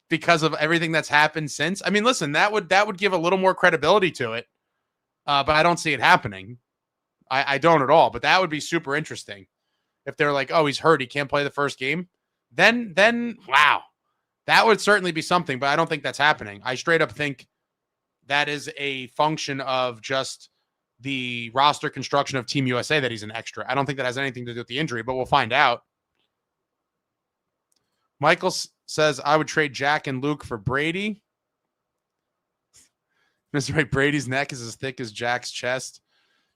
because of everything that's happened since. I mean, listen, that would give a little more credibility to it. But I don't see it happening. I don't at all. But that would be super interesting. If they're like, oh, he's hurt, he can't play the first game, then wow, that would certainly be something. But I don't think that's happening. I straight up think that is a function of just the roster construction of Team USA that he's an extra. I don't think that has anything to do with the injury, but we'll find out. Michael says, I would trade Jack and Luke for Brady. Mr. Right, Brady's neck is as thick as Jack's chest.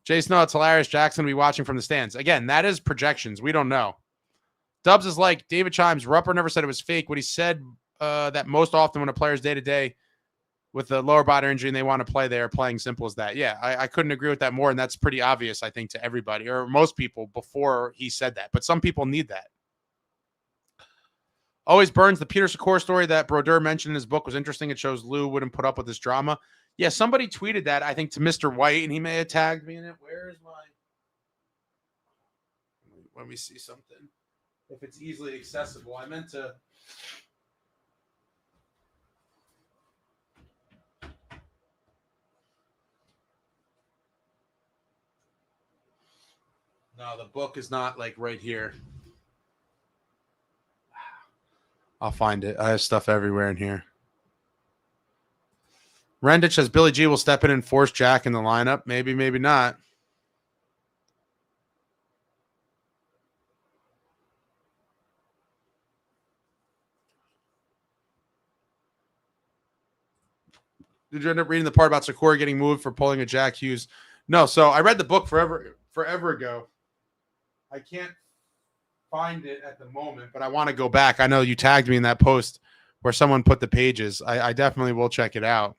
Jason, no, it's hilarious. Jackson will be watching from the stands. Again, that is projections. We don't know. Dubs is like, David Chimes, Rupper never said it was fake. What he said that most often when a player's day-to-day with the lower body injury and they want to play, they are playing, simple as that. Yeah, I couldn't agree with that more, and that's pretty obvious, I think, to everybody, or most people before he said that. But some people need that. Always Burns, the Peter Secor story that Brodeur mentioned in his book was interesting. It shows Lou wouldn't put up with this drama. Yeah, somebody tweeted that, I think, to Mr. White, and he may have tagged me in it. Where is my... Let me see something. If it's easily accessible. I meant to... No, the book is not, like, right here. I'll find it. I have stuff everywhere in here. Rendich says Billy G will step in and force Jack in the lineup. Maybe, maybe not. Did you end up reading the part about Sikora getting moved for pulling a Jack Hughes? No. So I read the book forever ago. I can't find it at the moment, but I want to go back. I know you tagged me in that post where someone put the pages. I definitely will check it out.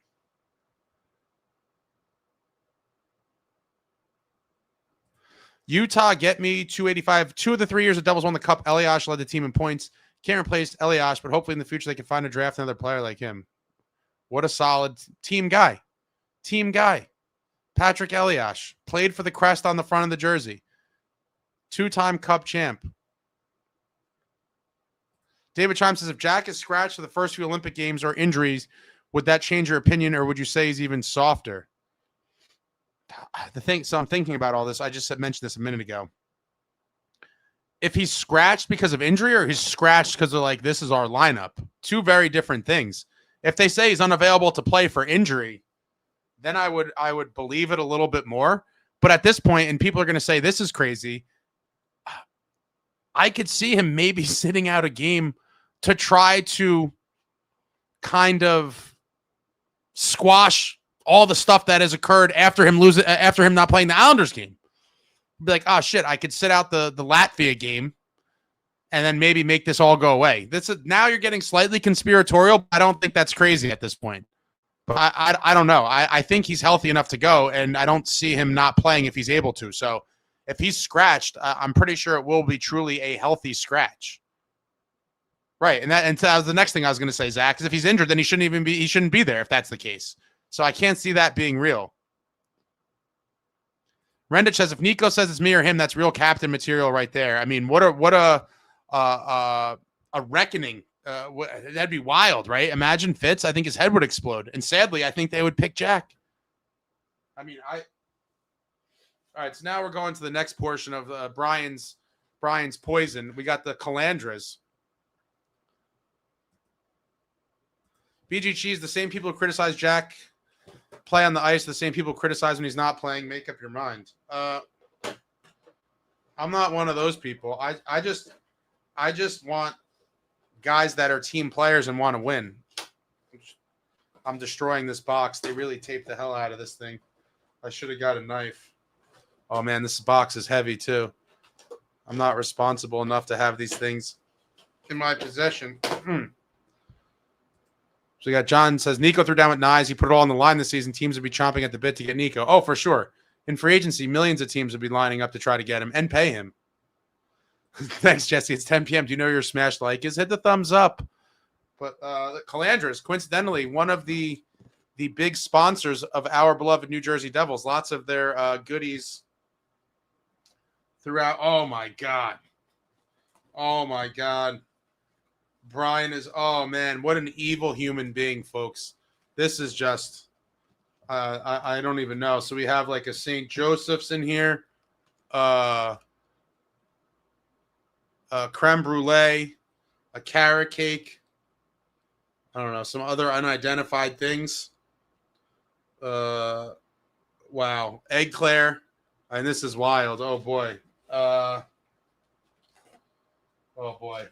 Utah, get me 285. 2 of the 3 years the Devils won the Cup, Eliash led the team in points. Can't replace Eliash, but hopefully in the future they can find a draft another player like him. What a solid team guy. Team guy. Patrick Eliash. Played for the crest on the front of the jersey. 2-time Cup champ. David Chimes says, if Jack is scratched for the first few Olympic Games or injuries, would that change your opinion, or would you say he's even softer? So I'm thinking about all this. I just mentioned this a minute ago. If he's scratched because of injury or he's scratched because of like, this is our lineup, 2 very different things. If they say he's unavailable to play for injury, then I would believe it a little bit more. But at this point, and people are going to say this is crazy, I could see him maybe sitting out a game to try to kind of squash all the stuff that has occurred after him not playing the Islanders game. Be like, oh shit, I could sit out the Latvia game and then maybe make this all go away. Now you're getting slightly conspiratorial. I don't think that's crazy at this point. But I don't know. I think he's healthy enough to go, and I don't see him not playing if he's able to. So if he's scratched, I'm pretty sure it will be truly a healthy scratch. Right. And that was the next thing I was going to say, Zach, is if he's injured, then he shouldn't be there if that's the case. So I can't see that being real. Rendich says, if Nico says it's me or him, that's real captain material right there. I mean, what a reckoning. That'd be wild, right? Imagine Fitz. I think his head would explode. And sadly, I think they would pick Jack. I mean, all right, so now we're going to the next portion of Brian's poison. We got the calandras. BG Cheese, the same people who criticize Jack play on the ice, the same people who criticize when he's not playing. Make up your mind. I'm not one of those people. I just want guys that are team players and want to win. I'm destroying this box. They really taped the hell out of this thing. I should have got a knife. Oh, man, this box is heavy, too. I'm not responsible enough to have these things in my possession. So we got John says, Nico threw down with knives. He put it all on the line this season. Teams would be chomping at the bit to get Nico. Oh, for sure. In free agency, millions of teams would be lining up to try to get him and pay him. Thanks, Jesse. It's 10 p.m. Do you know your smash like is? Hit the thumbs up. But the Calandras, coincidentally, one of the big sponsors of our beloved New Jersey Devils. Lots of their goodies throughout. Oh, my God. Oh, my God. Brian is, oh, man, what an evil human being, folks. This is just, I don't even know. So we have like a St. Joseph's in here. Creme brulee, a carrot cake. I don't know, some other unidentified things. Wow. Egg Claire. And this is wild. Oh, boy. Oh, boy.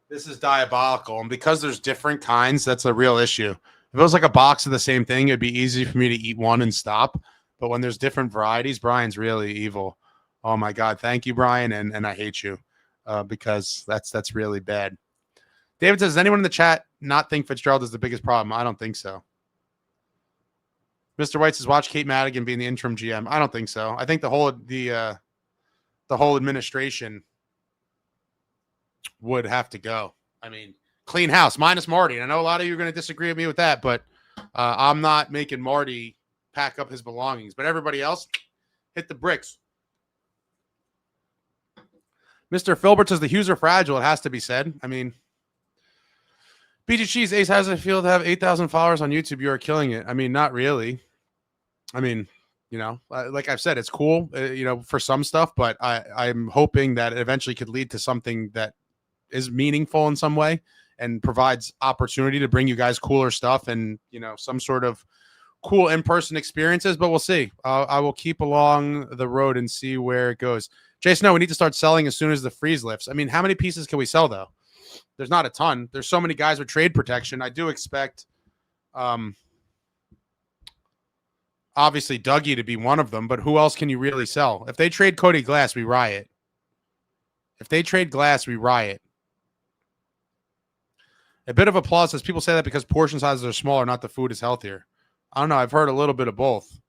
This is diabolical. And because there's different kinds, that's a real issue. If it was like a box of the same thing, it'd be easy for me to eat one and stop. But when there's different varieties, Brian's really evil. Oh, my God. Thank you, Brian. And I hate you because that's really bad. David says, does anyone in the chat not think Fitzgerald is the biggest problem? I don't think so. Mr. White says, watch Kate Madigan being the interim GM. I don't think so. I think the whole administration would have to go. I mean, clean house minus Marty. And I know a lot of you are going to disagree with me with that, but I'm not making Marty pack up his belongings. But everybody else, hit the bricks. Mr. Filbert says the Hughes are fragile. It has to be said. I mean, BG Cheese, Ace, how does it feel to have 8,000 followers on YouTube? You are killing it. I mean, not really. I mean, you know, like I've said, it's cool, you know, for some stuff, but I'm hoping that it eventually could lead to something that is meaningful in some way and provides opportunity to bring you guys cooler stuff and, some sort of cool in-person experiences, but we'll see. I will keep along the road and see where it goes. Jason, no, we need to start selling as soon as the freeze lifts. I mean, how many pieces can we sell though? There's not a ton. There's so many guys with trade protection. I do expect, obviously Dougie to be one of them, but who else can you really sell? If they trade Cody Glass, we riot. If they trade Glass, we riot. A bit of applause says people say that because portion sizes are smaller, not the food is healthier. I don't know. I've heard a little bit of both.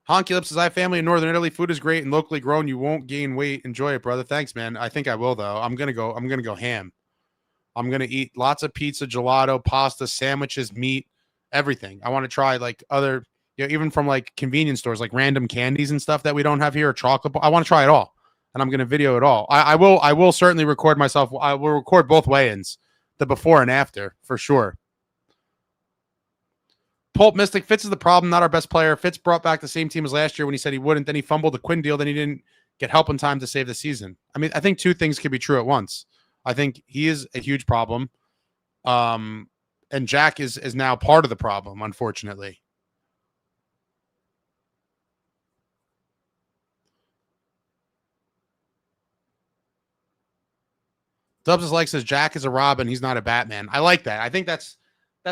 Honky Lips says, I have family in Northern Italy. Food is great and locally grown. You won't gain weight. Enjoy it, brother. Thanks, man. I think I will, though. I'm gonna go ham. I'm gonna eat lots of pizza, gelato, pasta, sandwiches, meat, everything. I want to try like other, even from like convenience stores, like random candies and stuff that we don't have here, or chocolate. I want to try it all, and I'm gonna video it all. I will certainly record myself. I will record both weigh-ins, the before and after, for sure. Pulp Mystic, Fitz is the problem, not our best player. Fitz brought back the same team as last year when he said he wouldn't. Then he fumbled the Quinn deal. Then he didn't get help in time to save the season. I mean, I think two things could be true at once. I think he is a huge problem. And Jack is now part of the problem, unfortunately. Dubs is like, says Jack is a Robin. He's not a Batman. I like that. I think that's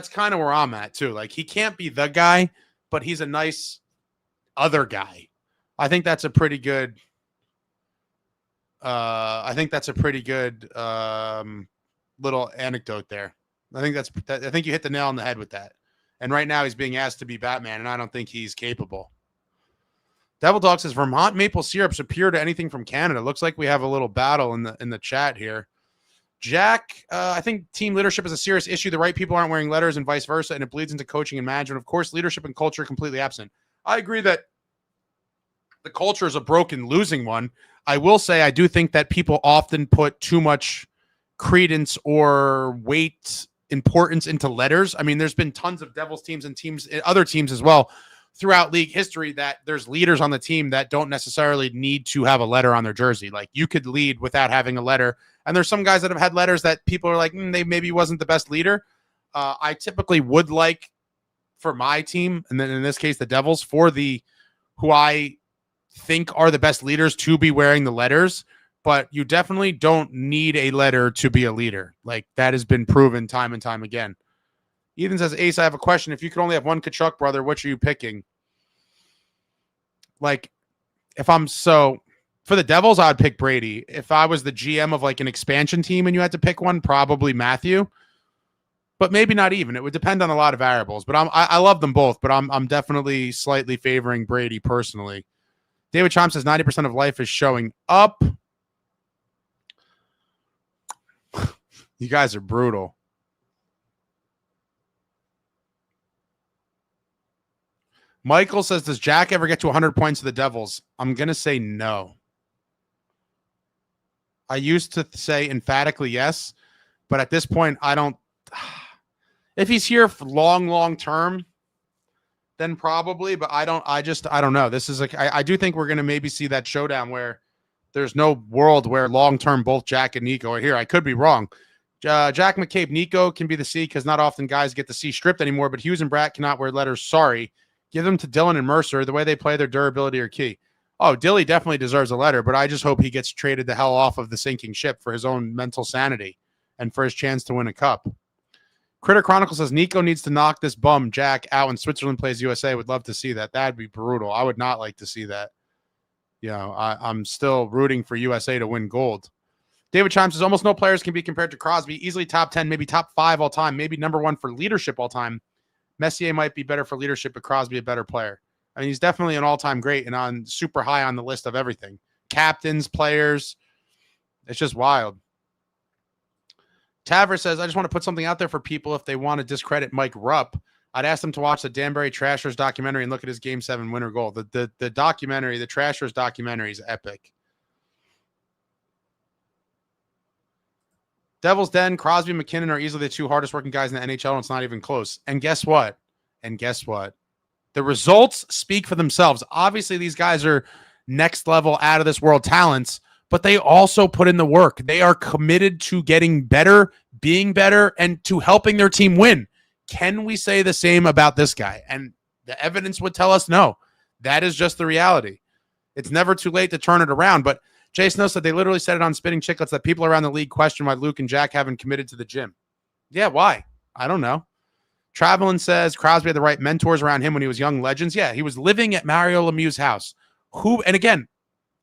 kind of where I'm at too. Like, he can't be the guy, but he's a nice other guy. I think that's a pretty good. I think that's a pretty good little anecdote there. I think you hit the nail on the head with that. And right now he's being asked to be Batman, and I don't think he's capable. Devil Dog says Vermont maple syrup superior to anything from Canada. Looks like we have a little battle in the chat here. Jack, I think team leadership is a serious issue. The right people aren't wearing letters and vice versa, and it bleeds into coaching and management. Of course, leadership and culture are completely absent. I agree that the culture is a broken, losing one. I will say I do think that people often put too much credence or weight, importance into letters. I mean, there's been tons of Devils teams and other teams as well throughout league history that there's leaders on the team that don't necessarily need to have a letter on their jersey. Like, you could lead without having a letter. And there's some guys that have had letters that people are like, they maybe wasn't the best leader. I typically would like for my team, and then in this case, the Devils, for who I think are the best leaders to be wearing the letters, but you definitely don't need a letter to be a leader. Like, that has been proven time and time again. Ethan says, Ace, I have a question. If you could only have one Kachuk brother, which are you picking? Like, for the Devils, I would pick Brady. If I was the GM of like an expansion team and you had to pick one, probably Matthew, but maybe not even. It would depend on a lot of variables, but I love them both, but I'm definitely slightly favoring Brady personally. David Chom says 90% of life is showing up. You guys are brutal. Michael says, does Jack ever get to 100 points to the Devils? I'm going to say no. I used to say emphatically yes, but at this point, I don't. If he's here for long term, then probably, but I don't know. This is I do think we're going to maybe see that showdown where there's no world where long-term both Jack and Nico are here. I could be wrong. Jack McCabe, Nico can be the C because not often guys get the C stripped anymore, but Hughes and Bratt cannot wear letters. Sorry. Give them to Dylan and Mercer. The way they play, their durability are key. Oh, Dilly definitely deserves a letter, but I just hope he gets traded the hell off of the sinking ship for his own mental sanity and for his chance to win a cup. Critter Chronicle says Nico needs to knock this bum Jack out when Switzerland plays USA. Would love to see that. That'd be brutal. I would not like to see that. I'm still rooting for USA to win gold. David Chimes says almost no players can be compared to Crosby. Easily top 10, maybe top 5 all time, maybe number 1 for leadership all time. Messier might be better for leadership, but Crosby a better player. I mean, he's definitely an all-time great and on super high on the list of everything. Captains, players. It's just wild. Taver says, I just want to put something out there for people if they want to discredit Mike Rupp. I'd ask them to watch the Danbury Trashers documentary and look at his Game 7 winner goal. The documentary, the Trashers documentary is epic. Devil's Den, Crosby, McKinnon are easily the 2 hardest working guys in the NHL, and it's not even close. And guess what? The results speak for themselves. Obviously, these guys are next level, out of this world talents, but they also put in the work. They are committed to getting better, being better, and to helping their team win. Can we say the same about this guy? And the evidence would tell us no. That is just the reality. It's never too late to turn it around. But Jay Snow said they literally said it on Spitting Chicklets that people around the league question why Luke and Jack haven't committed to the gym. Yeah, why? I don't know. Travelin says Crosby had the right mentors around him when he was young. Legends. Yeah, he was living at Mario Lemieux's house. And again,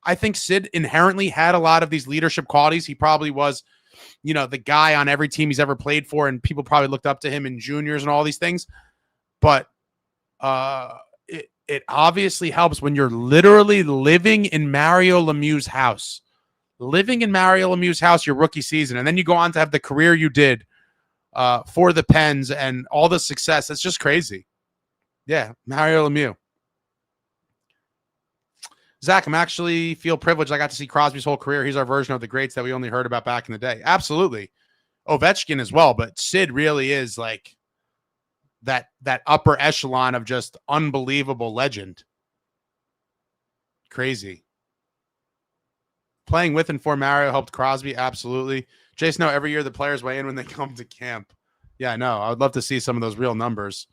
I think Sid inherently had a lot of these leadership qualities. He probably was, the guy on every team he's ever played for, and people probably looked up to him in juniors and all these things. But it obviously helps when you're literally living in Mario Lemieux's house. Living in Mario Lemieux's house your rookie season, and then you go on to have the career you did for the Pens and all the success. It's just crazy. Yeah, Mario Lemieux. Zach, I'm actually feel privileged. I got to see Crosby's whole career. He's our version of the greats that we only heard about back in the day. Absolutely. Ovechkin as well, but Sid really is like that upper echelon of just unbelievable legend. Crazy. Playing with and for Mario helped Crosby. Absolutely. Jason, no, every year the players weigh in when they come to camp. Yeah, I know. I would love to see some of those real numbers.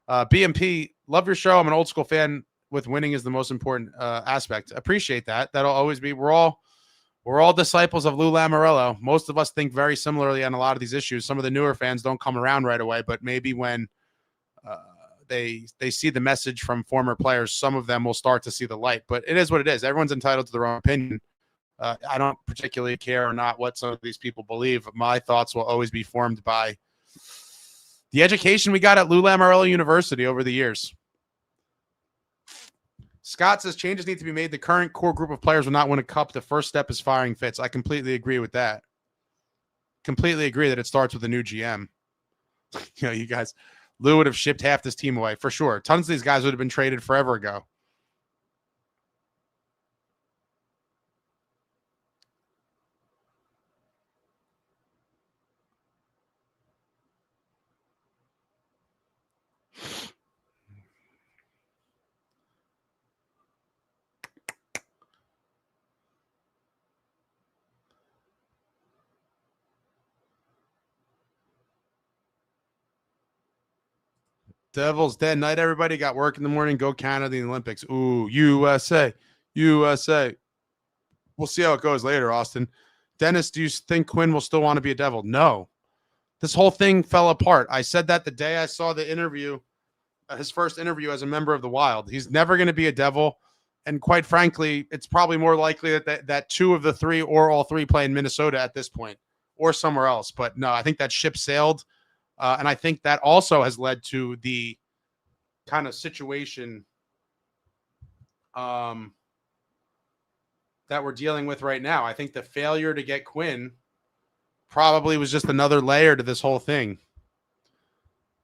BMP, love your show. I'm an old school fan with winning is the most important aspect. Appreciate that. That'll always be. We're all disciples of Lou Lamoriello. Most of us think very similarly on a lot of these issues. Some of the newer fans don't come around right away, but maybe when they see the message from former players, some of them will start to see the light. But it is what it is. Everyone's entitled to their own opinion. I don't particularly care or not what some of these people believe. My thoughts will always be formed by the education we got at Lou Lamoriello University over the years. Scott says changes need to be made. The current core group of players will not win a cup. The first step is firing Fitz. I completely agree with that. Completely agree that it starts with a new GM. You guys, Lou would have shipped half this team away for sure. Tons of these guys would have been traded forever ago. Devils dead night, everybody. Got work in the morning. Go Canada in the Olympics. Ooh, USA. USA. We'll see how it goes later, Austin. Dennis, do you think Quinn will still want to be a Devil? No. This whole thing fell apart. I said that the day I saw the interview, his first interview as a member of the Wild. He's never going to be a Devil. And quite frankly, it's probably more likely that two of the three or all three play in Minnesota at this point or somewhere else. But no, I think that ship sailed. And I think that also has led to the kind of situation that we're dealing with right now. I think the failure to get Quinn probably was just another layer to this whole thing.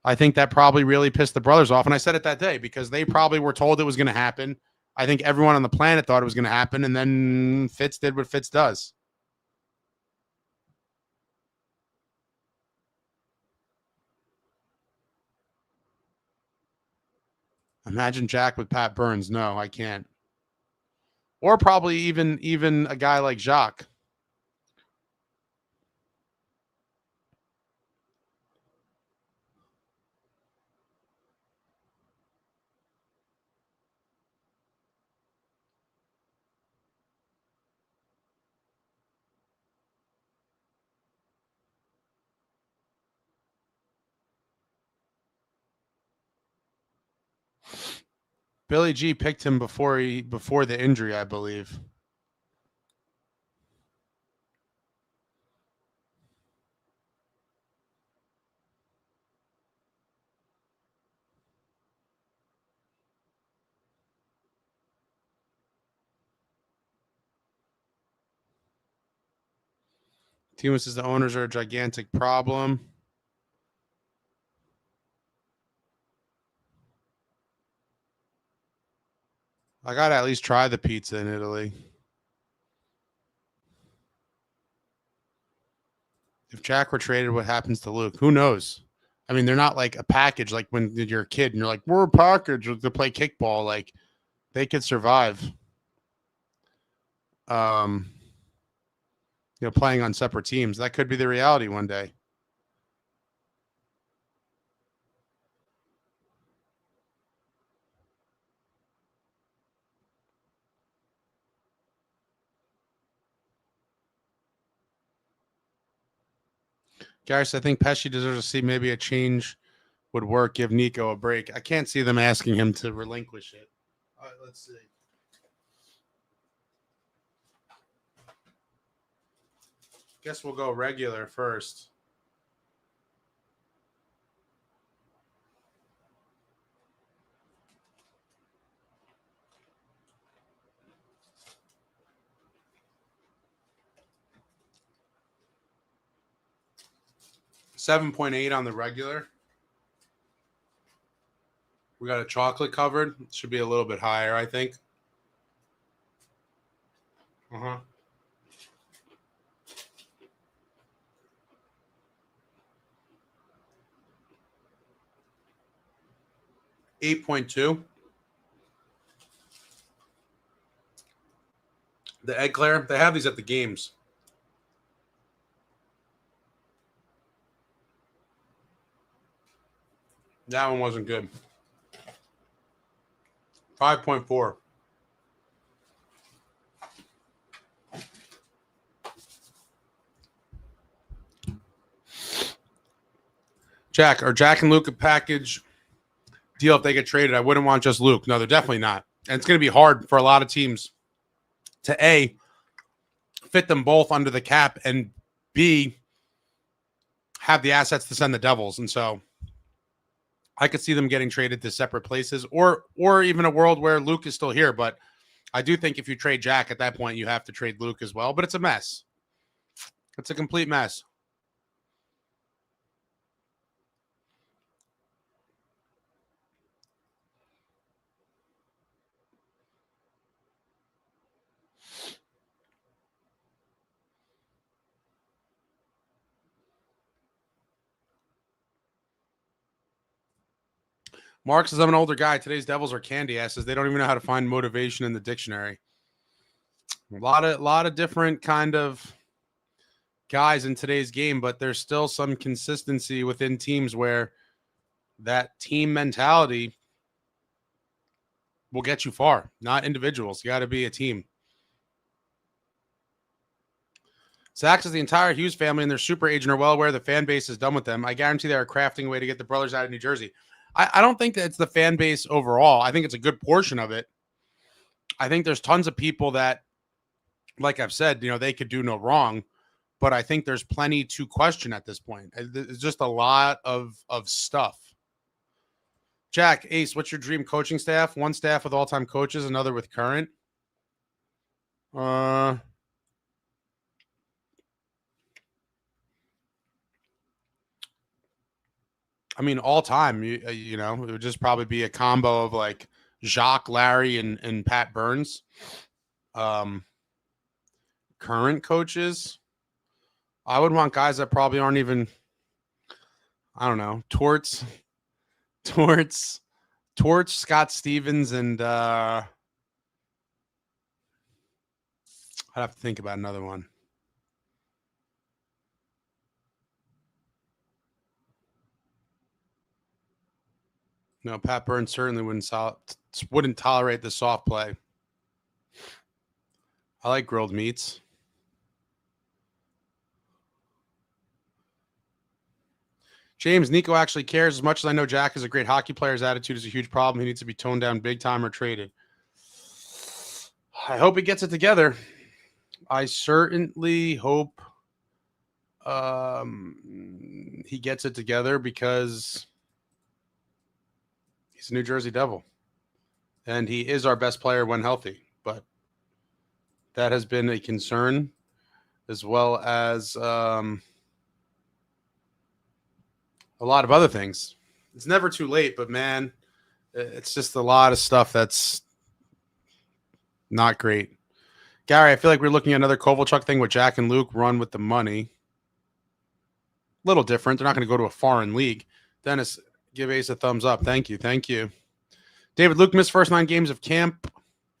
I think that probably really pissed the brothers off. And I said it that day because they probably were told it was going to happen. I think everyone on the planet thought it was going to happen. And then Fitz did what Fitz does. Imagine Jack with Pat Burns. No, I can't. Or probably even a guy like Jacques. Billy G picked him before the injury, I believe. Timo says the owners are a gigantic problem. I got to at least try the pizza in Italy. If Jack were traded, what happens to Luke? Who knows? I mean, they're not like a package like when you're a kid and you're like, we're a package to play kickball. Like, they could survive. playing on separate teams. That could be the reality one day. Garris, I think Pesci deserves to see maybe a change would work. Give Nico a break. I can't see them asking him to relinquish it. All right, let's see. Guess we'll go regular first. $7.8 on the regular. We got a chocolate covered. It should be a little bit higher, I think. 8.2. The eclair, they have these at the games. That one wasn't good. 5.4. Jack, are Jack and Luke a package deal if they get traded? I wouldn't want just Luke. No, they're definitely not. And it's going to be hard for a lot of teams to A, fit them both under the cap, and B, have the assets to send the Devils. And so I could see them getting traded to separate places, or even a world where Luke is still here. But I do think if you trade Jack at that point, you have to trade Luke as well. But it's a mess. It's a complete mess. Mark says, I'm an older guy. Today's Devils are candy asses. They don't even know how to find motivation in the dictionary. A lot of different kind of guys in today's game, but there's still some consistency within teams where that team mentality will get you far, not individuals. You got to be a team. Zach says the entire Hughes family and their super agent are well aware the fan base is done with them. I guarantee they are crafting a way to get the brothers out of New Jersey. I don't think that it's the fan base overall. I think it's a good portion of it. I think there's tons of people that, like I've said, they could do no wrong, but I think there's plenty to question at this point. It's just a lot of stuff. Jack, Ace, what's your dream coaching staff? One staff with all-time coaches, another with current. I mean, all time, it would just probably be a combo of like Jacques, Larry, and Pat Burns. Current coaches, I would want guys that probably aren't even, I don't know, Torts, Scott Stevens, and I'd have to think about another one. No, Pat Burns certainly wouldn't tolerate the soft play. I like grilled meats. James, Nico actually cares. As much as I know Jack is a great hockey player, his attitude is a huge problem. He needs to be toned down big time or traded. I hope he gets it together. I certainly hope he gets it together because he's a New Jersey Devil. And he is our best player when healthy. But that has been a concern, as well as a lot of other things. It's never too late, but man, it's just a lot of stuff that's not great. Gary, I feel like we're looking at another Kovalchuk thing with Jack and Luke run with the money. Little different. They're not going to go to a foreign league. Dennis, give Ace a thumbs up. Thank you. David, Luke missed first 9 games of camp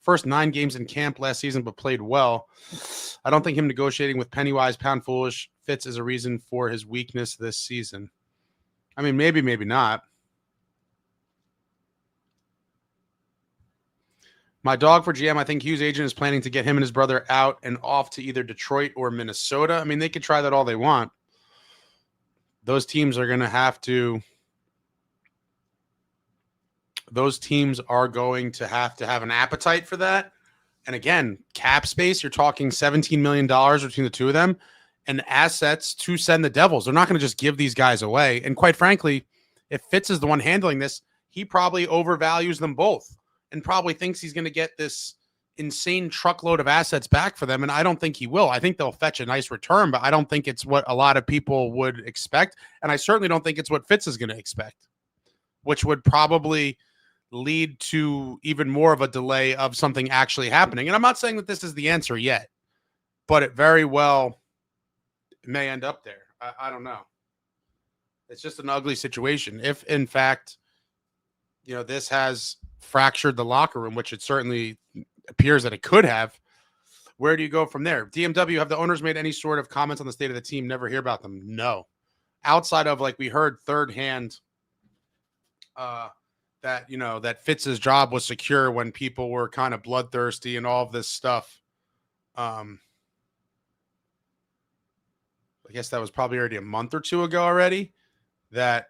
first 9 games in camp last season, but played well. I don't think him negotiating with Pennywise, Pound Foolish Fitz is a reason for his weakness this season. I mean, maybe not. My dog for GM, I think Hughes' agent is planning to get him and his brother out and off to either Detroit or Minnesota. I mean, they could try that all they want. Those teams are going to have to have an appetite for that. And again, cap space, you're talking $17 million between the two of them, and assets to send the Devils. They're not going to just give these guys away. And quite frankly, if Fitz is the one handling this, he probably overvalues them both and probably thinks he's going to get this insane truckload of assets back for them. And I don't think he will. I think they'll fetch a nice return, but I don't think it's what a lot of people would expect. And I certainly don't think it's what Fitz is going to expect, which would probably lead to even more of a delay of something actually happening. And I'm not saying that this is the answer yet, but it very well may end up there. I don't know. It's just an ugly situation. If in fact, this has fractured the locker room, which it certainly appears that it could have, where do you go from there? DMW, have the owners made any sort of comments on the state of the team? Never hear about them. No. Outside of, like, we heard third hand that Fitz's job was secure when people were kind of bloodthirsty and all of this stuff. I guess that was probably already a month or two ago already, that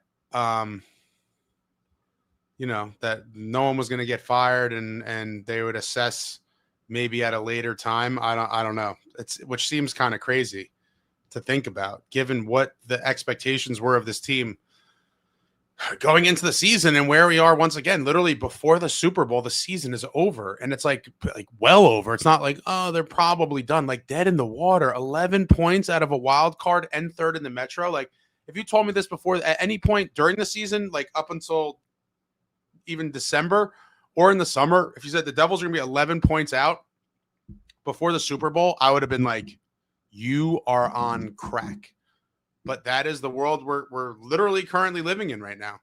that no one was going to get fired and they would assess maybe at a later time. I don't know. Which seems kind of crazy to think about, given what the expectations were of this team going into the season and where we are once again, literally before the Super Bowl. The season is over, and it's like well over. It's not like, oh, they're probably done, like dead in the water. 11 points out of a wild card and third in the Metro. Like, if you told me this before at any point during the season, like up until even December or in the summer, if you said the Devils are going to be 11 points out before the Super Bowl, I would have been like, you are on crack. But that is the world we're literally currently living in right now.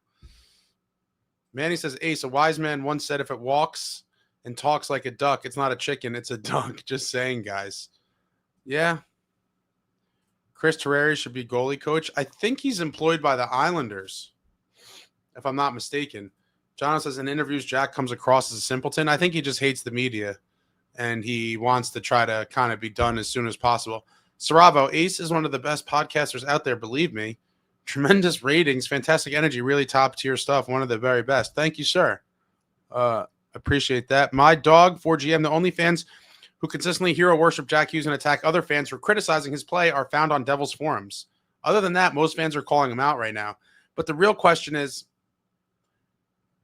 Manny says, Ace, a wise man once said, if it walks and talks like a duck, it's not a chicken, it's a duck. Just saying, guys. Yeah. Chris Terreri should be goalie coach. I think he's employed by the Islanders, if I'm not mistaken. John says, in interviews, Jack comes across as a simpleton. I think he just hates the media, and he wants to try to kind of be done as soon as possible. Saravo, Ace is one of the best podcasters out there, believe me. Tremendous ratings, fantastic energy, really top-tier stuff, one of the very best. Thank you, sir. Appreciate that. My dog, 4GM, the only fans who consistently hero worship Jack Hughes and attack other fans for criticizing his play are found on Devils forums. Other than that, most fans are calling him out right now. But the real question is,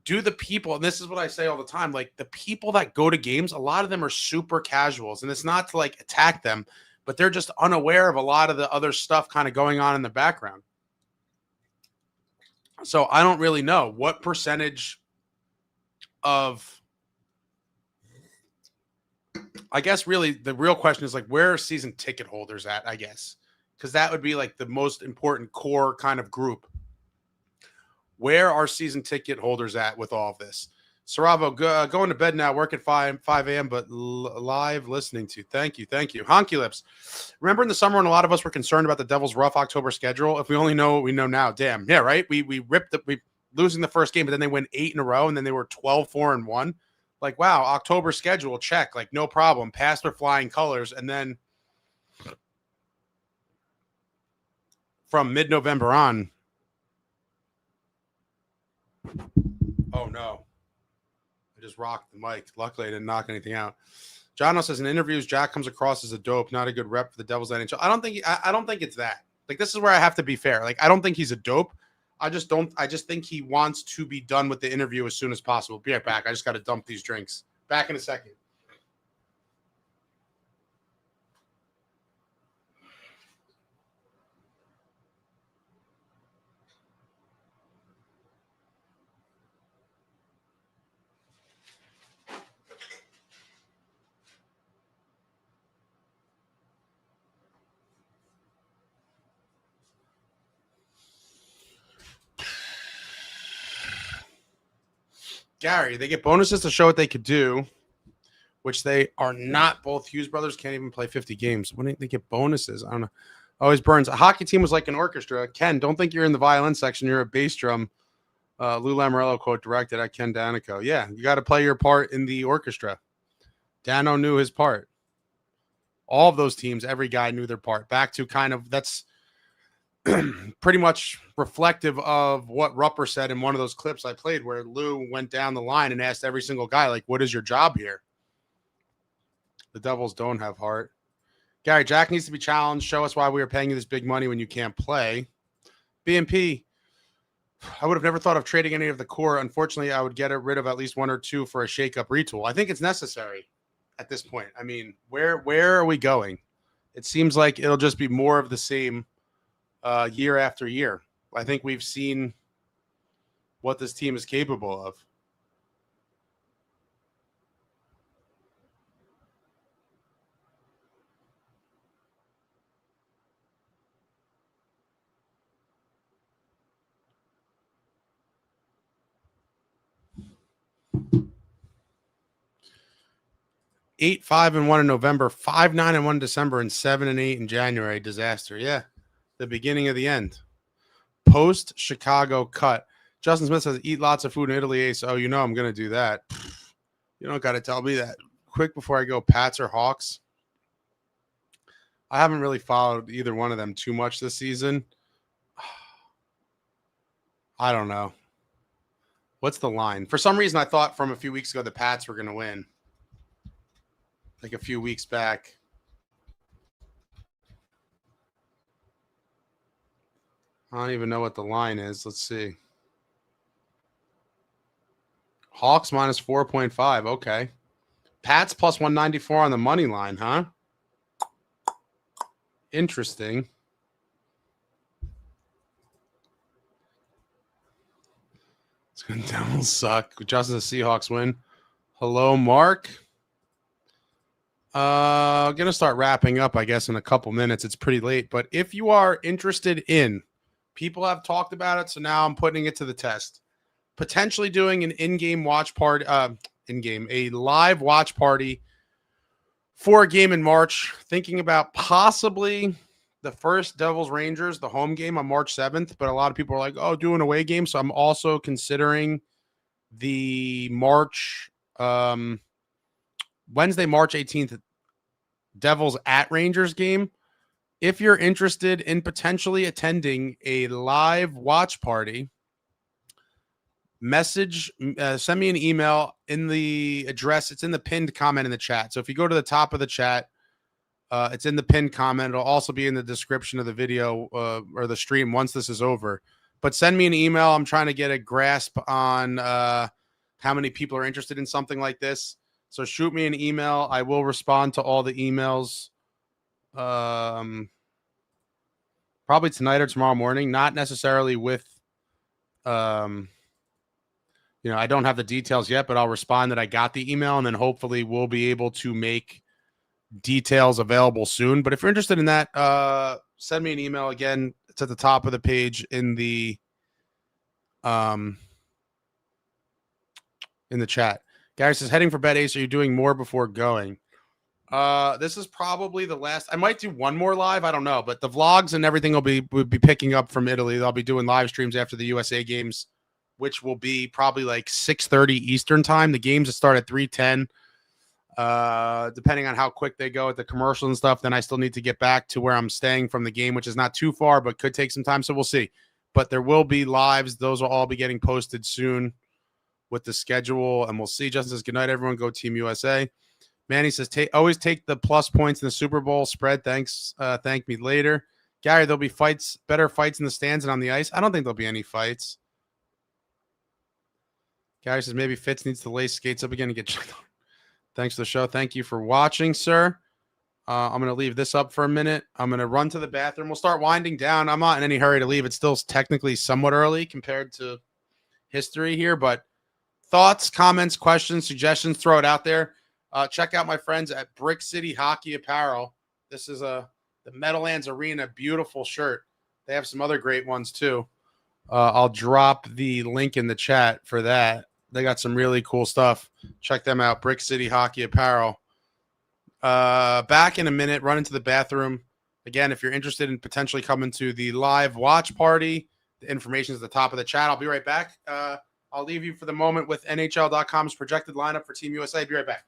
do the people, and this is what I say all the time, like the people that go to games, a lot of them are super casuals, and it's not to like attack them, but they're just unaware of a lot of the other stuff kind of going on in the background. So I don't really know what percentage of, I guess really the real question is like, where are season ticket holders at, I guess, because that would be like the most important core kind of group. Where are season ticket holders at with all of this? Saravo, going to bed now, work at 5 a.m., but live listening to. Thank you. Honky Lips. Remember in the summer when a lot of us were concerned about the Devils' rough October schedule? If we only know what we know now, damn. Yeah, right? We losing the first game, but then they win 8 in a row, and then they were 12-4-1. Like, wow, October schedule, check. Like, no problem. Past their flying colors. And then from mid-November on, oh, no. I just rocked the mic. Luckily, I didn't knock anything out. Jono says in interviews, Jack comes across as a dope, not a good rep for the Devils NHL. I don't think it's that. Like, this is where I have to be fair. Like, I don't think he's a dope. I just think he wants to be done with the interview as soon as possible. Be right back. I just got to dump these drinks. Back in a second. Gary, they get bonuses to show what they could do. which they are not. Both Hughes brothers can't even play 50 games. When do they get bonuses? I don't know. Always Burns. A hockey team was like an orchestra. Ken, don't think you're in the violin section. You're a bass drum. Lou Lamoriello quote directed at Ken Danico. Yeah, you got to play your part in the orchestra. Dano knew his part. All of those teams, every guy knew their part. Back to kind of that's pretty much reflective of what Rupper said in one of those clips I played where Lou went down the line and asked every single guy, like, what is your job here? The Devils don't have heart. Gary, Jack needs to be challenged. Show us why we are paying you this big money when you can't play. BMP, I would have never thought of trading any of the core. Unfortunately, I would get rid of at least one or two for a shake-up retool. I think it's necessary at this point. I mean, where are we going? It seems like it'll just be more of the same year after year. I think we've seen what this team is capable of. Eight, 5-1 in November, 5-9-1 in December, and 7-8 in January. Disaster. Yeah. The beginning of the end. Post Chicago cut. Justin Smith says, eat lots of food in Italy, Ace. Oh, you know I'm going to do that. You don't got to tell me that. Quick before I go, Pats or Hawks? I haven't really followed either one of them too much this season. I don't know. What's the line? For some reason, I thought from a few weeks ago the Pats were going to win. Like a few weeks back. I don't even know what the line is. Let's see. Hawks minus 4.5. Okay. Pats plus 194 on the money line, huh? Interesting. It's going to Devils suck. Justin, the Seahawks win. Hello, Mark. Gonna start wrapping up, I guess, in a couple minutes. It's pretty late, but if you are interested in, people have talked about it, so now I'm putting it to the test. Potentially doing an in-game watch party, a live watch party for a game in March. Thinking about possibly the first Devils Rangers, the home game on March 7th, but a lot of people are like, oh, do an away game. So I'm also considering the Wednesday, March 18th, Devils at Rangers game. If you're interested in potentially attending a live watch party, send me an email in the address. It's in the pinned comment in the chat. So if you go to the top of the chat, it's in the pinned comment. It'll also be in the description of the video or the stream once this is over. But send me an email. I'm trying to get a grasp on how many people are interested in something like this. So shoot me an email. I will respond to all the emails probably tonight or tomorrow morning. Not necessarily with, I don't have the details yet, but I'll respond that I got the email, and then hopefully we'll be able to make details available soon. But if you're interested in that, send me an email. Again, it's at the top of the page in the chat. Gary says, heading for Bet Ace, are you doing more before going? This is probably the last. I might do one more live. I don't know. But the vlogs and everything will be picking up from Italy. They'll be doing live streams after the USA games, which will be probably like 6:30 Eastern time. The games will start at 3:10. Depending on how quick they go at the commercial and stuff, then I still need to get back to where I'm staying from the game, which is not too far, but could take some time. So we'll see. But there will be lives. Those will all be getting posted soon with the schedule, and we'll see. Justin says, good night, everyone. Go Team USA. Manny says, always take the plus points in the Super Bowl spread. Thanks. Thank me later. Gary, there'll be better fights in the stands and on the ice. I don't think there'll be any fights. Gary says, maybe Fitz needs to lace skates up again and get checked out. Thanks for the show. Thank you for watching, sir. I'm going to leave this up for a minute. I'm going to run to the bathroom. We'll start winding down. I'm not in any hurry to leave. It's still technically somewhat early compared to history here, but thoughts, comments, questions, suggestions, throw it out there. Check out my friends at Brick City Hockey Apparel. This is the Meadowlands Arena beautiful shirt. They have some other great ones too. I'll drop the link in the chat for that. They got some really cool stuff. Check them out. Brick City Hockey Apparel. Back in a minute. Run into the bathroom. Again, if you're interested in potentially coming to the live watch party, the information is at the top of the chat. I'll be right back. I'll leave you for the moment with NHL.com's projected lineup for Team USA. Be right back.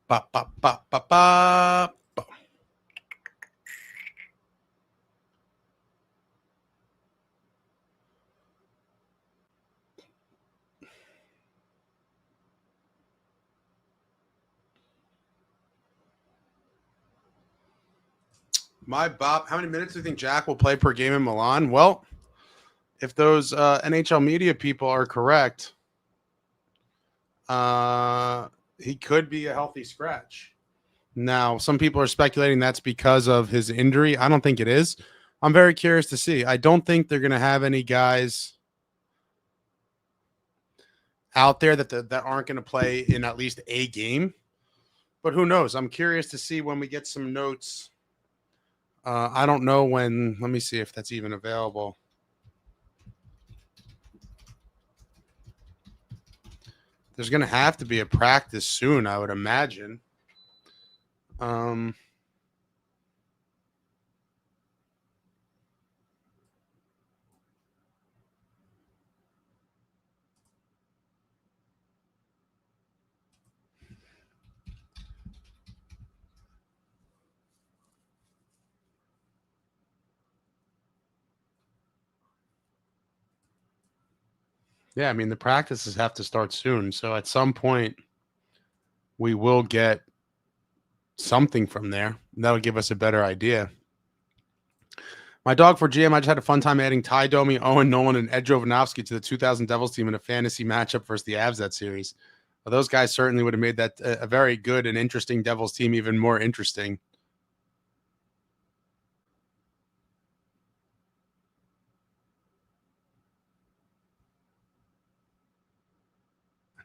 Ba, ba, ba, ba, ba. My Bob, how many minutes do you think Jack will play per game in Milan? Well, if those NHL media people are correct, he could be a healthy scratch. Now, some people are speculating that's because of his injury. I don't think it is. I'm very curious to see. I don't think they're going to have any guys out there that aren't going to play in at least a game. But who knows? I'm curious to see when we get some notes. I don't know when. Let me see if that's even available. There's going to have to be a practice soon, I would imagine. Yeah, I mean, the practices have to start soon. So at some point, we will get something from there. That'll give us a better idea. My dog for GM, I just had a fun time adding Ty Domi, Owen Nolan, and Ed Jovanovski to the 2000 Devils team in a fantasy matchup versus the Avs that series. Well, those guys certainly would have made that a very good and interesting Devils team even more interesting.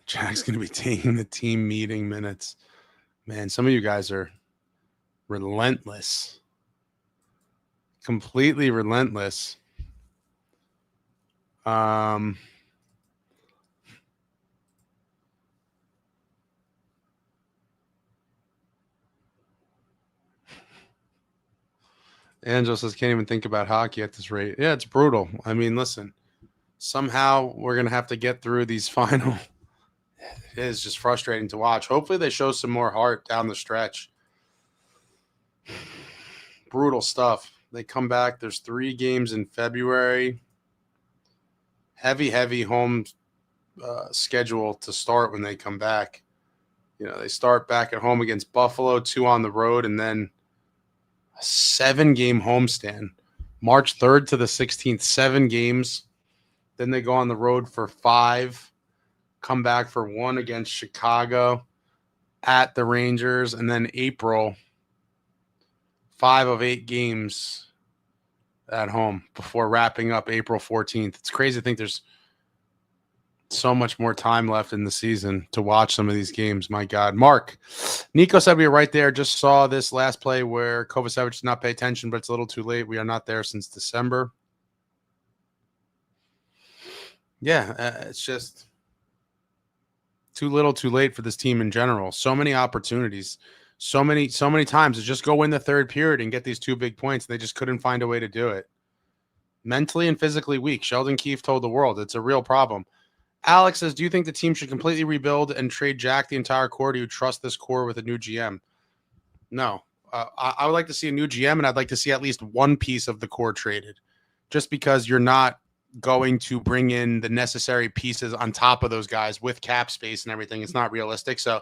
Jack's going to be taking the team meeting minutes. Man, some of you guys are relentless. Completely relentless. Angelo says, can't even think about hockey at this rate. Yeah, it's brutal. I mean, listen, somehow we're going to have to get through these final. It is just frustrating to watch. Hopefully they show some more heart down the stretch. Brutal stuff. They come back. There's 3 games in February. Heavy home schedule to start when they come back. You know, they start back at home against Buffalo, 2 on the road, and then a 7-game homestand. March 3rd to the 16th, 7 games. Then they go on the road for 5, come back for 1 against Chicago, at the Rangers, and then April, 5 of 8 games at home before wrapping up April 14th. It's crazy to think there's so much more time left in the season to watch some of these games. My God. Mark, Nico said we were right there. Just saw this last play where Kovacevic did not pay attention, but it's a little too late. We are not there since December. Yeah, it's just too little too late for this team in general. So many opportunities, so many times to just go in the third period and get these 2 big points. And they just couldn't find a way to do it. Mentally and physically weak. Sheldon Keefe told the world it's a real problem. Alex says, do you think the team should completely rebuild and trade Jack the entire core? Do you trust this core with a new GM? No. I would like to see a new GM, and I'd like to see at least one piece of the core traded. Just because you're not going to bring in the necessary pieces on top of those guys with cap space and everything. It's not realistic. So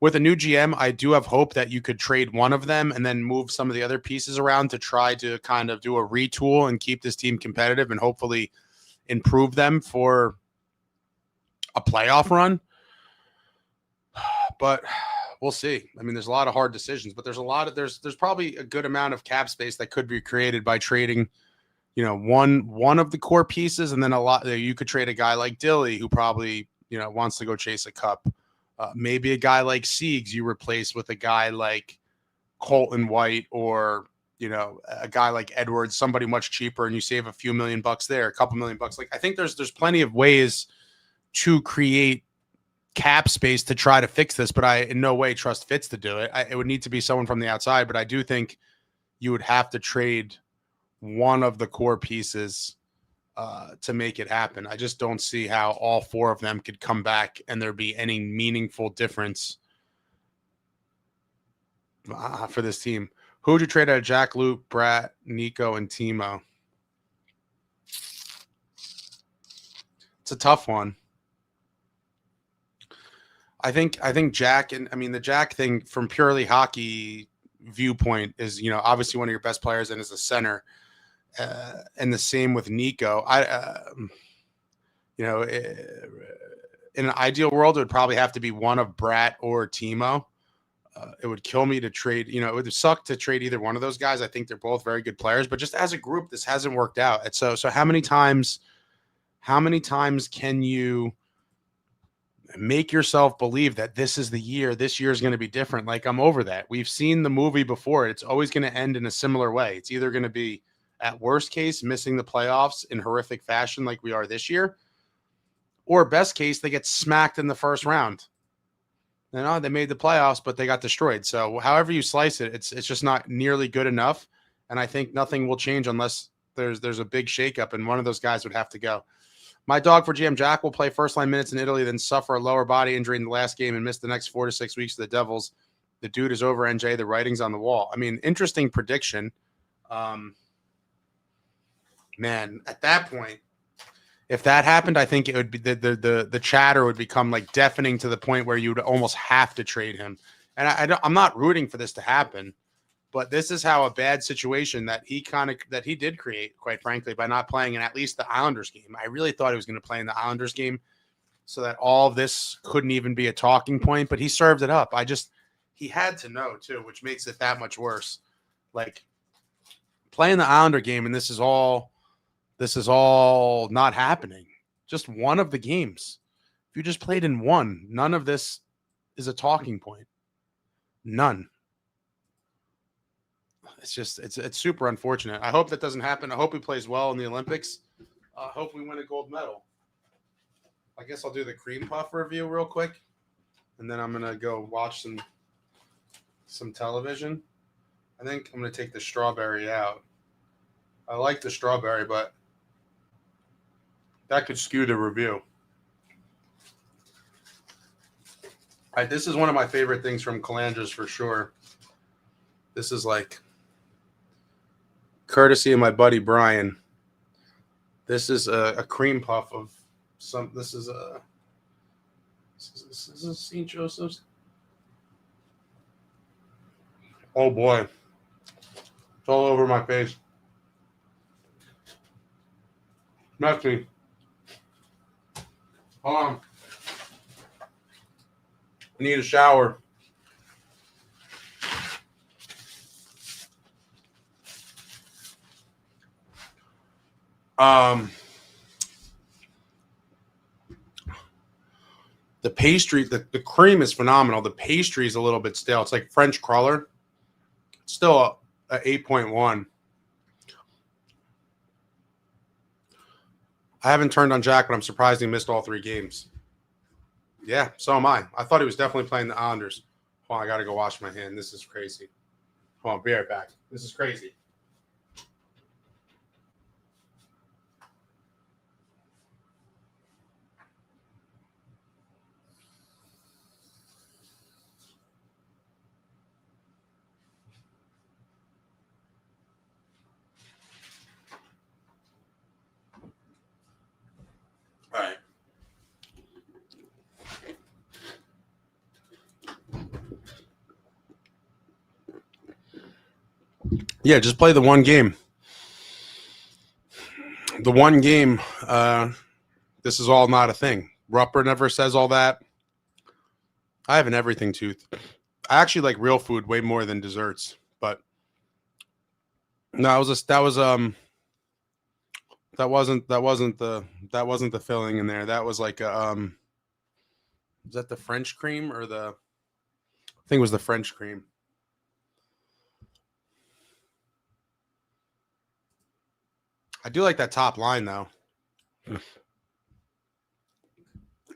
with a new GM, I do have hope that you could trade one of them and then move some of the other pieces around to try to kind of do a retool and keep this team competitive and hopefully improve them for a playoff run. But we'll see. I mean, there's a lot of hard decisions, but there's probably a good amount of cap space that could be created by trading, you know, one of the core pieces, and then a lot. You could trade a guy like Dilly, who probably, you know, wants to go chase a cup. Maybe a guy like Siegs you replace with a guy like Colton White, or, you know, a guy like Edwards, somebody much cheaper, and you save a few $1 million there, a couple $1 million. Like, I think there's plenty of ways to create cap space to try to fix this, but I in no way trust Fitz to do it. It would need to be someone from the outside, but I do think you would have to trade one of the core pieces to make it happen. I just don't see how all 4 of them could come back and there be any meaningful difference for this team. Who would you trade out of Jack, Luke, Brat, Nico, and Timo? It's a tough one. I think Jack, and I mean, the Jack thing from purely hockey viewpoint is, you know, obviously one of your best players and is a center. And the same with Nico. You know, in an ideal world, it would probably have to be one of Brat or Timo. It would kill me to trade, you know, it would suck to trade either one of those guys. I think they're both very good players, but just as a group, this hasn't worked out. And so how many times can you make yourself believe that this is the year, this year is going to be different? Like, I'm over that. We've seen the movie before. It's always going to end in a similar way. It's either going to be, at worst case, missing the playoffs in horrific fashion like we are this year, or best case, they get smacked in the first round. You know, they made the playoffs, but they got destroyed. So however you slice it, it's just not nearly good enough. And I think nothing will change unless there's a big shakeup, and one of those guys would have to go. My dog for GM Jack will play first-line minutes in Italy, then suffer a lower body injury in the last game and miss the next 4 to 6 weeks of the Devils. The dude is over, NJ. The writing's on the wall. I mean, interesting prediction. Man, at that point, if that happened, I think it would be the chatter would become like deafening to the point where you would almost have to trade him. And I'm not rooting for this to happen, but this is how a bad situation that he did create, quite frankly, by not playing in at least the Islanders game. I really thought he was going to play in the Islanders game so that all of this couldn't even be a talking point, but he served it up. He had to know too, which makes it that much worse. Like, playing the Islander game, and this is all not happening. Just one of the games. If you just played in one, none of this is a talking point. None. It's super unfortunate. I hope that doesn't happen. I hope he plays well in the Olympics. I hope we win a gold medal. I guess I'll do the cream puff review real quick, and then I'm gonna go watch some television. I think I'm gonna take the strawberry out. I like the strawberry, but that could skew the review. All right, this is one of my favorite things from Calandras for sure. This is like courtesy of my buddy Brian. This is a cream puff of some. This is St. Joseph's. Oh boy, it's all over my face. Messy. Hold on. I need a shower. The pastry, the cream is phenomenal. The pastry is a little bit stale. It's like French cruller. It's still a 8.1. I haven't turned on Jack, but I'm surprised he missed all 3 games. Yeah, so am I. I thought he was definitely playing the Islanders. Hold on, I got to go wash my hand. This is crazy. Hold on, be right back. This is crazy. All right. Yeah, just play the one game. The one game, this is all not a thing. Rupper never says all that. I have an everything tooth. I actually like real food way more than desserts, but no, that wasn't the filling in there. That was like a is that the French cream or I think it was the French cream. I do like that top line though.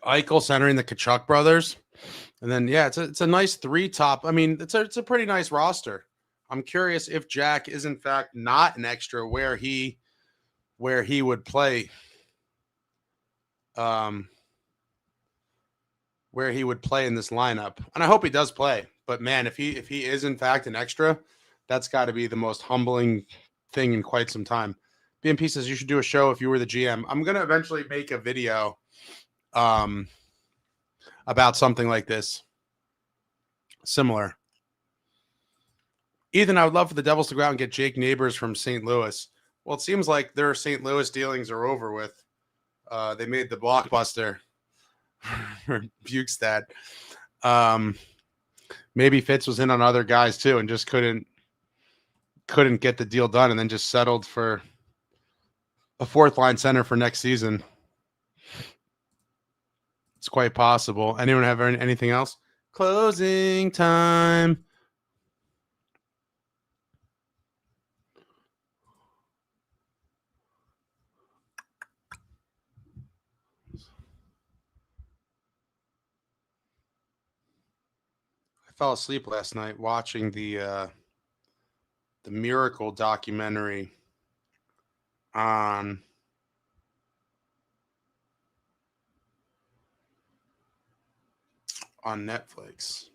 Eichel centering the Kachuk brothers. And then yeah, it's a nice 3 top. I mean, it's a pretty nice roster. I'm curious if Jack is in fact not an extra where he would play where he would play in this lineup. And I hope he does play. But man, if he is in fact an extra, that's got to be the most humbling thing in quite some time. BMP says you should do a show if you were the GM. I'm going to eventually make a video about something like this. Similar. Ethan, I would love for the Devils to go out and get Jake Neighbors from St. Louis. Well, it seems like their St. Louis dealings are over with. They made the blockbuster for Bukestad. Maybe Fitz was in on other guys too and just couldn't get the deal done and then just settled for a 4th line center for next season. It's quite possible. Anyone have anything else? Closing time. I fell asleep last night watching the Miracle documentary on Netflix.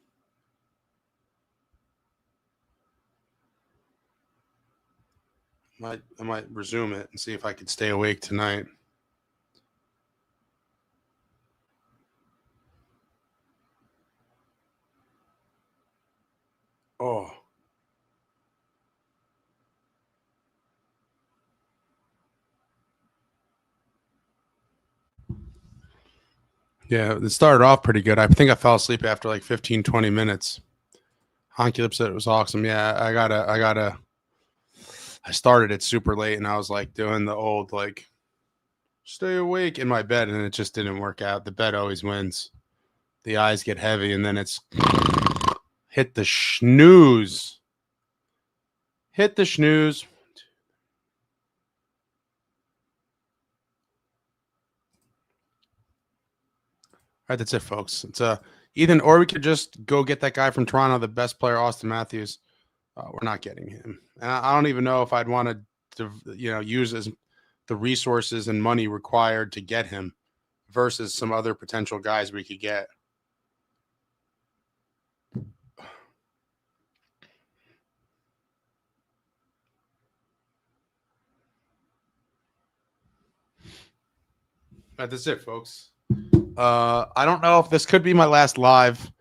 I might resume it and see if I could stay awake tonight. Oh. Yeah, it started off pretty good. I think I fell asleep after like 15, 20 minutes. Honky Lip said it was awesome. Yeah, I started it super late and I was like doing the old like stay awake in my bed and it just didn't work out. The bed always wins. The eyes get heavy and then it's hit the snooze. Hit the snooze. All right, that's it, folks. It's Ethan, or we could just go get that guy from Toronto, the best player, Austin Matthews. We're not getting him. And I don't even know if I'd want to to use as the resources and money required to get him versus some other potential guys we could get. That's it, folks. I don't know if this could be my last live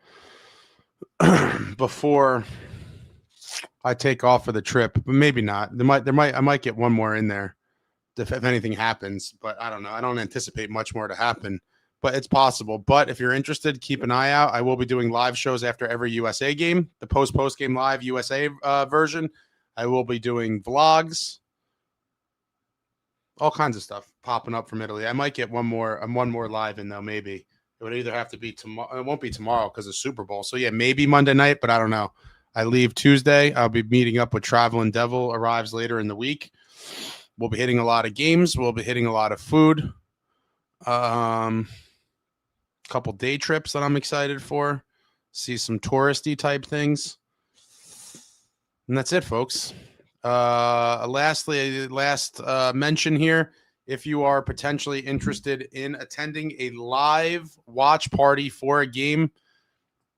before I take off for the trip, but maybe not. I might get one more in there if anything happens, but I don't know. I don't anticipate much more to happen, but it's possible. But if you're interested, keep an eye out. I will be doing live shows after every USA game, the post game live USA version. I will be doing vlogs, all kinds of stuff popping up from Italy. I might get one more live in though. Maybe it would either have to be tomorrow. It won't be tomorrow because of Super Bowl. So yeah, maybe Monday night, but I don't know. I leave Tuesday. I'll be meeting up with Traveling Devil. Arrives later in the week. We'll be hitting a lot of games. We'll be hitting a lot of food. Couple day trips that I'm excited for. See some touristy type things. And that's it, folks. Last mention here. If you are potentially interested in attending a live watch party for a game,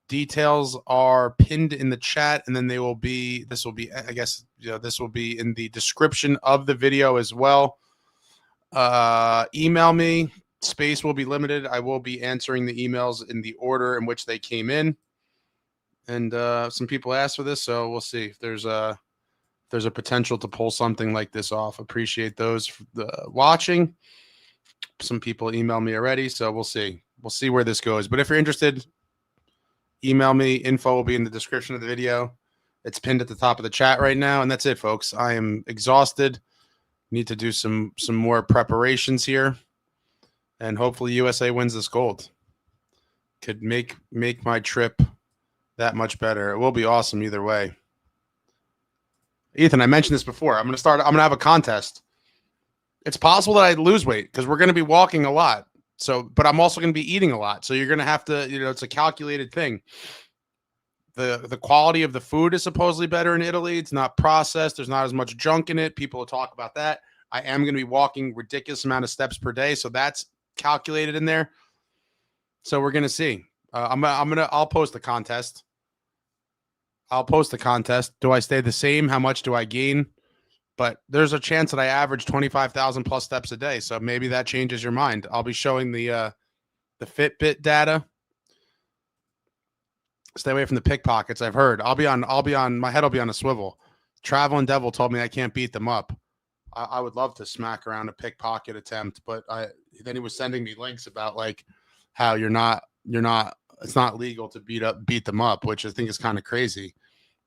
details are pinned in the chat, and then this will be in the description of the video as well. Email me. Space will be limited. I will be answering the emails in the order in which they came in. And some people asked for this, so we'll see if there's a potential to pull something like this off. Appreciate those watching. Some people email me already, so we'll see. We'll see where this goes. But if you're interested, email me. Info will be in the description of the video. It's pinned at the top of the chat right now. And that's it, folks. I am exhausted. Need to do some more preparations here. And hopefully USA wins this gold. Could make my trip that much better. It will be awesome either way. Ethan, I mentioned this before. I'm going to have a contest. It's possible that I lose weight because we're going to be walking a lot. But I'm also going to be eating a lot. So you're going to have to, it's a calculated thing. The quality of the food is supposedly better in Italy. It's not processed. There's not as much junk in it. People will talk about that. I am going to be walking ridiculous amount of steps per day. So that's calculated in there. So we're going to see. I'll post the contest. Do I stay the same? How much do I gain? But there's a chance that I average 25,000 plus steps a day. So maybe that changes your mind. I'll be showing the Fitbit data. Stay away from the pickpockets. I've heard. My head will be on a swivel. Traveling Devil told me I can't beat them up. I would love to smack around a pickpocket attempt, but then he was sending me links about like how it's not legal to beat them up, which I think is kind of crazy.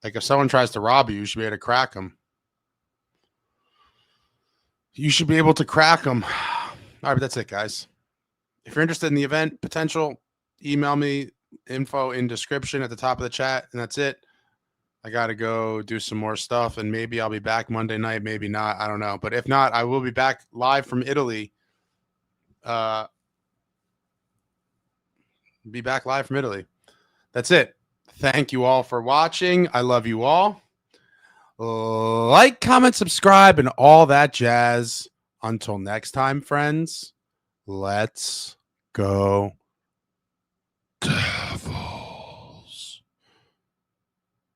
Like if someone tries to rob you, you should be able to crack them. You should be able to crack them. All right, but that's it, guys. If you're interested in the event potential, email me. Info in description at the top of the chat, and that's it. I got to go do some more stuff, and maybe I'll be back Monday night, maybe not. I don't know. But if not, I will be back live from Italy. That's it. Thank you all for watching. I love you all. Like, comment, subscribe, and all that jazz. Until next time, friends, let's go.